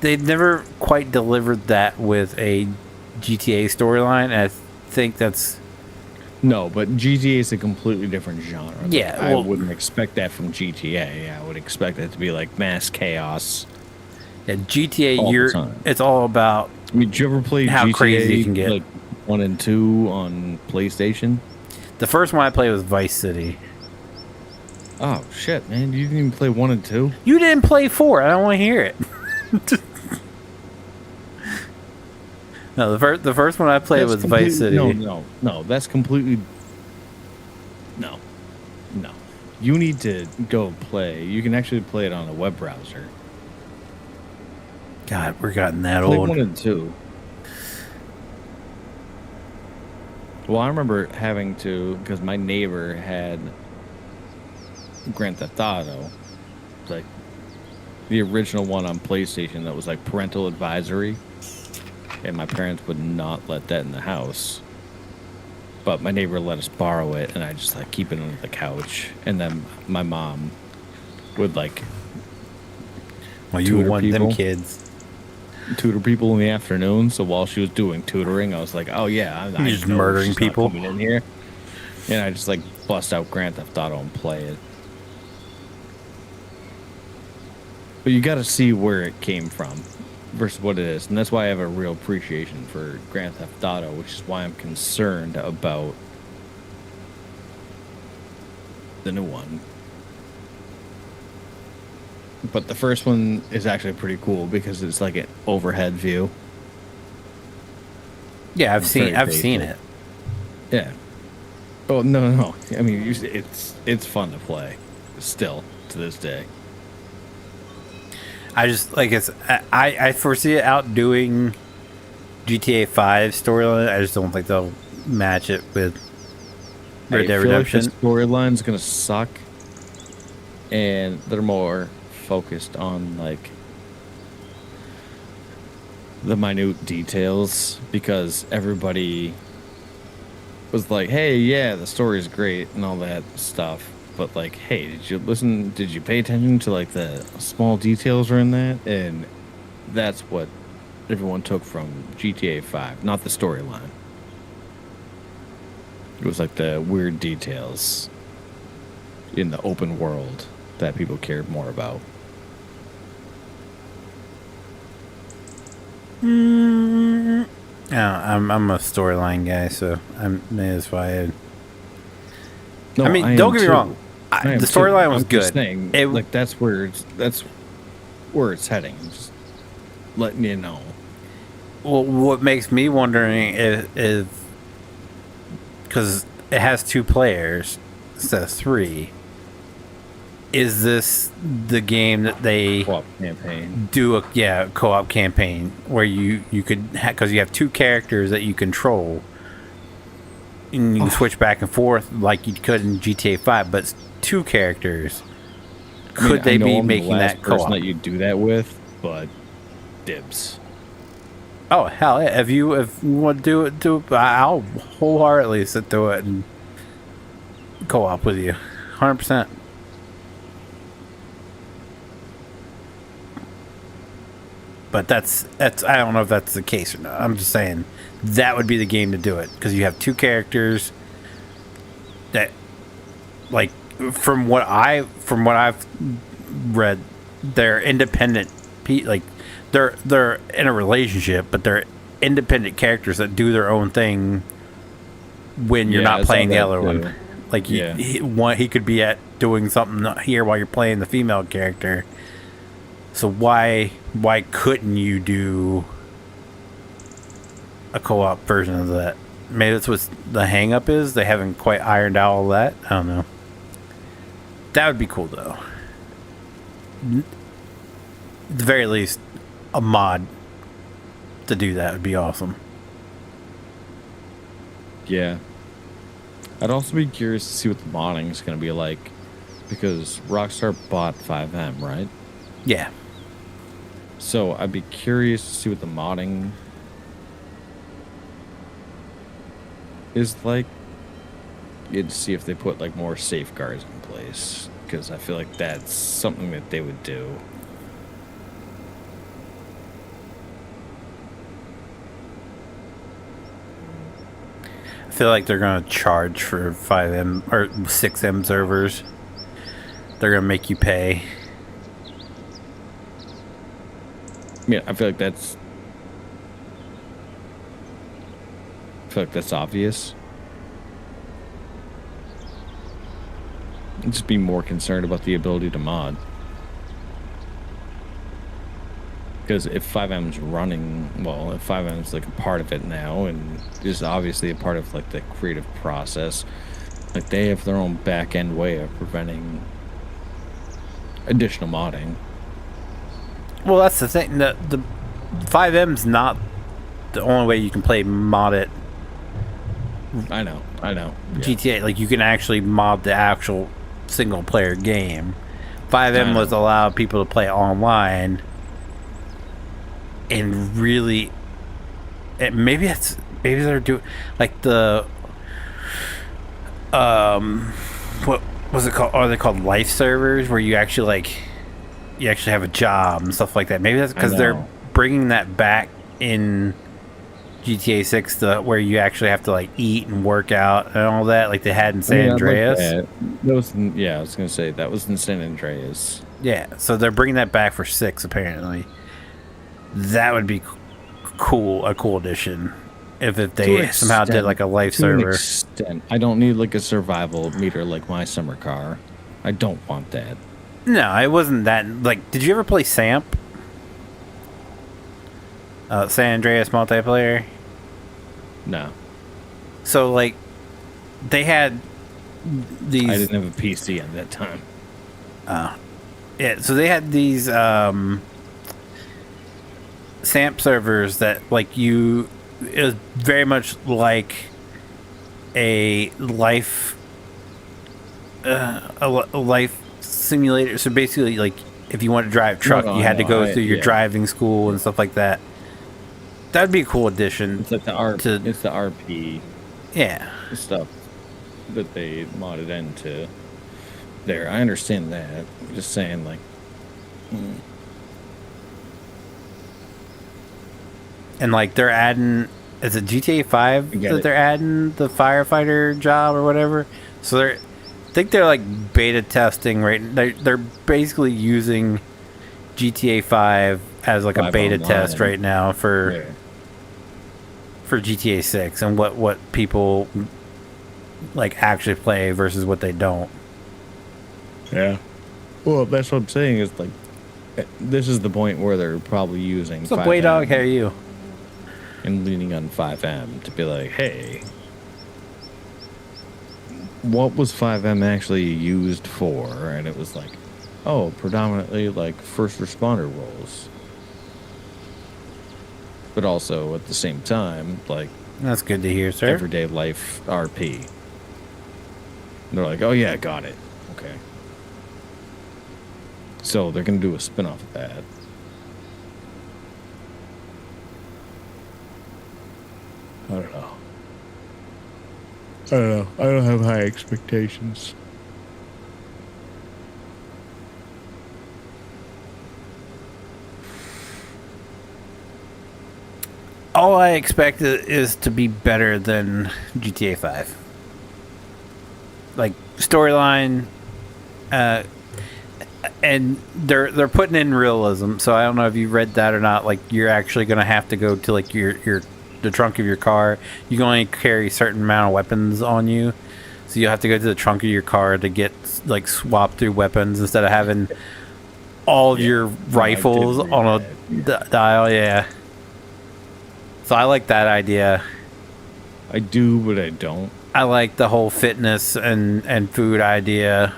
They've never quite delivered that with a GTA storyline. And I think that's No, but GTA is a completely different genre. Like, Yeah, I well- wouldn't expect that from GTA. I would expect it to be like mass chaos. Yeah, GTA, All the time. it's all about I mean, did you ever play how GTA, crazy you can get. like 1 and 2 on PlayStation? The first one I played was Vice City. Oh shit, man! You didn't even play 1 and 2. You didn't play 4. I don't want to hear it. No, the first one I played was Vice City. No. That's completely no. You need to go play. You can actually play it on a web browser. God, we're gotten that Play old. 1 and 2. Well, I remember having to, because my neighbor had Grand Theft Auto, like the original one on PlayStation that was like parental advisory, and my parents would not let that in the house. But my neighbor let us borrow it, and I just like keep it under the couch, and then my mom would like Well, you tutor want people. them kids. Tutor people in the afternoon. So while she was doing tutoring, I was like, "Oh yeah, I You're just know murdering she's not people? coming in here." And I just like bust out Grand Theft Auto and play it. But you got to see where it came from versus what it is, and that's why I have a real appreciation for Grand Theft Auto, which is why I'm concerned about the new one. But the first one is actually pretty cool because it's like an overhead view. Yeah, I've It's seen very seen basic. it. Yeah. Oh no! I mean, it's fun to play, still to this day. I just like I foresee it outdoing GTA 5 storyline. I just don't think they'll match it with Red Dead Redemption. Like the storyline's gonna suck, and they're more focused on like the minute details because everybody was like, "Hey, yeah, the story's great and all that stuff." But like, hey, did you pay attention to like the small details are in that? And that's what everyone took from GTA 5, not the storyline. It was like the weird details in the open world that people cared more about. Yeah, I'm a storyline guy, so that's why No, I mean, am don't get me too. wrong. I am The too. storyline was I'm just good. saying, It- like that's where it's heading. Just letting you know. Well, what makes me wondering is because it has 2 players instead of 3. Is this the game that they Co-op campaign. do a co-op campaign where you could because you have 2 characters that you control and you can switch back and forth like you could in GTA 5, but it's 2 characters. I mean, Could they I know be I'm the making last that person co-op? that you do that with, but dibs. Oh hell yeah! If you want to do it, I'll wholeheartedly sit through it and co-op with you, 100%. But that's I don't know if that's the case or not. I'm just saying that would be the game to do it because you have 2 characters that, like, from what I've read, they're independent. Like they're in a relationship, but they're independent characters that do their own thing when you're Yeah, not I saw playing the that other too. one. Like Yeah. he could be at doing something here while you're playing the female character. So why couldn't you do a co-op version of that? Maybe that's what the hang-up is. They haven't quite ironed out all that. I don't know. That would be cool though. At the very least, a mod to do that would be awesome. Yeah. I'd also be curious to see what the modding is going to be like because Rockstar bought 5M, right? Yeah. So I'd be curious to see what the modding is like. You'd see if they put like more safeguards in place because I feel like that's something that they would do. I feel like they're gonna charge for 5M or 6M servers. They're gonna make you pay. Yeah, I feel like that's obvious. I'd just be more concerned about the ability to mod. Because if 5M's running, well, if 5M's like a part of it now and is obviously a part of like the creative process, like they have their own back end way of preventing additional modding. Well, that's the thing. The 5M's not the only way you can play mod it. I know. Yeah. GTA, like you can actually mod the actual single player game. 5M was allowed people to play online, and really, maybe they're doing like the what was it called? Are they called life servers where you actually have a job and stuff like that? Maybe that's because they're bringing that back in GTA 6, where you actually have to like eat and work out and all that, like they had in San Andreas. That was, I was gonna say that was in San Andreas. Yeah, so they're bringing that back for 6 apparently. That would be cool, a cool addition if they somehow did like a life server. I don't need like a survival meter like my summer car. I don't want that. No, it wasn't that. Like, did you ever play SAMP? San Andreas multiplayer? No. So, like, they had these... I didn't have a PC at that time. Yeah, so they had these SAMP servers that, like, it was very much like a life simulator. So basically, like, if you want to drive a truck, you had to go through your driving school and stuff like that. That would be a cool addition. It's like it's the RP stuff that they modded into there. I understand that. I'm just saying, like, and like they're adding, is it GTA 5 that they're adding the firefighter job or whatever? So I think they're like beta testing they're basically using GTA 5 as like a beta test right now for GTA 6 and what people like actually play versus what they don't. Yeah. Well, that's what I'm saying is like this is the point where they're probably using What's up, Way Dog? How are you? And leaning on 5M to be like, hey, what was 5M actually used for? And it was like, oh, predominantly like first responder roles. But also at the same time, like, that's good to hear, sir. Everyday life RP. And they're like, oh yeah, got it. Okay. So they're gonna do a spin-off of that. I don't know. I don't have high expectations. All I expect is to be better than GTA 5. Like storyline, and they're putting in realism. So I don't know if you read that or not. Like you're actually gonna have to go to like the trunk of your car. You can only carry a certain amount of weapons on you, so you have to go to the trunk of your car to get like swap through weapons instead of having all of your rifles on a dial. Yeah. So I like that idea. I do, but I don't. I like the whole fitness and food idea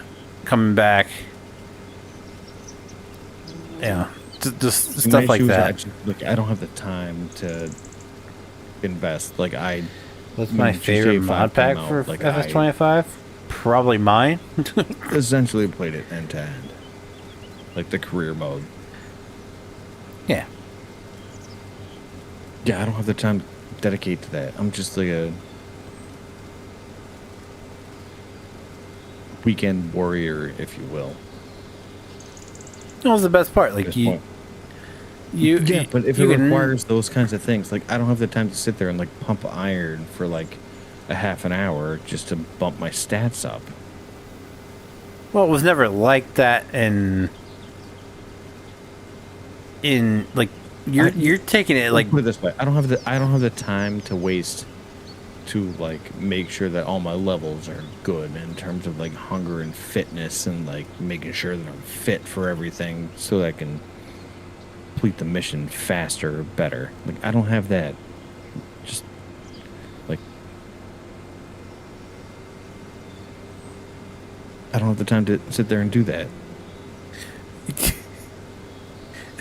coming back. Yeah, just stuff like that. I don't have the time to invest. That's my favorite mod pack for FS25. Probably mine. Essentially played it end to end, like the career mode. Yeah. Yeah, I don't have the time to dedicate to that. I'm just like a weekend warrior, if you will. That was the best part. Like but if it requires those kinds of things, like I don't have the time to sit there and like pump iron for like a half an hour just to bump my stats up. Well, it was never like that in like you're taking it like put it this way, I don't have the time to waste to like make sure that all my levels are good in terms of like hunger and fitness and like making sure that I'm fit for everything so that I can complete the mission faster or better. Like I don't have that. Just like I don't have the time to sit there and do that.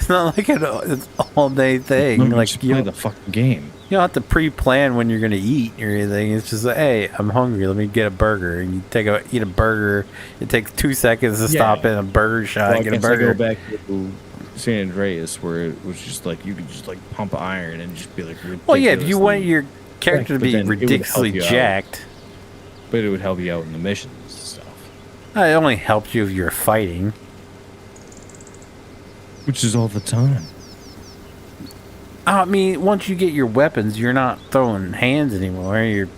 it's not like it's all day thing. No, like just you play the fucking game. You don't have to pre-plan when you're gonna eat or anything. It's just like, hey, I'm hungry. Let me get a burger, and you eat a burger. It takes 2 seconds to stop in a burger shop and get a burger. I go back to San Andreas where it was just like you could just like pump iron and just be like ridiculous. Well, yeah, if you want your character to be ridiculously jacked, but it would help you out in the missions and stuff. It only helps you if you're fighting. Which is all the time. I mean, once you get your weapons, you're not throwing hands anymore. You're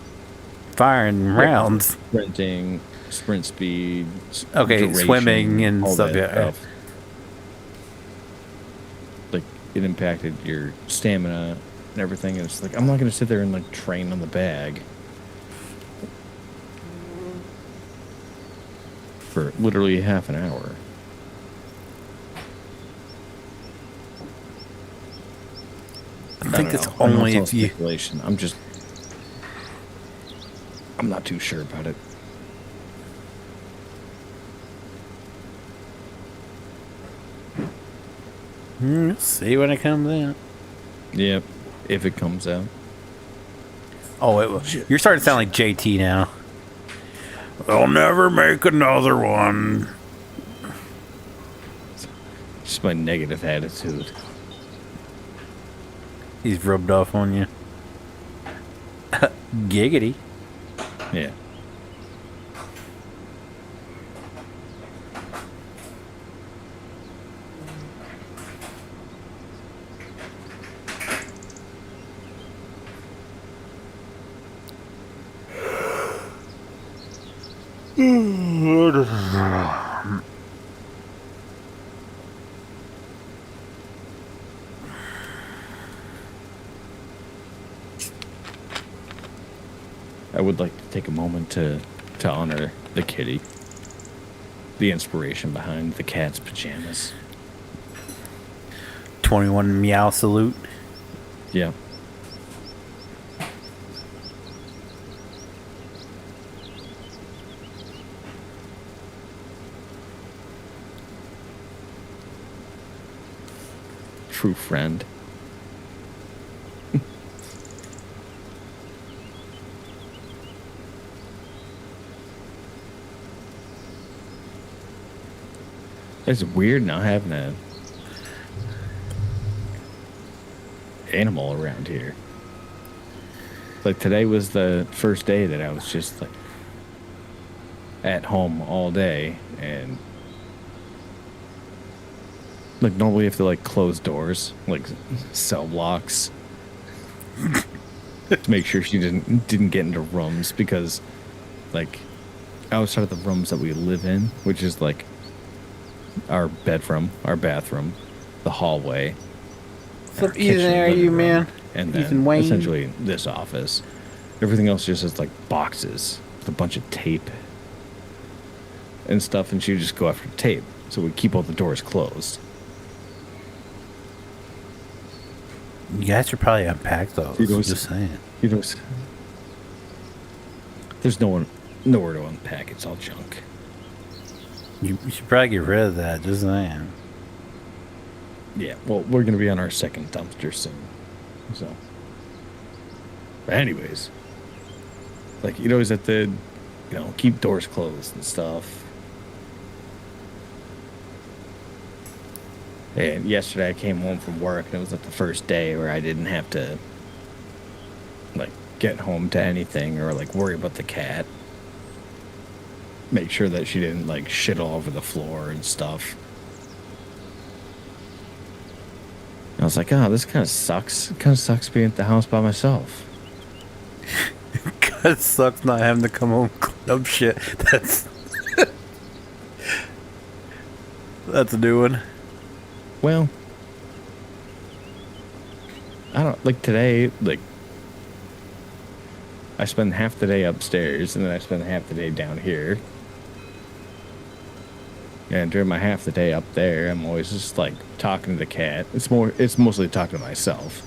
firing rounds. Sprinting, sprint speed. Okay, swimming and stuff. Yeah. Like, it impacted your stamina and everything. And it's like, I'm not going to sit there and, like, train on the bag. For literally half an hour. I think it's only if you. I'm not too sure about it. We'll see when it comes out. Yep, if it comes out. Oh, you're starting to sound like JT now. They'll never make another one. Just my negative attitude. He's rubbed off on you. Giggity. Yeah. I would like to take a moment to honor the kitty. The inspiration behind the cat's pajamas. 21 meow salute. Yeah. True friend. It's weird not having a animal around here. Like today was the first day that I was just like at home all day, and like normally you have to like close doors, like cell blocks, to make sure she didn't get into rooms, because like outside of the rooms that we live in, which is like our bedroom, our bathroom, the hallway. What Ethan are you, man? And then essentially this office. Everything else just is like boxes with a bunch of tape and stuff, and she would just go after tape. So we keep all the doors closed. You guys should probably unpack those. Just saying. There's nowhere to unpack. It's all junk. You should probably get rid of that. Just saying. Yeah, well, we're going to be on our second dumpster soon. So. But anyways. Like, you'd always have to, keep doors closed and stuff. And yesterday I came home from work, and it was like the first day where I didn't have to, like, get home to anything or, like, worry about the cat. Make sure that she didn't, like, shit all over the floor and stuff. I was like, oh, this kind of sucks. It kind of sucks being at the house by myself. It sucks not having to come home and clean up shit. That's a new one. Well, I don't like today. Like, I spend half the day upstairs, and then I spend half the day down here. And during my half the day up there, I'm always just like talking to the cat. It's mostly talking to myself.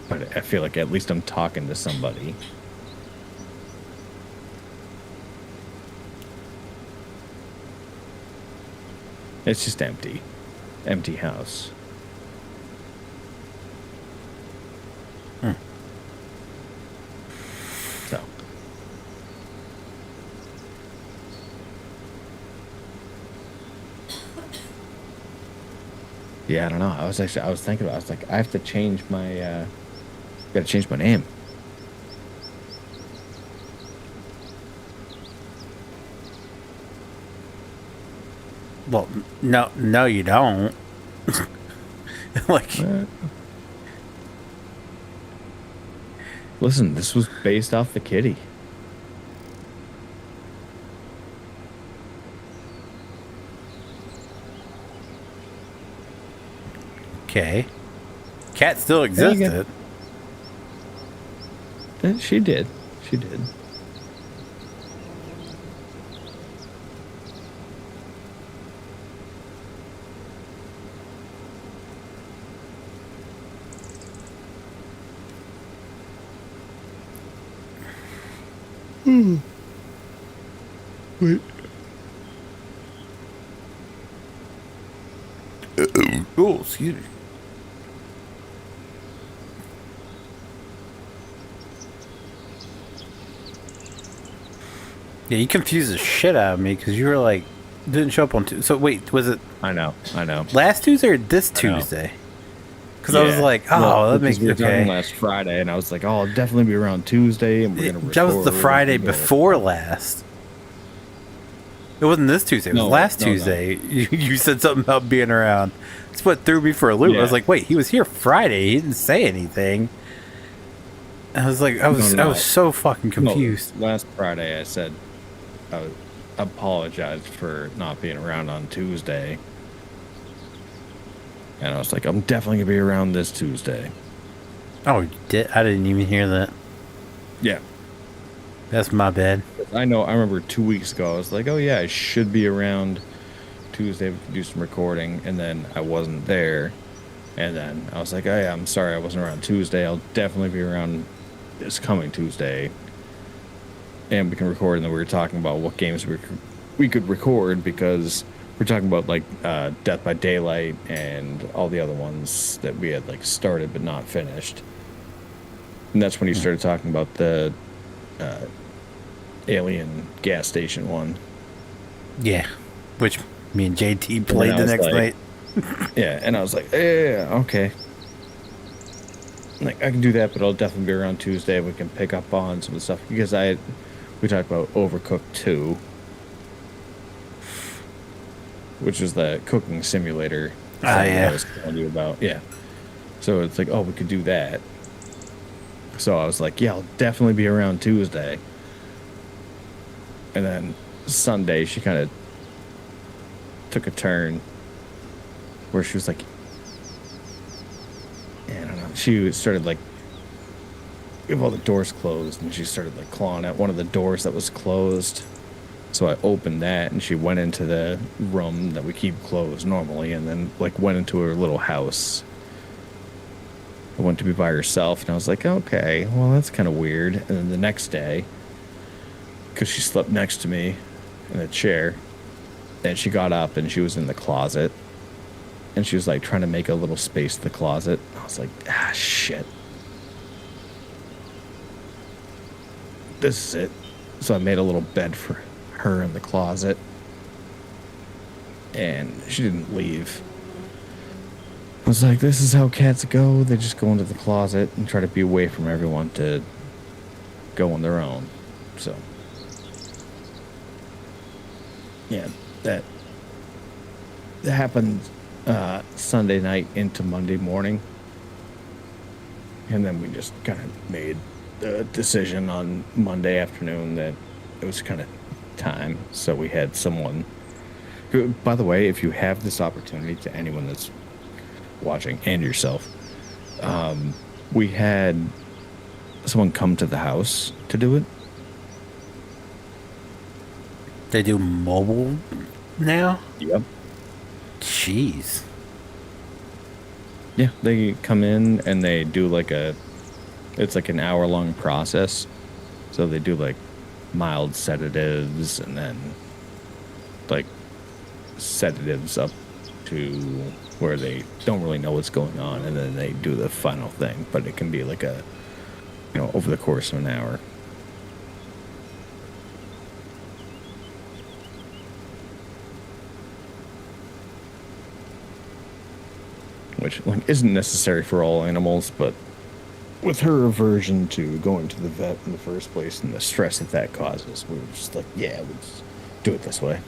But I feel like at least I'm talking to somebody. It's just empty. Empty house. So. Yeah, I don't know. I was thinking about it. I was like, I have to change my, gotta change my name. Well, no, you don't. Like, Listen, this was based off the kitty. okay. Cat still existed. She did. She did. Wait. Oh, excuse me. Yeah, you confused the shit out of me because you were like, didn't show up on Tuesday. So wait, was it I know. last Tuesday or this Tuesday? Because I was like, oh, that makes we were okay. talking last Friday, and I was like, oh, I'll definitely be around Tuesday, and we're gonna record. That was the Friday before last. It wasn't this Tuesday. It was last Tuesday. No. You said something about being around. That's what threw me for a loop. Yeah. I was like, wait, he was here Friday. He didn't say anything. I was like, I was so fucking confused. No, last Friday, I said I apologized for not being around on Tuesday. And I was like, I'm definitely going to be around this Tuesday. Oh, you did? I didn't even hear that. Yeah. That's my bad. I know. I remember 2 weeks ago, I was like, oh, yeah, I should be around Tuesday. We could do some recording. And then I wasn't there. And then I was like, oh, yeah, I'm sorry I wasn't around Tuesday. I'll definitely be around this coming Tuesday. And we can record. And then we were talking about what games we could record because we're talking about like Death by Daylight and all the other ones that we had like started but not finished. And that's when you started talking about the Alien gas station one. Yeah, which me and JT played the next night. Yeah, and I was like, yeah, okay. Like I can do that, but I'll definitely be around Tuesday. We can pick up on some of the stuff because we talked about Overcooked 2. Which is the cooking simulator thing I was telling you about. Yeah. So it's like, oh, we could do that. So I was like, yeah, I'll definitely be around Tuesday. And then Sunday, she kind of took a turn where she was like, I don't know. She started like, we have all the doors closed, and she started like clawing at one of the doors that was closed. So I opened that, and she went into the room that we keep closed normally, and then like went into her little house. I went to be by herself, and I was like, okay, well, that's kind of weird. And then the next day, because she slept next to me in a chair, and she got up, and she was in the closet, and she was like trying to make a little space in the closet. I was like, ah, shit. This is it. So I made a little bed for her in the closet, and she didn't leave. I was like, this is how cats go. They just go into the closet and try to be away from everyone to go on their own. So yeah, that happened Sunday night into Monday morning, and then we just kind of made a decision on Monday afternoon that it was kind of time. So we had someone. By the way, if you have this opportunity, to anyone that's watching and yourself, we had someone come to the house to do it. They do mobile now? Yep. Jeez. Yeah, they come in and they do like it's like an hour-long process. So they do like mild sedatives and then like sedatives up to where they don't really know what's going on, and then they do the final thing. But it can be like over the course of an hour. Which isn't necessary for all animals, but with her aversion to going to the vet in the first place and the stress that causes, we were just like, yeah, let's do it this way.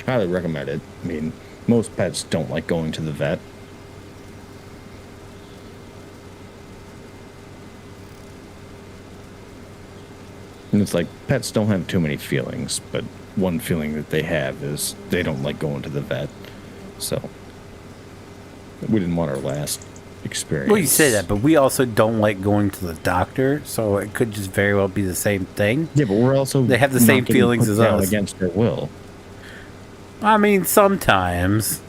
Highly recommend it. I mean, most pets don't like going to the vet. And it's like, pets don't have too many feelings, but one feeling that they have is they don't like going to the vet. So, we didn't want our last experience. Well, you say that, but we also don't like going to the doctor, so it could just very well be the same thing. Yeah, but we're also... They have the same feelings as us. Against their will. I mean, sometimes.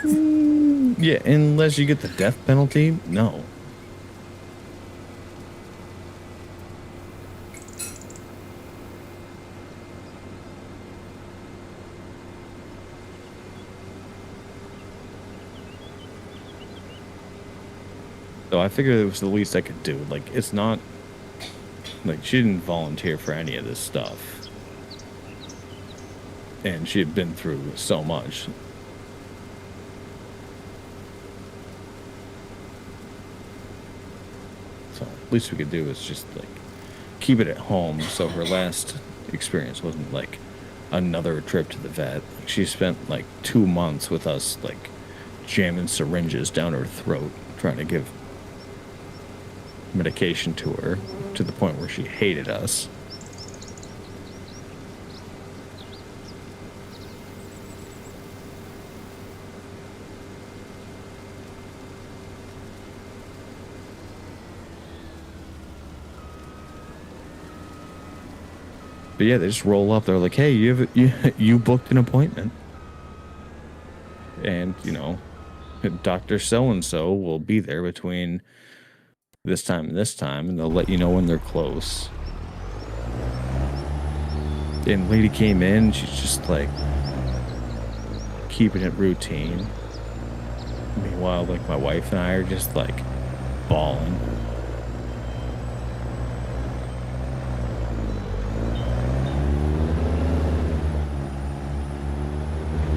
Yeah, unless you get the death penalty, no. So I figured it was the least I could do. Like, it's not... Like, she didn't volunteer for any of this stuff. And she had been through so much. So, least we could do is just, like, keep it at home. So her last experience wasn't, like, another trip to the vet. Like, she spent, like, 2 months with us, like, jamming syringes down her throat, trying to give medication to her, to the point where she hated us. But yeah, they just roll up. They're like, "Hey, you booked an appointment, and Dr. So-and-so will be there between this time and they'll let you know when they're close." And lady came in, she's just like keeping it routine. Meanwhile, like, my wife and I are just like bawling.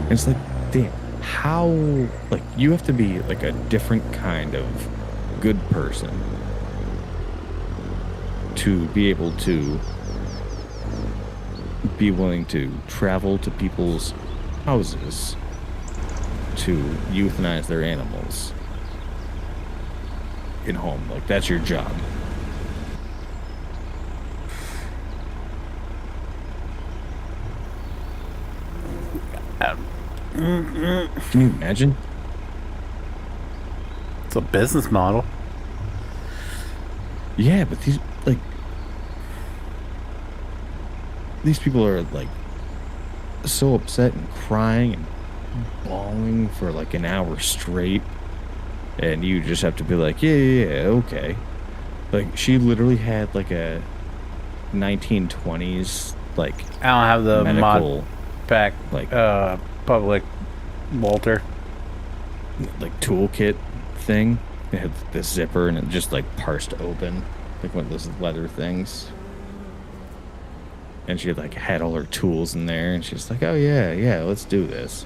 And it's like, damn, how, like, you have to be like a different kind of good person to be able to be willing to travel to people's houses to euthanize their animals in home. Like, that's your job. Can you imagine? It's a business model. Yeah, but these people are like so upset and crying and bawling for like an hour straight, and you just have to be like, yeah, okay. Like, she literally had like a 1920s like I don't have the medical, mod pack like public Walter. like toolkit thing. It had this zipper and it just like parsed open, like one of those leather things. And she like had all her tools in there, and she's like, "Oh yeah, let's do this."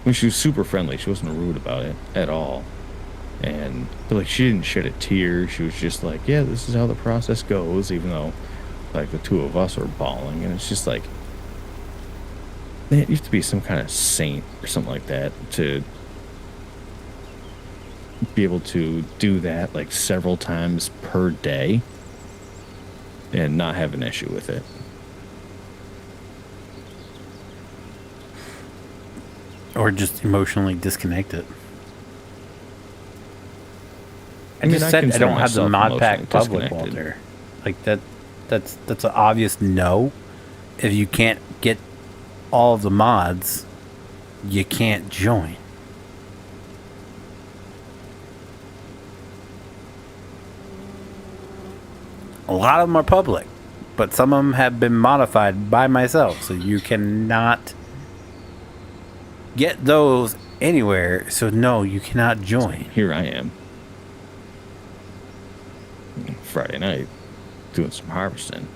I mean, she was super friendly. She wasn't rude about it at all. But like, she didn't shed a tear. She was just like, "Yeah, this is how the process goes," even though like the two of us are bawling. And it's just like, you have to be some kind of saint or something like that to be able to do that like several times per day and not have an issue with it. Or just emotionally disconnect it. I mean, just I said I consider don't have the myself mod pack emotionally public, disconnected. Walter. Like that's an obvious no. If you can't get all of the mods, you can't join. A lot of them are public, but some of them have been modified by myself, so you cannot get those anywhere. So no, you cannot join. Here I am. Friday night doing some harvesting.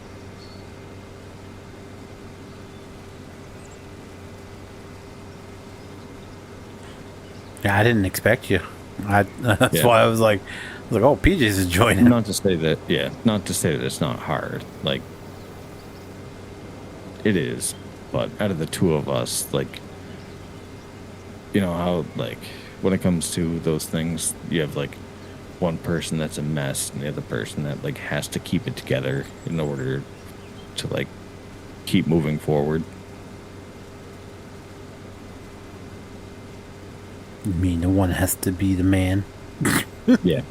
Yeah, I didn't expect you. That's Yeah. why I was like, oh, PJ's is joining. Not to say that, not to say that it's not hard. Like, it is. But out of the two of us, like, you know how, like, when it comes to those things, you have, like, one person that's a mess and the other person that, like, has to keep it together in order to, like, keep moving forward. You mean the one has to be the man? Yeah.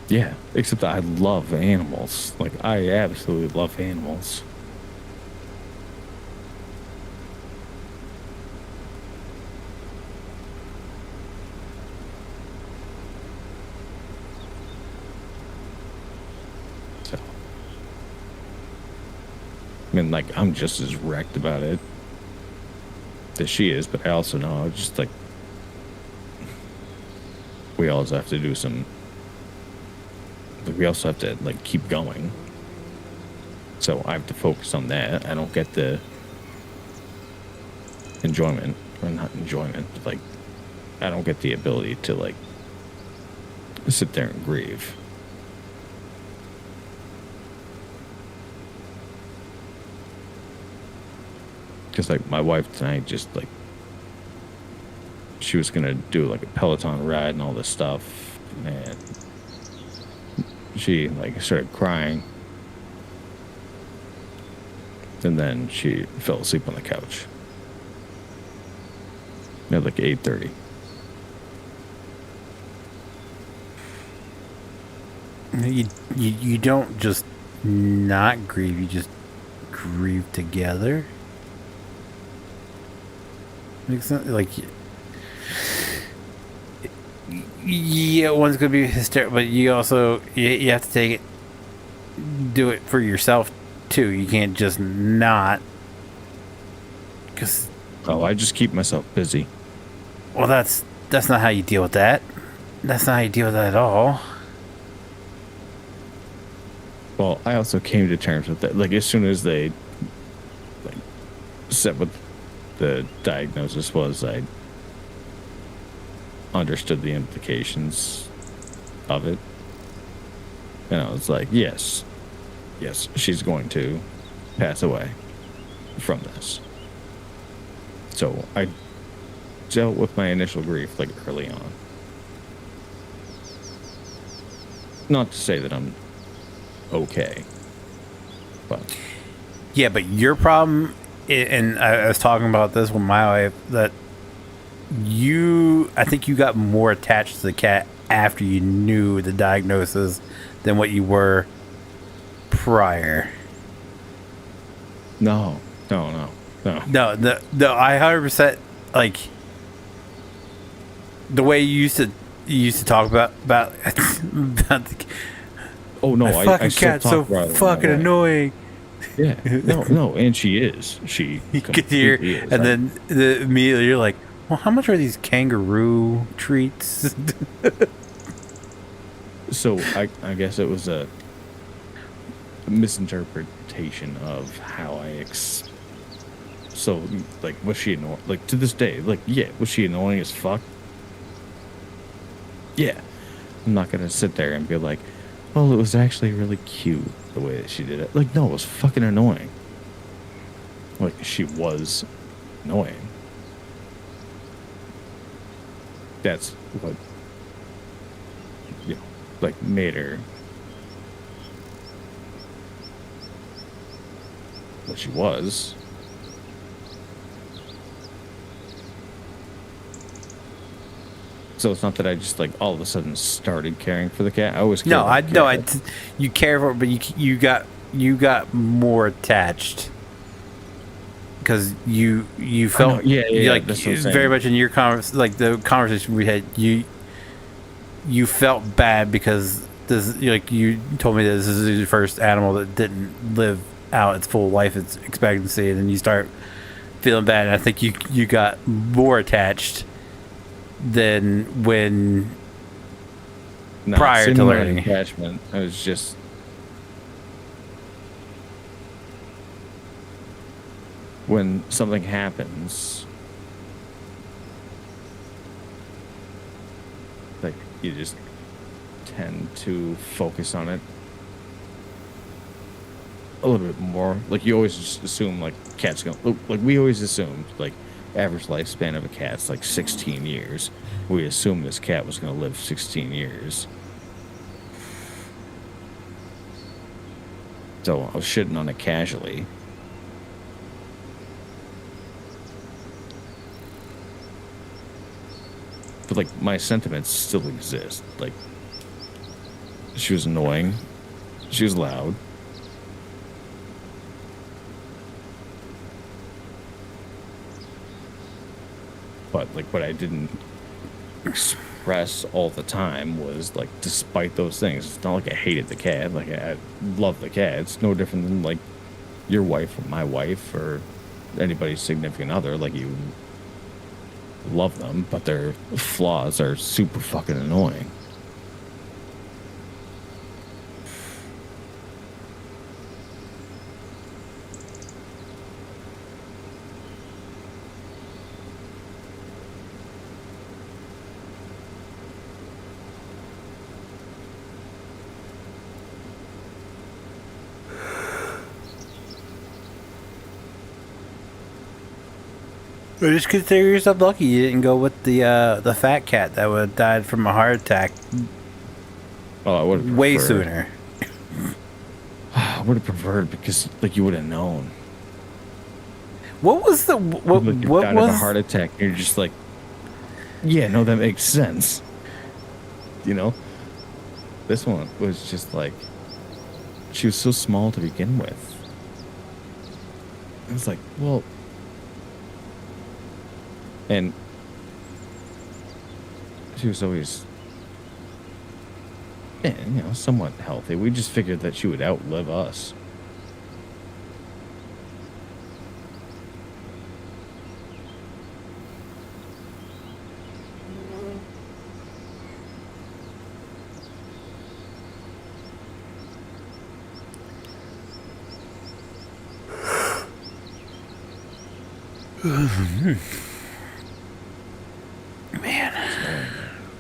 Yeah, except I love animals. Like, I absolutely love animals. So, I mean, like, I'm just as wrecked about it as she is, but I also know, just like, we always have to do some, like, we also have to, like, keep going. So I have to focus on that. I don't get the enjoyment, or not enjoyment, but, like, I don't get the ability to, like, sit there and grieve. Because, like, my wife tonight just, like, she was going to do, like, a Peloton ride and all this stuff. And she, like, started crying. And then she fell asleep on the couch at, like, 8:30. You don't just not grieve, you just grieve together. Makes sense? Like, yeah, one's gonna be hysterical, but you also you have to take it, do it for yourself too. You can't just not, because Oh, I just keep myself busy. well, that's not how you deal with that. That's not how you deal with that at all. Well, I also came to terms with that. Like, as soon as they, like, said what the diagnosis was, I understood the implications of it. And I was like, yes, she's going to pass away from this. So I dealt with my initial grief, like, early on. Not to say that I'm okay, but Yeah, but your problem, and I was talking about this with my wife, that I think you got more attached to the cat after you knew the diagnosis than what you were prior. no. No, I 100%, like, the way you used to talk about about the, Oh no, my I fucking still cat's talk so about it in fucking that way. annoying. Yeah, no, and she is. She You could hear, completely is. and then immediately you're like, well, how much are these kangaroo treats? So I guess it was a misinterpretation of how so, like, was she annoying? Like, to this day, like, yeah, was she annoying as fuck? Yeah. I'm not gonna sit there and be like, well, it was actually really cute the way that she did it. Like, no, it was fucking annoying. Like, she was annoying. That's what, like, made her what she was. So it's not that I just, like, all of a sudden started caring for the cat. I always cared No, about the cat. you care for it, but you got more attached because you felt like that's what I'm saying. very much in your like the conversation we had, you felt bad because this, like, you told me that this is your first animal that didn't live out its full life expectancy, and then you start feeling bad, and I think you got more attached than when No, prior to similar learning. attachment. I was just when something happens, like, you just tend to focus on it a little bit more. Like, you always just assume, like, cat's gonna, like, we always assumed, like, average lifespan of a cat's like 16 years. We assumed this cat was gonna live 16 years. So I was shitting on it casually. But, like, my sentiments still exist. Like, she was annoying. She was loud. But, like, what I didn't express all the time was, like, despite those things, it's not like I hated the cat. Like, I love the cat. It's no different than, like, your wife or my wife or anybody's significant other. Like, you love them, but their flaws are super fucking annoying. Or just consider yourself lucky you didn't go with the fat cat that would have died from a heart attack Oh, I would have way sooner. I would have preferred because, like, you would have known. What was the what? Like, you What died of a was? heart attack? And you're just like, yeah, no, that makes sense. You know, this one was just like, she was so small to begin with. I was like, well, and she was always, yeah, you know, somewhat healthy. We just figured that she would outlive us. Man,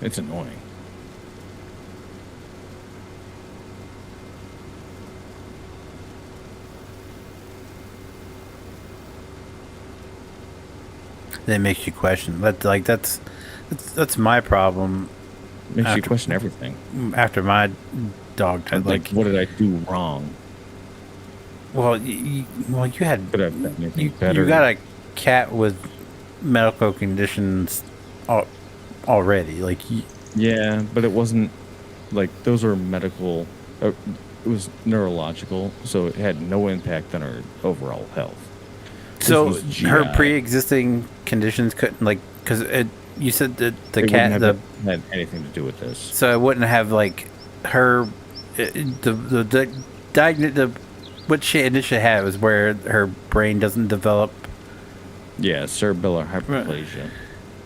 It's annoying. that makes you question. That's my problem. Makes you After- question everything. After my dog died, Like, what did I do wrong? well, you had Could I have done anything you better? got a cat with medical conditions already. Like, Yeah, but it wasn't like those were medical. It was neurological, so it had no impact on her overall health. so was her GI. pre-existing conditions couldn't, like, because you said that the It cat wouldn't have had anything to do with this. so it wouldn't have, like, her the what she initially had was where her brain doesn't develop. Yeah, cerebellar hyperplasia.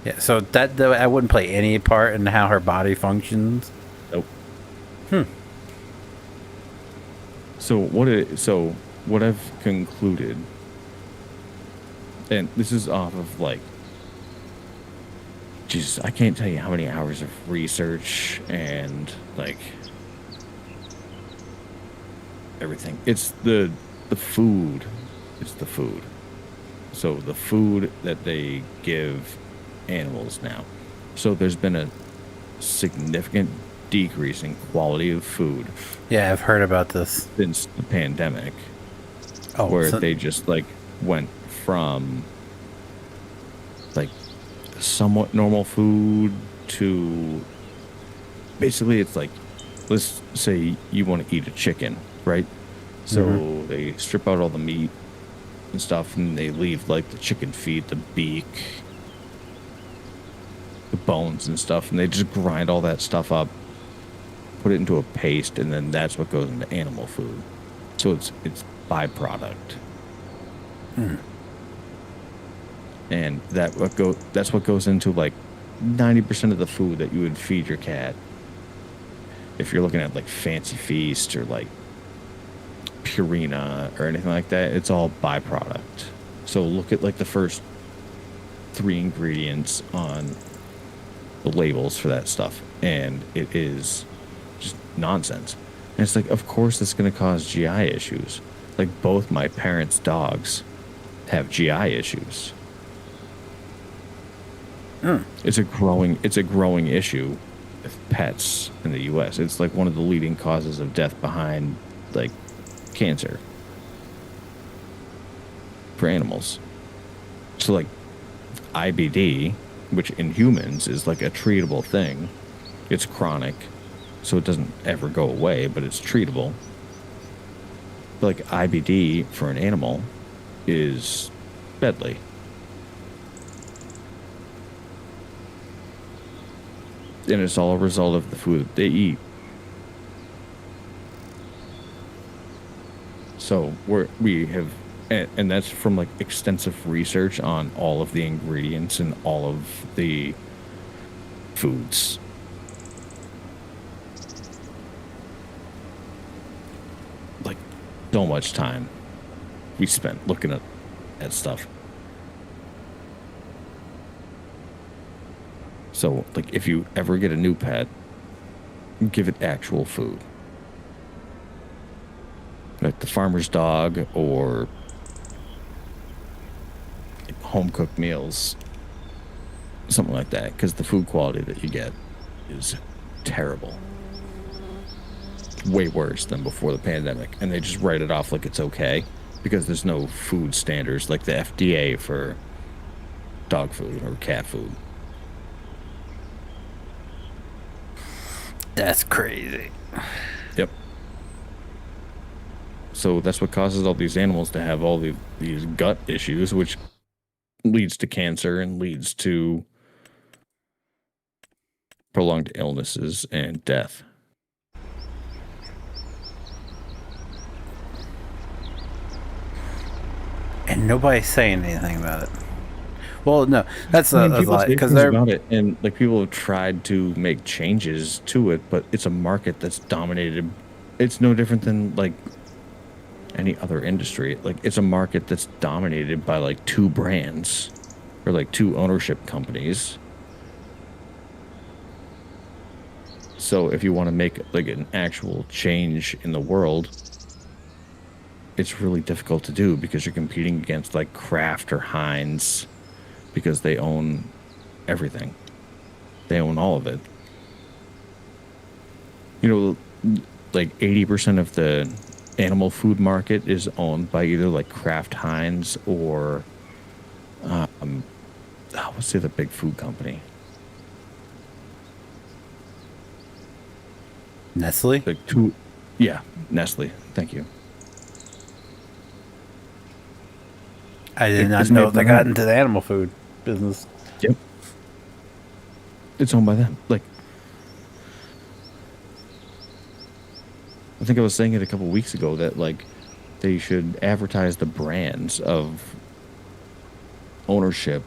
Yeah, so that I wouldn't play any part in how her body functions. Nope. Hmm. So what I've concluded, and this is off of, like, Jesus, I can't tell you how many hours of research and, like, everything. It's the food. It's the food. So the food that they give animals now. So there's been a significant decrease in quality of food Yeah, I've heard about this. since the pandemic, Oh, where so, they just like went from like somewhat normal food to basically it's like, let's say you want to eat a chicken, right? So they strip out all the meat and stuff, and they leave like the chicken feet, the beak, the bones and stuff, and they just grind all that stuff up, put it into a paste, and then that's what goes into animal food. So it's byproduct. And that's what goes into like 90% of the food that you would feed your cat. If you're looking at like Fancy Feast or like Purina or anything like that, it's all byproduct. So look at like the first 3 ingredients on the labels for that stuff, and it is just nonsense. And it's like, of course it's going to cause GI issues. Like both my parents' dogs have GI issues. It's a growing issue with pets in the US. It's like one of the leading causes of death behind like cancer for animals. So like IBD, which in humans is like a treatable thing, it's chronic, so it doesn't ever go away, but it's treatable. But like IBD for an animal is deadly. And it's all a result of the food that they eat. So we have, and that's from like extensive research on all of the ingredients and all of the foods. Like so much time we spent looking at stuff. So, like, if you ever get a new pet, give it actual food. Like the farmer's dog or home-cooked meals. Something like that. Because the food quality that you get is terrible. Way worse than before the pandemic. And they just write it off like it's okay. Because there's no food standards like the FDA for dog food or cat food. that's crazy. Yep. So that's what causes all these animals to have all these gut issues, which leads to cancer and leads to prolonged illnesses and death. And nobody's saying anything about it. Well, no, that's I mean, a people lie say because things they're about it, and like people have tried to make changes to it, but it's a market that's dominated. It's no different than like any other industry. Like it's a market that's dominated by like 2 brands or like 2 ownership companies. So if you want to make like an actual change in the world, it's really difficult to do because you're competing against like Kraft or Heinz because they own everything. They own all of it. You know, like 80% of the animal food market is owned by either like Kraft Heinz or what's the other big food company? Nestle. Like 2, yeah, Nestle. Thank you. I did not It's know made they by got them. into the animal food business. Yep. It's owned by them. Like, I think I was saying it a couple weeks ago that like they should advertise the brands of ownership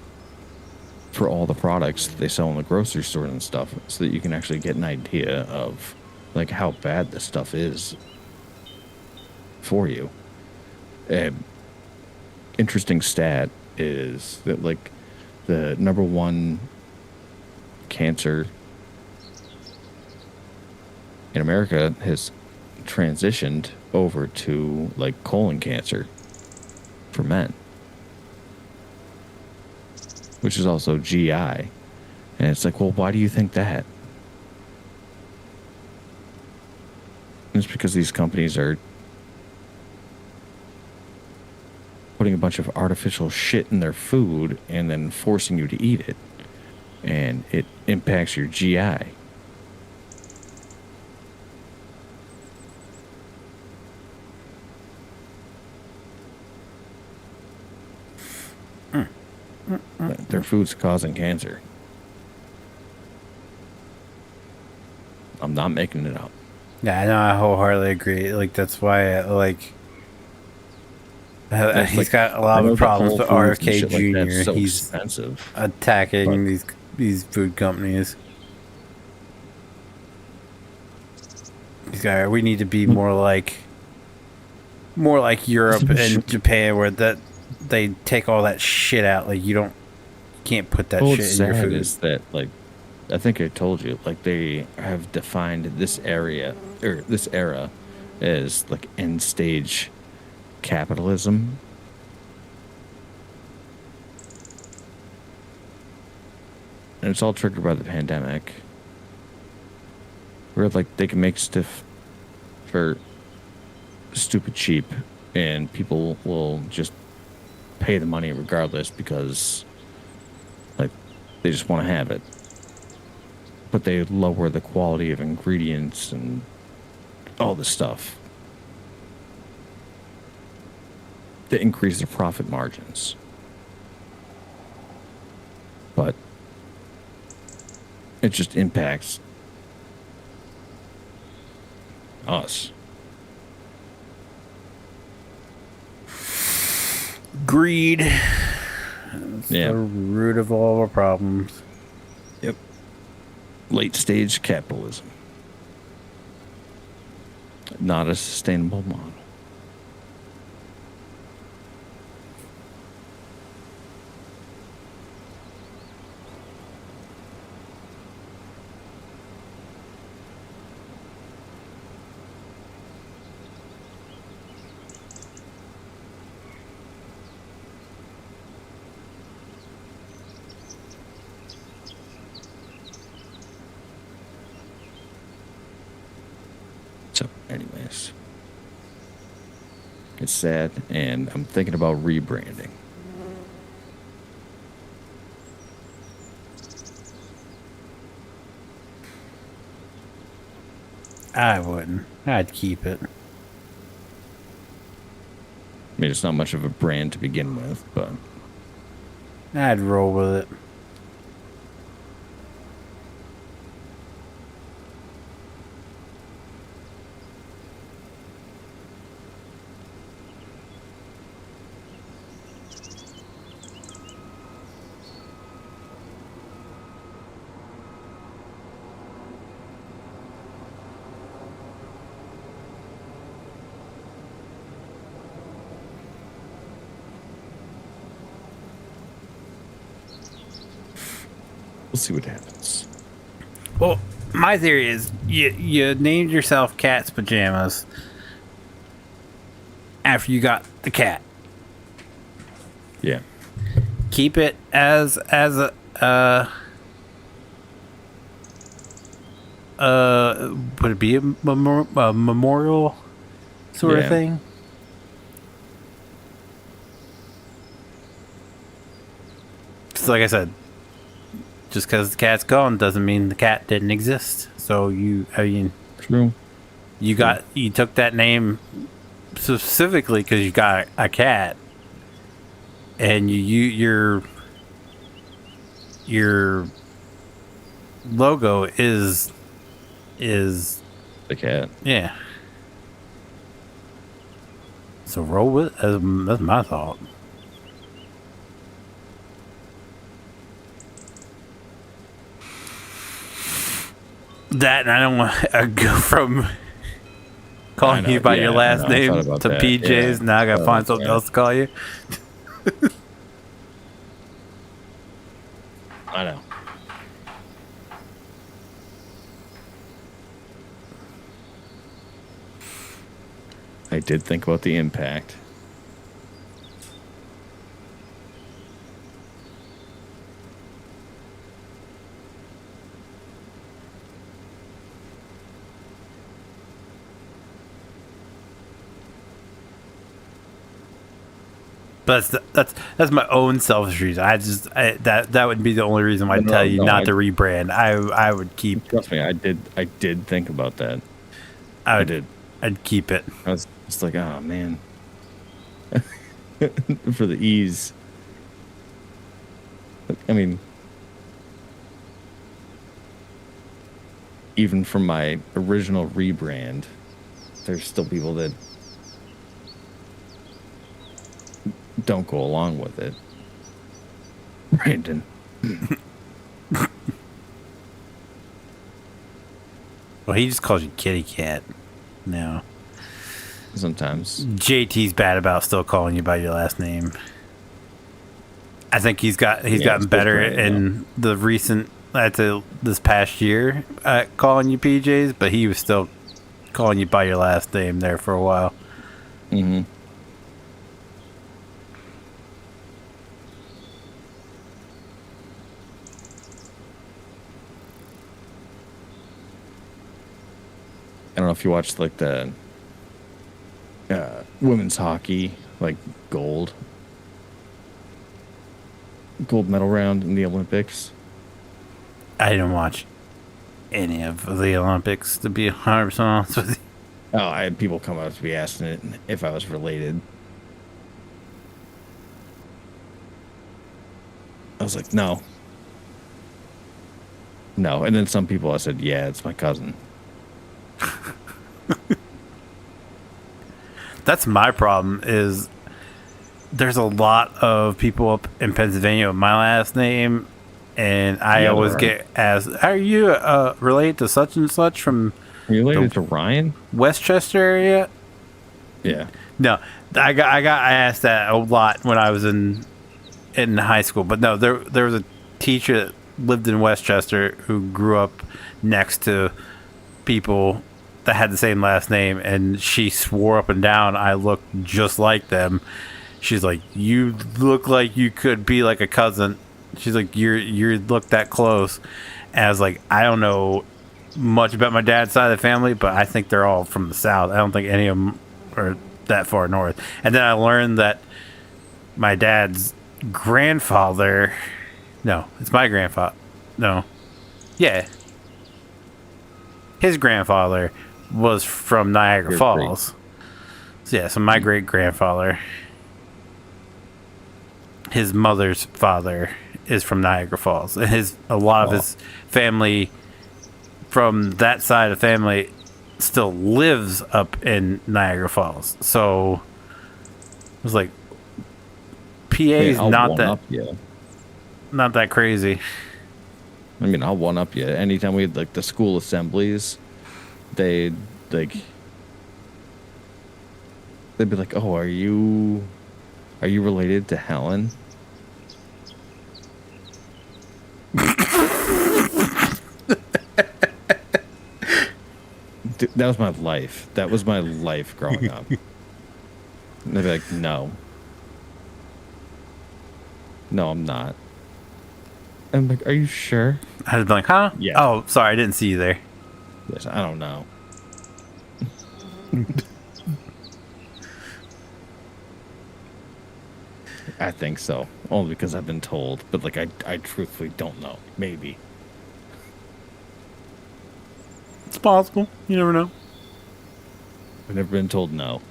for all the products that they sell in the grocery store and stuff, so that you can actually get an idea of like how bad this stuff is for you. Interesting stat is that like the number 1 cancer in America has transitioned over to like colon cancer for men. which is also GI. And it's like, well, why do you think that? It's because these companies are putting a bunch of artificial shit in their food and then forcing you to eat it. And it impacts your GI. Their food's causing cancer. I'm not making it up. Yeah, I know. I wholeheartedly agree. Like that's why, he's got a lot of problems with RFK Jr. So He's expensive. attacking these food companies. We need to be more like Europe and Japan, where they take all that shit out. Like you can't put that shit in your food. Is that, like, I think I told you, like, they have defined this area or this era as like end stage capitalism. And it's all triggered by the pandemic. Where like they can make stuff for stupid cheap and people will just pay the money regardless because like they just want to have it. But they lower the quality of ingredients and all this stuff to increase their profit margins. But it just impacts us. Greed. That's the root of all our problems. Yep. Late stage capitalism. Not a sustainable model. So, anyways, it's sad, and I'm thinking about rebranding. I wouldn't. I'd keep it. I mean, it's not much of a brand to begin with, but I'd roll with it. we'll see what happens. Well, my theory is you named yourself Cat's Pajamas after you got the cat. Yeah. Keep it as a would it be a memorial sort of thing? Just like I said, just because the cat's gone doesn't mean the cat didn't exist. So True. You took that name specifically because you got a cat, and your logo is the cat. Yeah. So roll with it. That's my thought. That, and I don't want to go from calling you by your last name to that. PJs. Now I gotta find something else to call you. I know. I did think about the impact. But that's my own selfish reason. That would be the only reason why I'd tell you not to rebrand. I would keep. Trust me, I did think about that. I did. I'd keep it. I was just like, oh man, for the ease. I mean, even from my original rebrand, there's still people that don't go along with it. Brandon. Well, he just calls you Kitty Cat. No. Sometimes. JT's bad about still calling you by your last name. I think he's gotten better in the recent this past year at calling you PJs, but he was still calling you by your last name there for a while. Mm-hmm. I don't know if you watched like the women's hockey, like gold medal round in the Olympics. I didn't watch any of the Olympics, to be 100% honest with you. Oh, I had people come up to me asking it if I was related. I was like, no. No. And then some people I said, yeah, it's my cousin. That's my problem is there's a lot of people up in Pennsylvania with my last name, and I always get asked, are you related to such and such from Are you related to Ryan? Westchester area? Yeah. No, I asked that a lot when I was in high school, but no, there was a teacher that lived in Westchester who grew up next to people that had the same last name, and she swore up and down I looked just like them. She's like, you look like you could be like a cousin. She's like, you look that close. And I was like, I don't know much about my dad's side of the family, but I think they're all from the South. I don't think any of them are that far north. And then I learned that my dad's grandfather, no, it's my grandfather. No. Yeah. His grandfather was from Niagara Falls. So yeah, so my great grandfather, his mother's father is from Niagara Falls. And a lot of his family from that side of the family still lives up in Niagara Falls. So it was like PA's not that crazy. I mean, I'll one up you. Anytime we had like the school assemblies, they'd be like, "Oh, are you related to Helen?" Dude, that was my life. That was my life growing up. And they'd be like, "No, I'm not." I'm like, "Are you sure?" I'd be like, huh? Yeah. Oh, sorry, I didn't see you there. Yes, I don't know. I think so. Only because I've been told. But, like, I truthfully don't know. Maybe. It's possible. You never know. I've never been told no.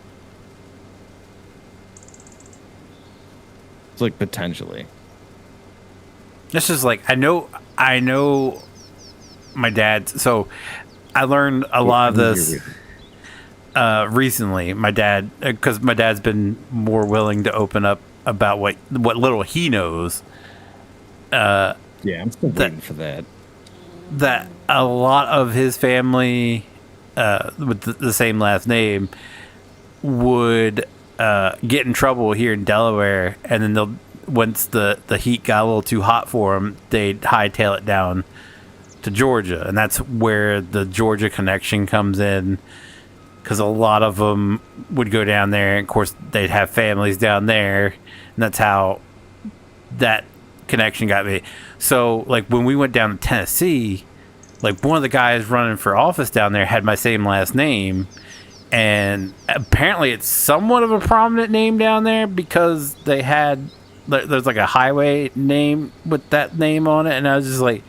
It's like, potentially. It's just like, I know my dad's, so I learned a lot of this recently. My dad, because my dad's been more willing to open up about what little he knows. Yeah, I'm still waiting for that. That a lot of his family with the same last name would get in trouble here in Delaware, and then once the heat got a little too hot for them, they'd hightail it down to Georgia, and that's where the Georgia connection comes in, because a lot of them would go down there, and of course they'd have families down there, and that's how that connection got made. So like when we went down to Tennessee, like one of the guys running for office down there had my same last name, And apparently it's somewhat of a prominent name down there because there's like a highway name with that name on it, and I was just like,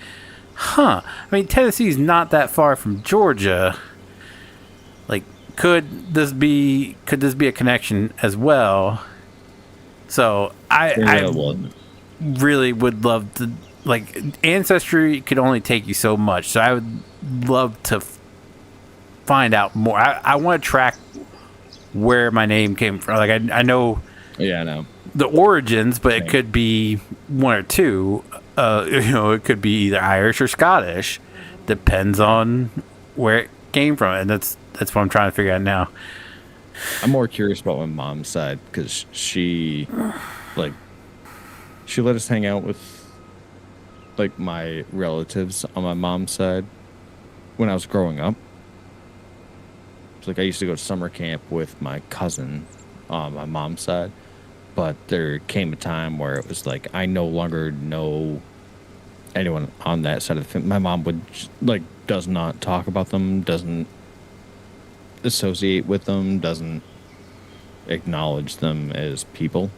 huh. I mean, Tennessee's not that far from Georgia. Like, could this be a connection as well? So I really would love to, like, Ancestry could only take you so much, so I would love to find out more. I want to track where my name came from. Like, I know the origins, but it could be one or two. It could be either Irish or Scottish. Depends on where it came from, and that's what I'm trying to figure out now. I'm more curious about my mom's side because she let us hang out with like my relatives on my mom's side when I was growing up. So, like, I used to go to summer camp with my cousin on my mom's side, but there came a time where it was like I no longer know anyone on that side of the family. My mom does not talk about them, doesn't associate with them, doesn't acknowledge them as people.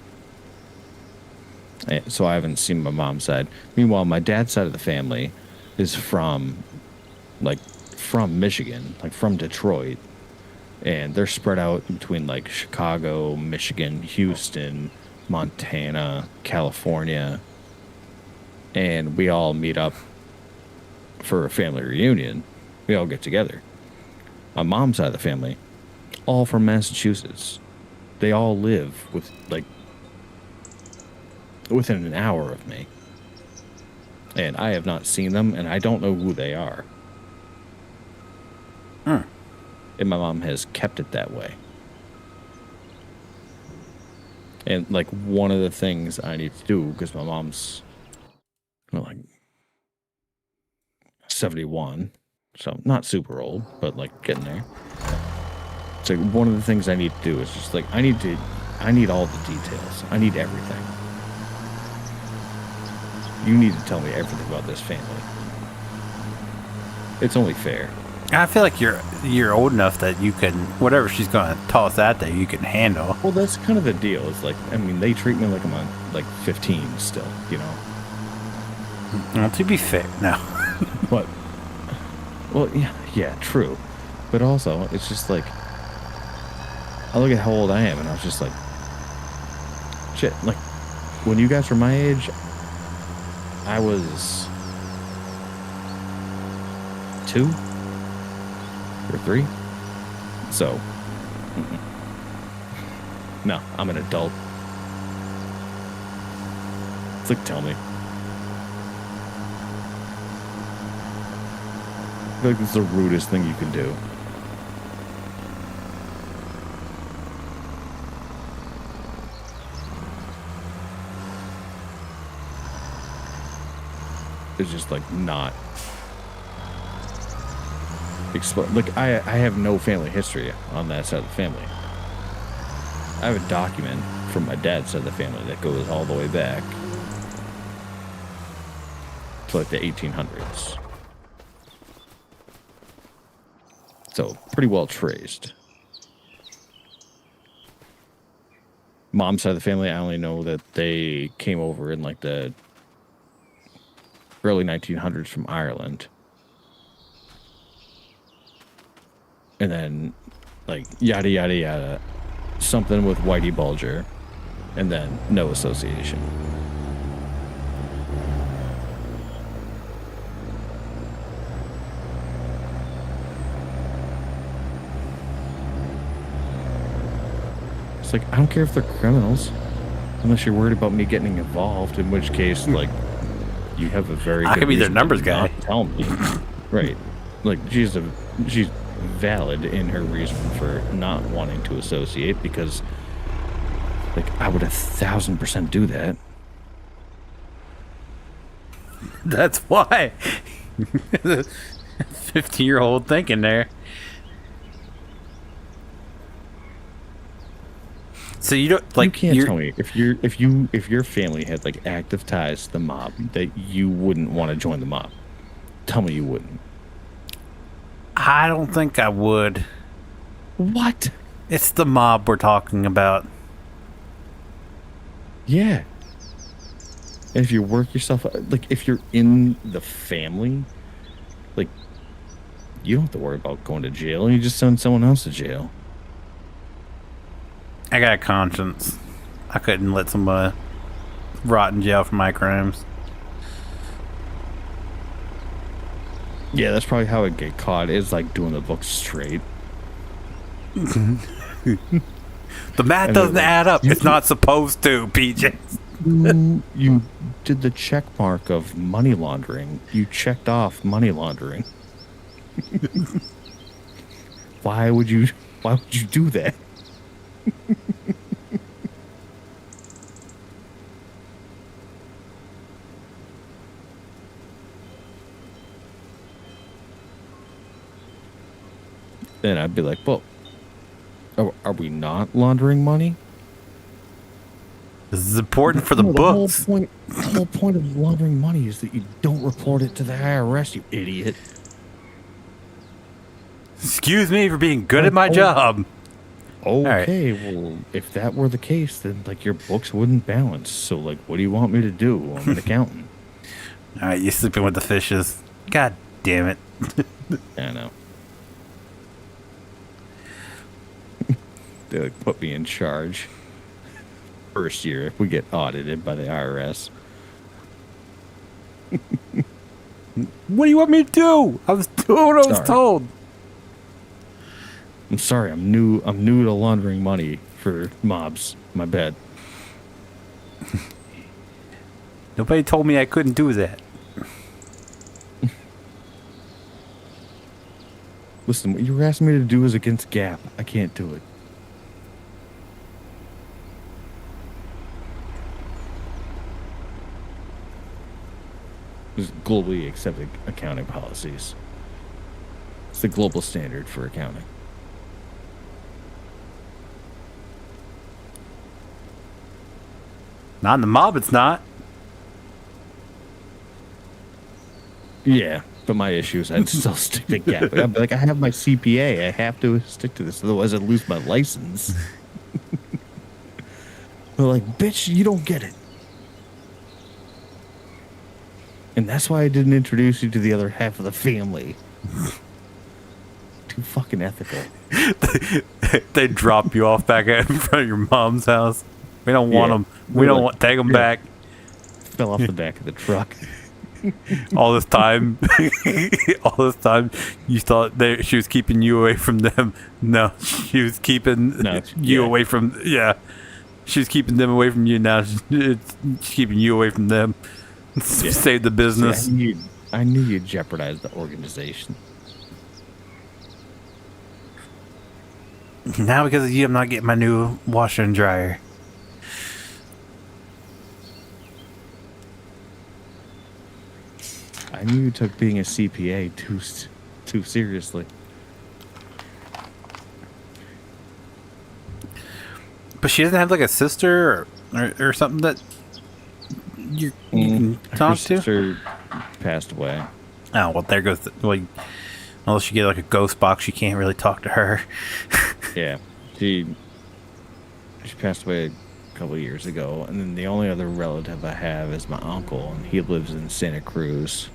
So I haven't seen my mom's side. Meanwhile, my dad's side of the family is from Michigan, like from Detroit. And they're spread out between like Chicago, Michigan, Houston, Montana, California. And we all meet up for a family reunion. We all get together. My mom's side of the family, all from Massachusetts. They all live within an hour of me. And I have not seen them, and I don't know who they are. And my mom has kept it that way. And like one of the things I need to do, because my mom's like 71, so not super old, but like getting there. So one of the things I need to do is just like I need all the details. I need everything. You need to tell me everything about this family. It's only fair. I feel like you're old enough that you can, whatever she's going to toss out there, you can handle. Well, that's kind of the deal. It's like, I mean, they treat me like I'm on like 15 still, you know. Well, to be fair, no. But, well, yeah, true. But also, it's just like, I look at how old I am, and I was just like, shit. Like, when you guys were my age, I was 2 or 3. So, no, I'm an adult. It's like, tell me. I feel like this is the rudest thing you can do. It's just like not like I have no family history on that side of the family. I have a document from my dad's side of the family that goes all the way back to like the 1800s. So pretty well traced. Mom's side of the family, I only know that they came over in like the early 1900s from Ireland. And then, like, yada, yada, yada. Something with Whitey Bulger. And then no association. It's like, I don't care if they're criminals. Unless you're worried about me getting involved. In which case, like, you have a very I could be their numbers guy. Tell me. Right. Like, she's valid in her reason for not wanting to associate, because like I would 1,000% do that. That's why. 15-year-old thinking there. So you don't like, you can't tell me if your family had like active ties to the mob that you wouldn't want to join the mob. Tell me you wouldn't. I don't think I would. What? It's the mob we're talking about. Yeah. And if you work yourself, like if you're in the family, like you don't have to worry about going to jail. You just send someone else to jail. I got a conscience. I couldn't let somebody rot in jail for my crimes. Yeah, that's probably how it get caught. Is like doing the book straight. The math And doesn't like, add up. It's not supposed to, PJ. You did the check mark of money laundering. You checked off money laundering. Why would you do that? Then I'd be like, well, are we not laundering money? This is important for the No, books. the whole point of laundering money is that you don't report it to the IRS, you idiot. Excuse me for being good at my job. Okay, well, if that were the case, then like your books wouldn't balance. So like, what do you want me to do? I'm an accountant. All right, you're sleeping with the fishes. God damn it. I know. They like put me in charge. First year, if we get audited by the IRS. What do you want me to do? I was doing what I was Sorry. told. I'm sorry, I'm new to laundering money for mobs. My bad. Nobody told me I couldn't do that. Listen, what you were asking me to do is against GAAP. I can't do it. There's globally accepted accounting policies. It's the global standard for accounting. Not in the mob, it's not. Yeah, but my issue is I'd still stick to GAAP. I'd be like, I have my CPA. I have to stick to this, otherwise I'd lose my license. They're like, bitch, you don't get it. And that's why I didn't introduce you to the other half of the family. Too fucking ethical. They drop you off back in front of your mom's house. We don't want them. We don't want. Take them back. Fell off the back of the truck. All this time, you thought she was keeping you away from them. No, she was keeping you away from. Yeah, she was keeping them away from you. Now she's keeping you away from them. Yeah. Save the business. See, I knew you'd jeopardize the organization. Now because of you, I'm not getting my new washer and dryer. I knew you took being a CPA too seriously. But she doesn't have like a sister or something that you can talk Her to. sister passed away. Oh well, there goes. Unless you get like a ghost box, you can't really talk to her. Yeah, she passed away a couple of years ago, and then the only other relative I have is my uncle, and he lives in Santa Cruz.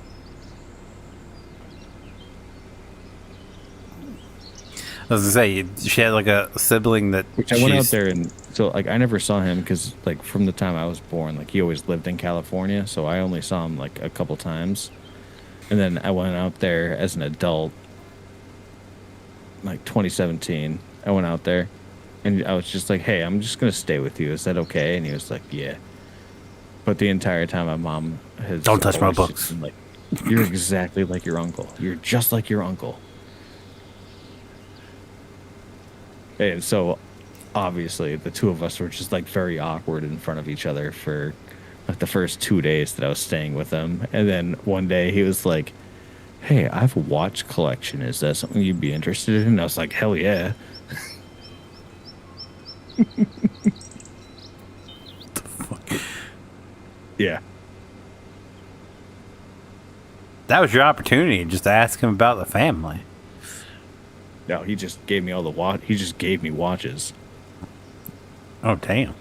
I was gonna say she had like a sibling that. Which I went out there, and so like I never saw him because like from the time I was born, like he always lived in California, so I only saw him like a couple times. And then I went out there as an adult, like 2017. I went out there, and I was just like, "Hey, I'm just gonna stay with you. Is that okay?" And he was like, "Yeah." But the entire time, my mom has Don't touch my always books. just been like, "You're exactly like your uncle. You're just like your uncle." And so, obviously, the two of us were just like very awkward in front of each other for like the first 2 days that I was staying with him. And then one day he was like, "Hey, I have a watch collection. Is that something you'd be interested in?" And I was like, "Hell yeah." Yeah. That was your opportunity just to ask him about the family. No, he just gave me all the watch. He just gave me watches, Oh, damn.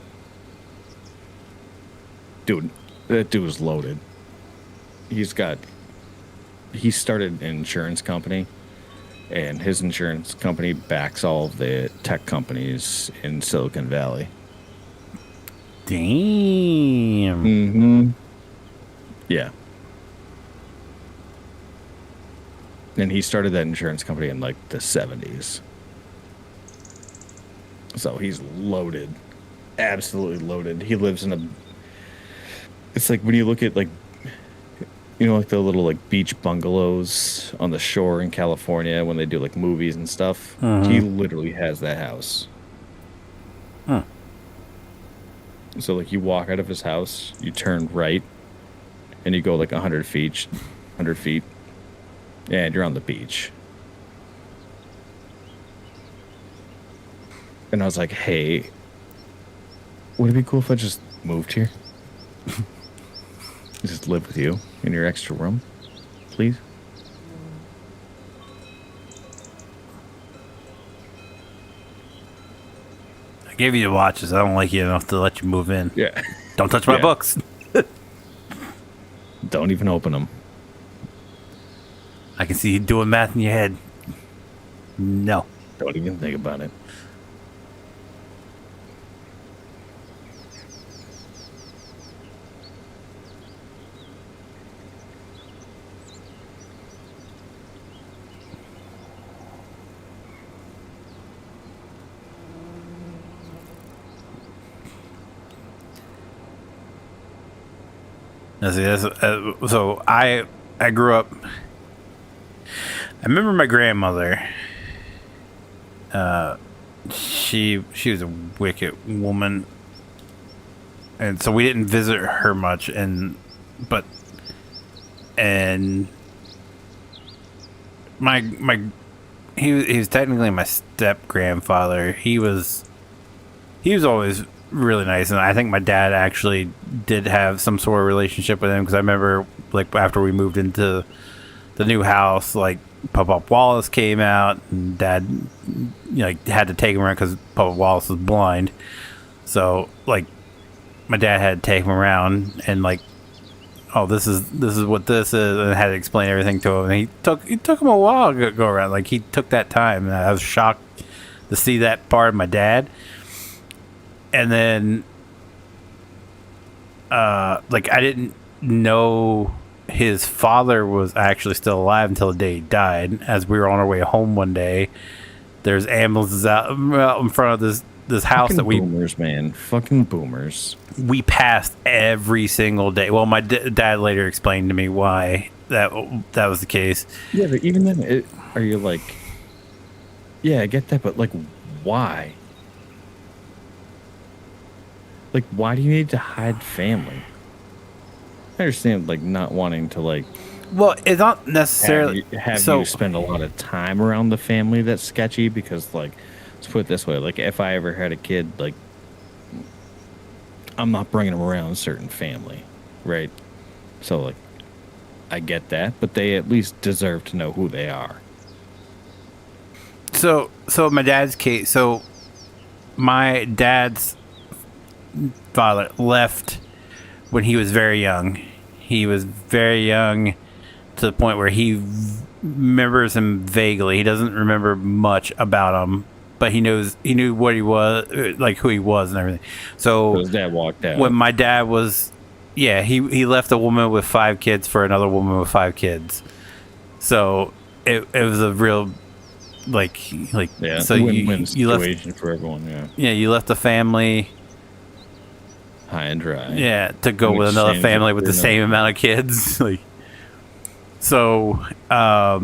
dude. That dude was loaded. He started an insurance company, and his insurance company backs all of the tech companies in Silicon Valley. Damn. Mm-hmm. Yeah. And he started that insurance company in like the 70s. So he's loaded. Absolutely loaded. He lives in a... It's like when you look at like, you know, like the little like beach bungalows on the shore in California when they do like movies and stuff. He literally has that house. Huh. So like you walk out of his house, you turn right, and you go like 100 feet, and you're on the beach. And I was like, hey, would it be cool if I just moved here? Just live with you in your extra room, please? I gave you the watches. I don't like you enough to let you move in. Yeah. Don't touch my Yeah. books. Don't even open them. I can see you doing math in your head. No. Don't even think about it. Now, see, so I grew up. I remember my grandmother. She was a wicked woman, and so we didn't visit her much. And my he was technically my step grandfather. He was always really nice, and I think my dad actually did have some sort of relationship with him, because I remember like after we moved into the new house, like Papa Wallace came out, and Dad, you know, like, had to take him around because Papa Wallace was blind. So like my dad had to take him around and like, oh, this is what this is, and I had to explain everything to him. And he took him a while to go around. Like he took that time, and I was shocked to see that part of my dad. And then, like, I didn't know his father was actually still alive until the day he died. As we were on our way home one day, there's ambulances out in front of this house that we... Boomers, man. Fucking boomers. We passed every single day. Well, my dad later explained to me why that was the case. Yeah, but even then, are you like... Yeah, I get that, but, like, why? Like, why do you need to hide family? I understand, like, not wanting to, like... Well, it's not necessarily... Have you spend a lot of time around the family that's sketchy, because, like, let's put it this way. Like, if I ever had a kid, like, I'm not bringing them around a certain family, right? So, like, I get that, but they at least deserve to know who they are. So my dad's case... So, my dad's father left when he was very young. He was very young to the point where he remembers him vaguely. He doesn't remember much about him, but he knew what he was, like who he was and everything. So his dad walked out. When my dad was, yeah, he left a woman with 5 kids for another woman with 5 kids. So it was a real like yeah, so win-win you left situation for everyone. Yeah, you left the family high and dry. Yeah, to go with another family with the same amount of kids. Like, so, I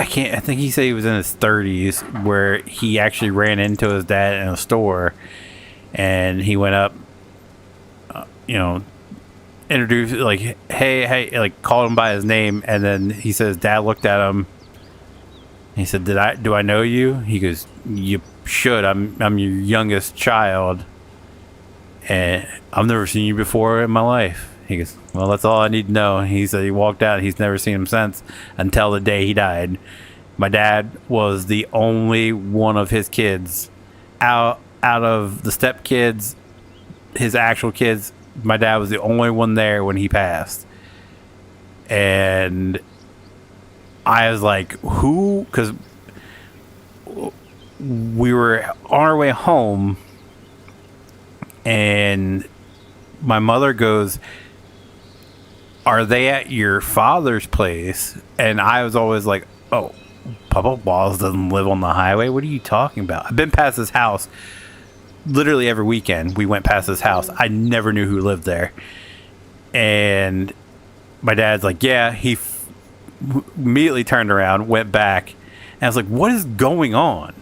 think he said he was in his 30s, where he actually ran into his dad in a store, and he went up, introduced, like, hey, like, called him by his name, and then he says, Dad looked at him. He said, do I know you? He goes, you should. I'm your youngest child. And I've never seen you before in my life. He goes, well, that's all I need to know. He said he walked out. He's never seen him since, until the day he died. My dad was the only one of his kids out of the step kids, his actual kids. My dad was the only one there when he passed. And I was like, who? Because we were on our way home, and my mother goes, are they at your father's place? And I was always like, oh, Papa Balls doesn't live on the highway. What are you talking about? I've been past his house literally every weekend. We went past his house. I never knew who lived there. And my dad's like, yeah. He immediately turned around, went back, and I was like, what is going on?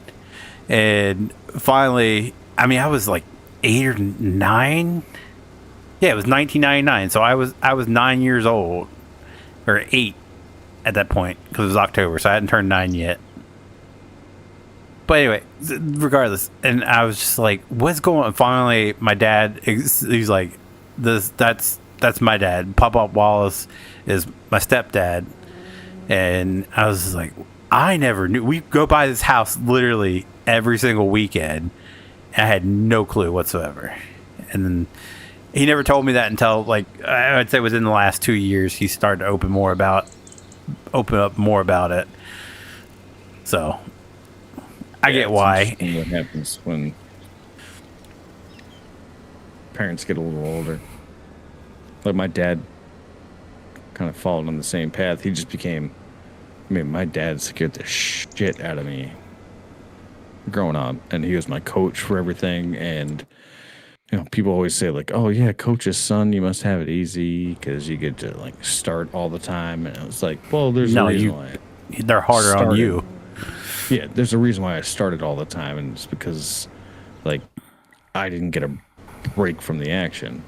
And finally, I mean, I was like 8 or 9. Yeah, it was 1999. So I was 9 years old, or 8 at that point, because it was October, so I hadn't turned 9 yet. But anyway, regardless, and I was just like, what's going on? Finally, my dad, he's like, that's my dad. Papa Wallace is my stepdad. And I was just like, I never knew. We go by this house literally every single weekend. And I had no clue whatsoever. And then he never told me that until, like, I'd say within the last 2 years, he started to open up more about it. So I get why. What happens when parents get a little older? Like, my dad kind of followed on the same path. He just became, I mean, my dad scared the shit out of me growing up, and he was my coach for everything. And you know, people always say, like, oh yeah, coach's son, you must have it easy because you get to, like, start all the time. And I was like, well, there's a reason why they're harder on you. Yeah, there's a reason why I started all the time, and it's because, like, I didn't get a break from the action.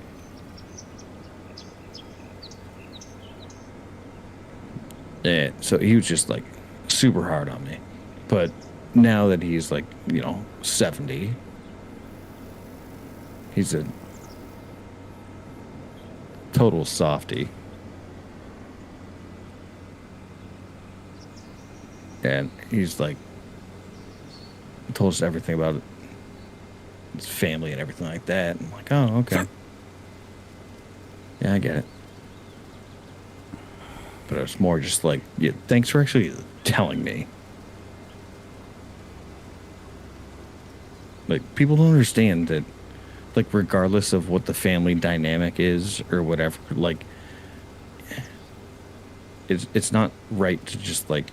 Yeah, so he was just, like, super hard on me. But now that he's, like, you know, 70, he's a total softy. And he's, like, told us everything about his family and everything like that. I'm like, oh, okay. Yeah, I get it. But it was more just like, yeah, thanks for actually telling me. Like, people don't understand that, like, regardless of what the family dynamic is or whatever, like, it's not right to just, like,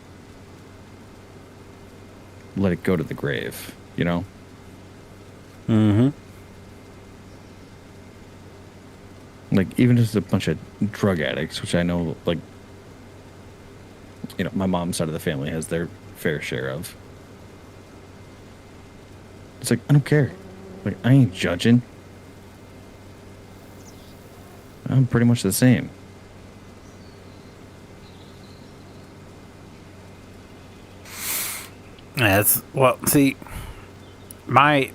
let it go to the grave, you know? Mm-hmm. Like, even just a bunch of drug addicts, which I know, like, you know, my mom's side of the family has their fair share of. It's like, I don't care. Like, I ain't judging. I'm pretty much the same. Yeah, well, see, my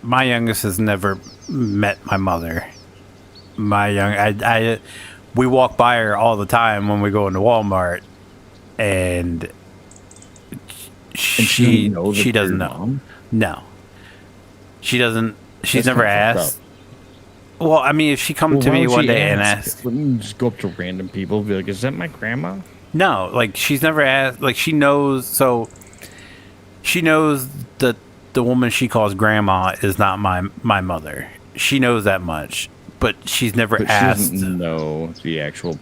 youngest has never met my mother. We walk by her all the time when we go into Walmart, and she doesn't know. Mom? No, she doesn't. She's never asked. Well, I mean, if she come to me one day and ask, wouldn't you just go up to random people and be like, "Is that my grandma?" No, like, she's never asked. Like, she knows. So she knows that the woman she calls grandma is not my mother. She knows that much, but she's never asked. She doesn't know the actual,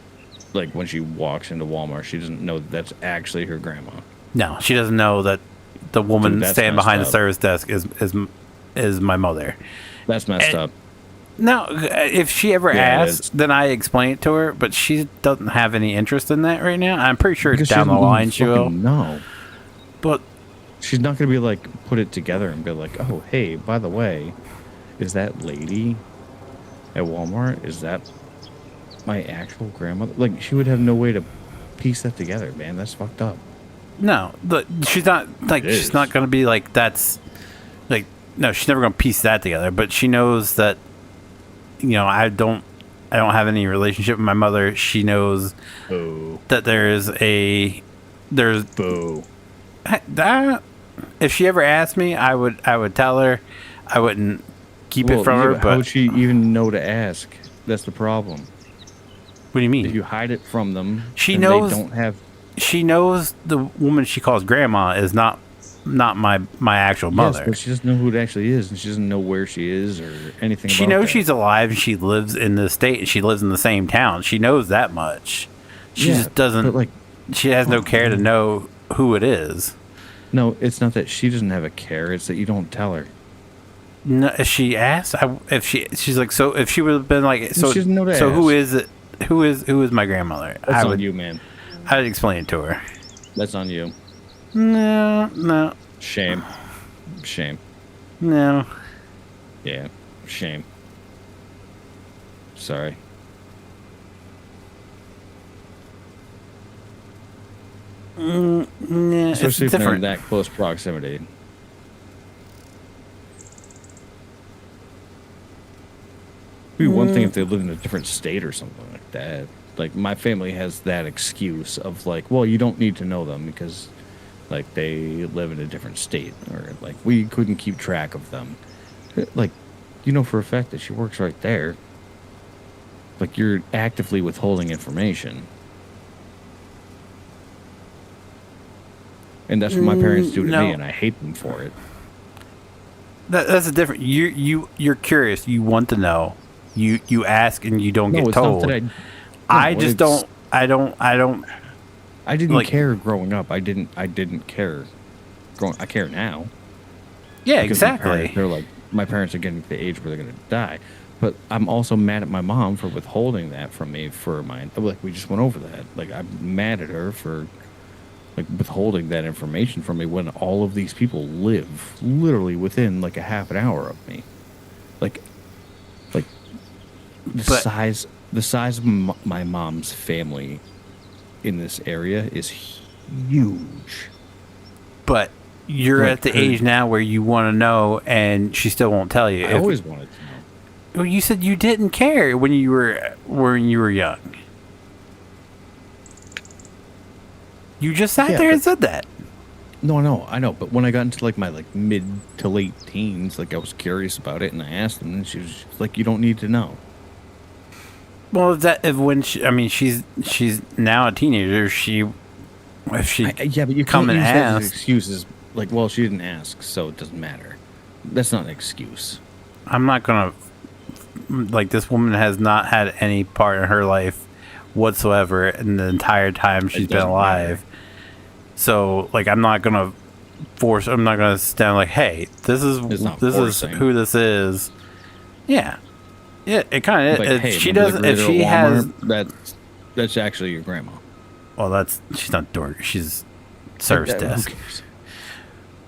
like, when she walks into Walmart, she doesn't know that's actually her grandma. No, she doesn't know that the woman standing behind the service desk is my mother. That's messed up. No, if she ever asks, then I explain it to her, but she doesn't have any interest in that right now. I'm pretty sure down the line she will. No. But she's not going to be like, put it together and be like, oh, hey, by the way, is that lady at Walmart, is that my actual grandmother? Like, she would have no way to piece that together, man. That's fucked up. No, she's not, like, she's not going to be like, that's, like, no, she's never going to piece that together, but she knows that, you know, I don't have any relationship with my mother. She knows that there is a there's Boo. that. If she ever asked me, I would tell her. I wouldn't keep it from her. How But would she even know to ask? That's the problem. what do you mean? If you hide it from them, She and knows- they don't have. She knows the woman she calls grandma is not my actual mother. Yes, but she doesn't know who it actually is, and she doesn't know where she is or anything. She about knows that. she's alive and she lives in the state and she lives in the same town. She knows that much. She Yeah, just doesn't. but, like, she has no care to know who it is. No, it's not that she doesn't have a care. It's that you don't tell her. No, if she asked, she's like, so if she would have been like, so She doesn't know to so who ask. is it? Who is my grandmother? That's on you, man. I would explain it to her. That's on you. No, Shame. Shame. no. Yeah. Shame. Sorry. Nah, it's Especially if they're in different. that close proximity. It'd be one thing if they live in a different state or something like that. Like, my family has that excuse of, like, well, you don't need to know them because, like, they live in a different state. Or, like, we couldn't keep track of them. Like, you know for a fact that she works right there. Like, you're actively withholding information. And that's what my parents do to No. me, and I hate them for it. That's a different. You're curious. You want to know. You ask and you don't get it's told. not that I no, just it's- don't. I don't. I didn't like- care growing up. I didn't care. I care now. Yeah, Because my exactly. parents, they're like, my parents are getting to the age where they're going to die. But I'm also mad at my mom for withholding that from me for mine. Like, we just went over that. Like, I'm mad at her for, like, withholding that information from me when all of these people live literally within, like, a half an hour of me. Like the But- size of my mom's family in this area is huge. But you're Like at the her- age now where you want to know, and she still won't tell you. I always wanted to know. Well, you said you didn't care when you were young. You just sat Yeah, there and but- said that. No, I know. But when I got into, like, my, like, mid to late teens, like, I was curious about it, and I asked them, and she was just like, you don't need to know. Well, she's now a teenager. If she Yeah, but you come can't and use that as ask. excuses. Like, well, she didn't ask, so it doesn't matter. That's not an excuse. I'm not gonna like this woman has not had any part in her life whatsoever in the entire time she's been doesn't alive. matter. So like I'm not gonna stand like, hey, this is It's not this forcing. is who this is. Yeah. Yeah, it kind of Like, is. hey, If she remember doesn't, the if greeter she at has, Walmart? That's actually your grandma. well, she's not door. She's service Who desk. cares?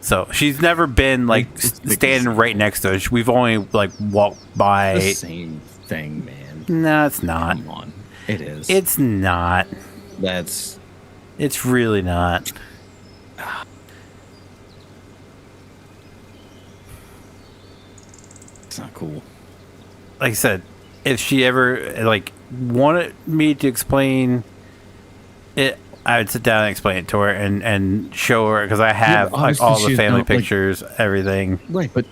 So she's never been like It's standing right next to us. We've only like walked by. The same thing, man. No, it's not. Come on, it is. It's not. That's It's really not. it's not cool. Like I said, if she ever like wanted me to explain it, I would sit down and explain it to her and show her because I have but like obviously all the she's family not, like- pictures, everything. Right, but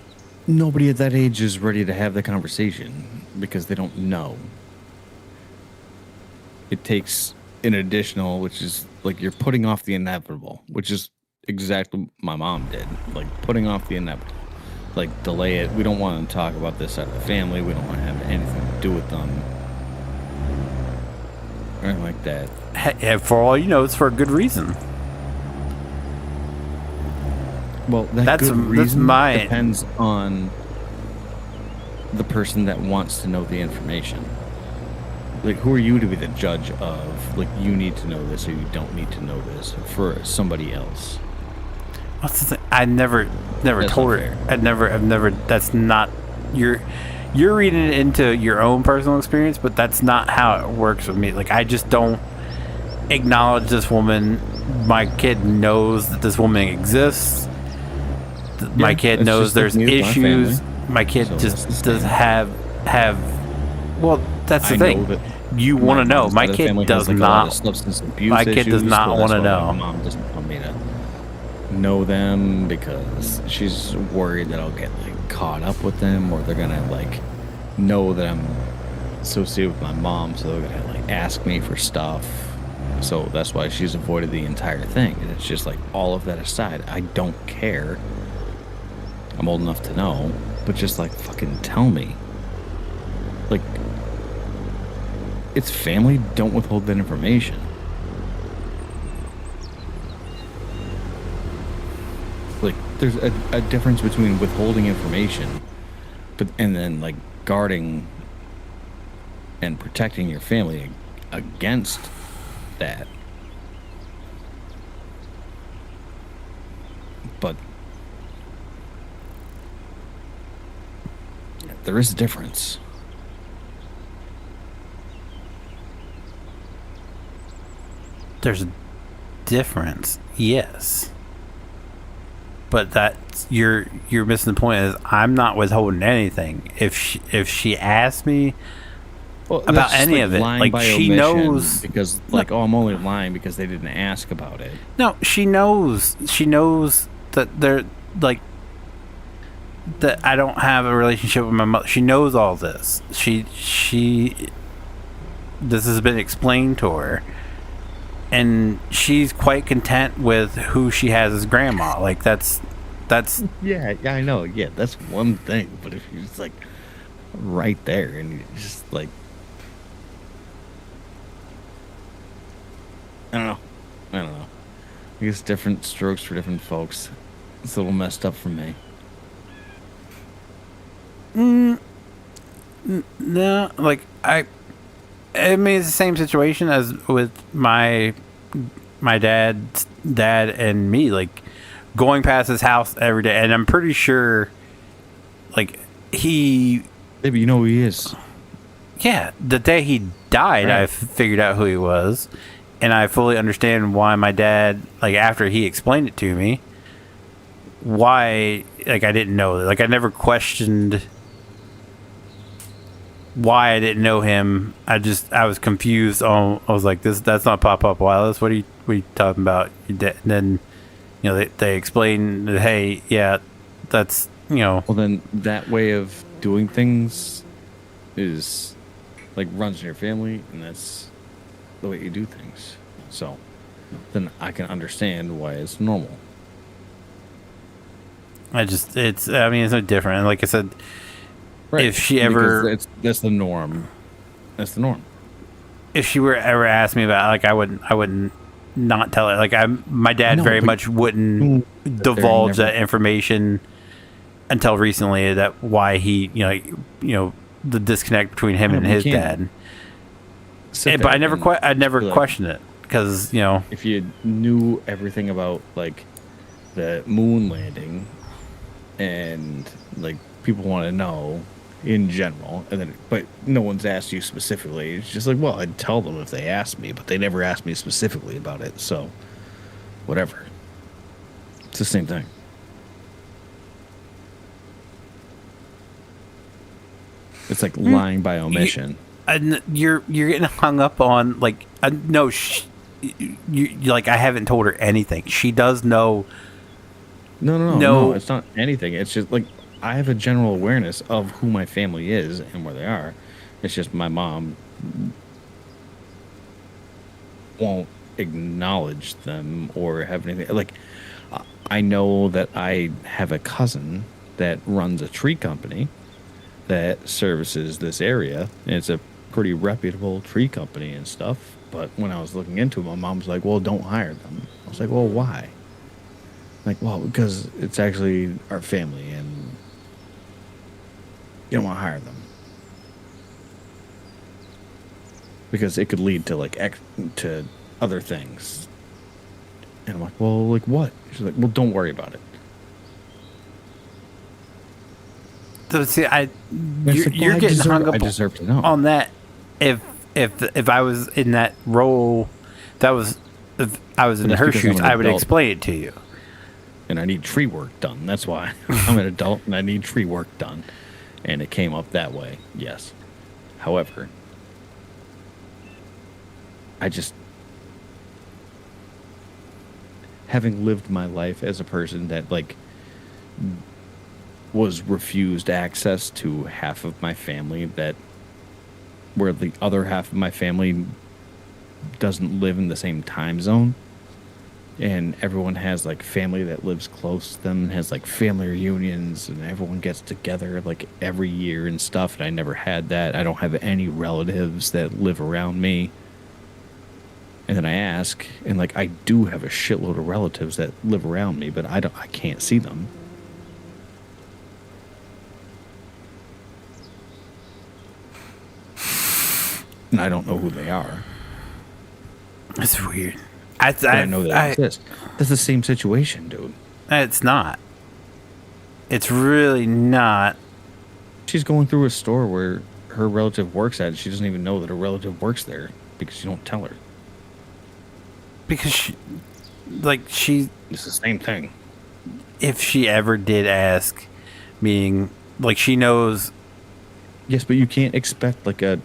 nobody at that age is ready to have the conversation because they don't know. It takes an additional, which is like you're putting off the inevitable, which is exactly what my mom did. Like putting off the inevitable. Like delay it. We don't want to talk about this out of the family. We don't want to have anything to do with them. Or anything like that. Hey, for all you know, it's for a good reason. Well, that That's- good that's reason my- depends on the person that wants to know the information. Like, who are you to be the judge of, like, you need to know this or you don't need to know this for somebody else? What's the thing? I never That's told not her. fair. I've never. That's not you're reading it into your own personal experience, but that's not how it works with me. Like I just don't acknowledge this woman. My kid knows that this woman exists. My kid it's knows just like there's me with my issues. family. My kid So just it's the does same. have. Well, that's the I thing. know that you want to know. mom's My side of the kid family does has, like, a lot of not. substance abuse My kid does issues, not so want that's to why, like, know. my mom doesn't want me to know them because she's worried that I'll get like caught up with them, or they're gonna like know that I'm associated with my mom, so they're gonna like ask me for stuff. So that's why she's avoided the entire thing. And it's just like, all of that aside, I don't care. I'm old enough to know, but just like, fucking tell me. Like, it's family. Don't withhold that information. Like, there's a difference between withholding information, and then like guarding and protecting your family against that. But there is a difference. There's a difference, yes. But that's you're missing the point. Is I'm not withholding anything. If she asks me about any of it, like she knows, because like, oh, I'm only lying because they didn't ask about it. No, she knows. She knows that they're like that. I don't have a relationship with my mother. She knows all this. This has been explained to her, and she's quite content with who she has as grandma. Like that's Yeah, I know. Yeah, that's one thing. But if you're just like right there and you just like, I don't know. I guess different strokes for different folks. It's a little messed up for me. no. Like I mean, it's the same situation as with my dad's dad and me. Like going past his house every day, and I'm pretty sure, like he. Yeah, but you know who he is. Yeah, the day he died, Right. I figured out who he was, and I fully understand why my dad, like after he explained it to me, why like I didn't know. Like I never questioned why I didn't know him. I was confused. I was like, that's not Pop Wireless. What are you talking about? Your dad? And then, they explained that, hey, yeah, that's Well, then that way of doing things is like runs in your family, and that's the way you do things. So then I can understand why it's normal. it's no different. And like I said, Right. if she ever, Because that's the norm. That's the norm. if she were ever asked me about it, like I wouldn't not tell her. Like my dad No, very but- much wouldn't divulge that information until recently. That why he, the disconnect between him Yeah, and but you his can't dad. Sit But there I never and I'd never be like, questioned it because if you knew everything about like the moon landing, and like people want to know in general, and then but no one's asked you specifically. It's just like, well, I'd tell them if they asked me, but they never asked me specifically about it. So whatever. It's the same thing. It's like lying by omission. And you're getting hung up on like no. You like I haven't told her anything. She does know. No, it's not anything. It's just like I have a general awareness of who my family is and where they are. It's just my mom won't acknowledge them or have anything. Like, I know that I have a cousin that runs a tree company that services this area, and it's a pretty reputable tree company and stuff. But when I was looking into it, my mom was like, well, don't hire them. I was like, well, why? Like, well, because it's actually our family, and you don't want to hire them because it could lead to like to other things. And I'm like, well, like what? She's like, well, don't worry about it. So see, It's like, you're well, getting hung up I deserve to know. on that. If I was in that role, if I was in But that's her because I'm shoes, an I would adult. explain it to you. And I need tree work done. That's why I'm an adult and I need tree work done. And it came up that way, yes. However, I just, having lived my life as a person that like was refused access to half of my family, that where the other half of my family doesn't live in the same time zone, and everyone has like family that lives close to them, has like family reunions, and everyone gets together like every year and stuff, and I never had that. I don't have any relatives that live around me. And then I ask, and like I do have a shitload of relatives that live around me, but I can't see them. And I don't know who they are. It's weird. I know that exists. That's the same situation, dude. It's not. It's really not. She's going through a store where her relative works at, and she doesn't even know that her relative works there because you don't tell her. Because she... It's the same thing. If she ever did ask, meaning, like, she knows... Yes, but you can't expect, like, a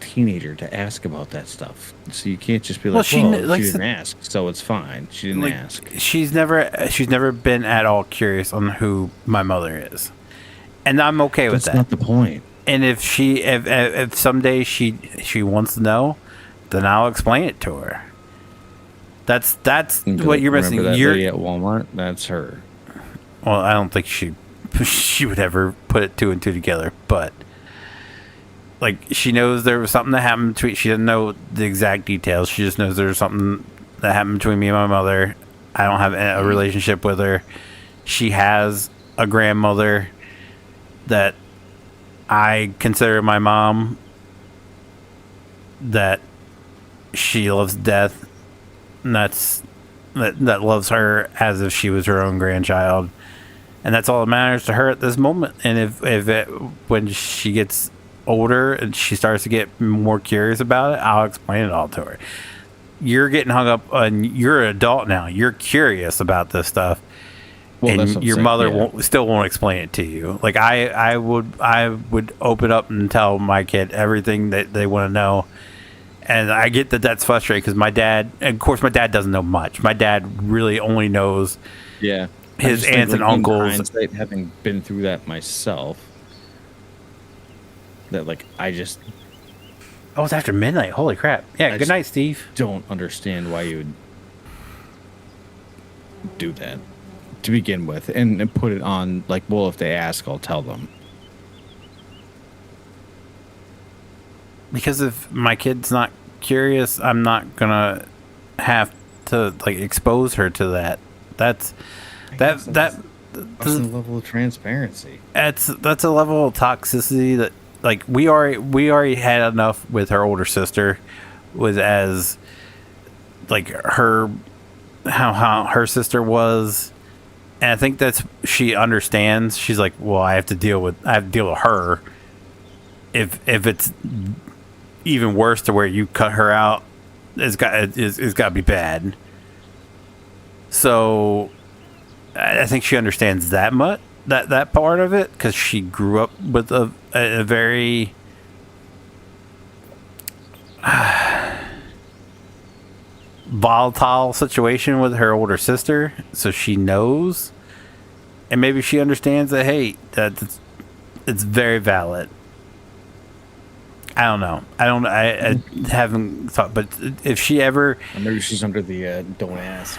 teenager to ask about that stuff. So you can't just be like, she didn't ask, so it's fine. She didn't ask. She's never been at all curious on who my mother is. And I'm okay with that. That's not the point. And if someday she wants to know, then I'll explain it to her. That's what you're missing. Remember that lady at Walmart? That's her. Well, I don't think she would ever put it two and two together, but like she knows there was something that happened between. She doesn't know the exact details. She just knows there was something that happened between me and my mother. I don't have a relationship with her. She has a grandmother that I consider my mom, that she loves to death, and that loves her as if she was her own grandchild, and that's all that matters to her at this moment. And when she gets older and she starts to get more curious about it, I'll explain it all to her. You're getting hung up on, you're an adult now, you're curious about this stuff. Well, and your mother won't explain it to you. Like I would open up and tell my kid everything that they want to know. And I get that that's frustrating because my dad doesn't know much. My dad really only knows his aunts and uncles. In hindsight, having been through that myself, that like it's after midnight. Holy crap! Yeah, good night, Steve. Don't understand why you would do that to begin with, and put it on like, well, if they ask, I'll tell them. Because if my kid's not curious, I'm not gonna have to like expose her to that. That's the level of transparency. That's a level of toxicity that like we already had enough with her older sister, was as like how her sister was, and I think she understands. She's like, well, I have to deal with her. If it's even worse to where you cut her out, it's got to be bad. So I think she understands that part of it, because she grew up with a very volatile situation with her older sister, so she knows, and maybe she understands that, hey, it's very valid. I don't know. I haven't thought, but if she ever... Maybe she's under the don't ask.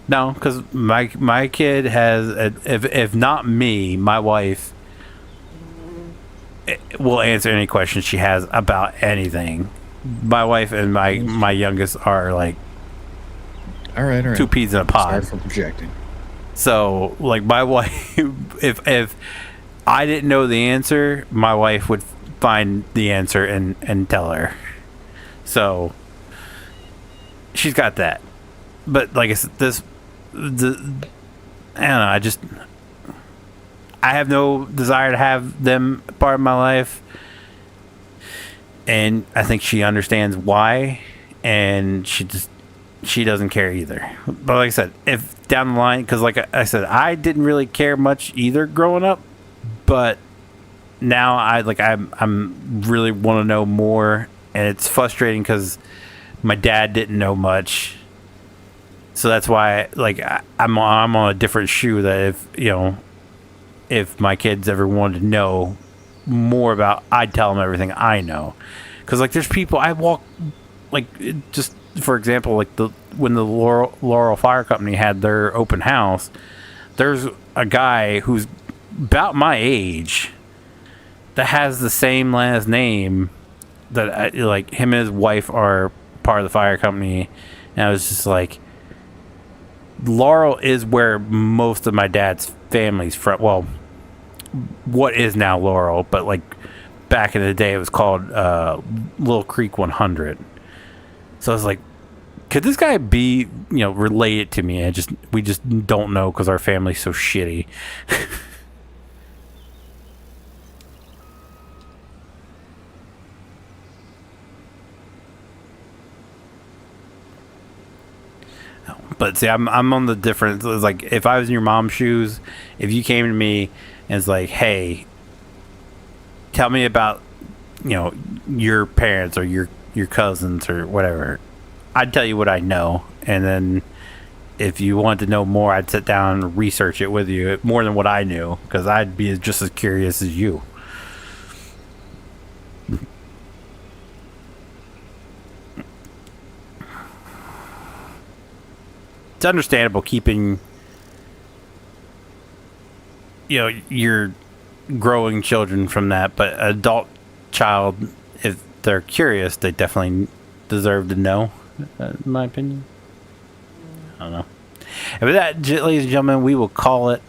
No, because my kid has, if not me, my wife will answer any question she has about anything. My wife and my youngest are like... All right. Two peas in a pod. Sorry for projecting. So, like, my wife, if I didn't know the answer, my wife would find the answer and tell her. So she's got that. But like I said, I don't know, I have no desire to have them part of my life. And I think she understands why, and she doesn't care either. But like I said, if down the line, because like I said, I didn't really care much either growing up. But now I'm really want to know more, and it's frustrating because my dad didn't know much, so that's why I'm on a different shoe. That if my kids ever wanted to know more about, I'd tell them everything I know, because there's people I walk just for example, when the Laurel Fire Company had their open house, there's a guy who's about my age that has the same last name that him and his wife are part of the fire company, and I was just like, Laurel is where most of my dad's family's from. Well, what is now Laurel, but back in the day it was called Little Creek 100. So I was like, could this guy be related to me? We just don't know because our family's so shitty. But see, I'm on the difference. It's like, if I was in your mom's shoes, if you came to me and it's like, hey, tell me about your parents or your cousins or whatever, I'd tell you what I know, and then if you wanted to know more, I'd sit down and research it with you more than what I knew, because I'd be just as curious as you. It's understandable keeping your growing children from that, but an adult child, if they're curious, they definitely deserve to know, in my opinion. I don't know. And with that, ladies and gentlemen, we will call it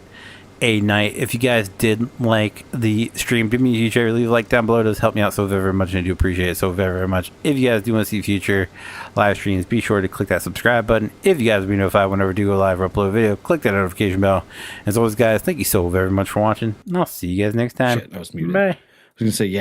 a night. If you guys did like the stream, give me a huge favor, leave a like down below. It does help me out so very much, and I do appreciate it so very much. If you guys do want to see future live streams, be sure to click that subscribe button. If you guys will be notified whenever I do go live or upload a video, click that notification bell. As always, guys, thank you so very much for watching, and I'll see you guys next time. Shit, I was muted. Bye. I was gonna say, yeah.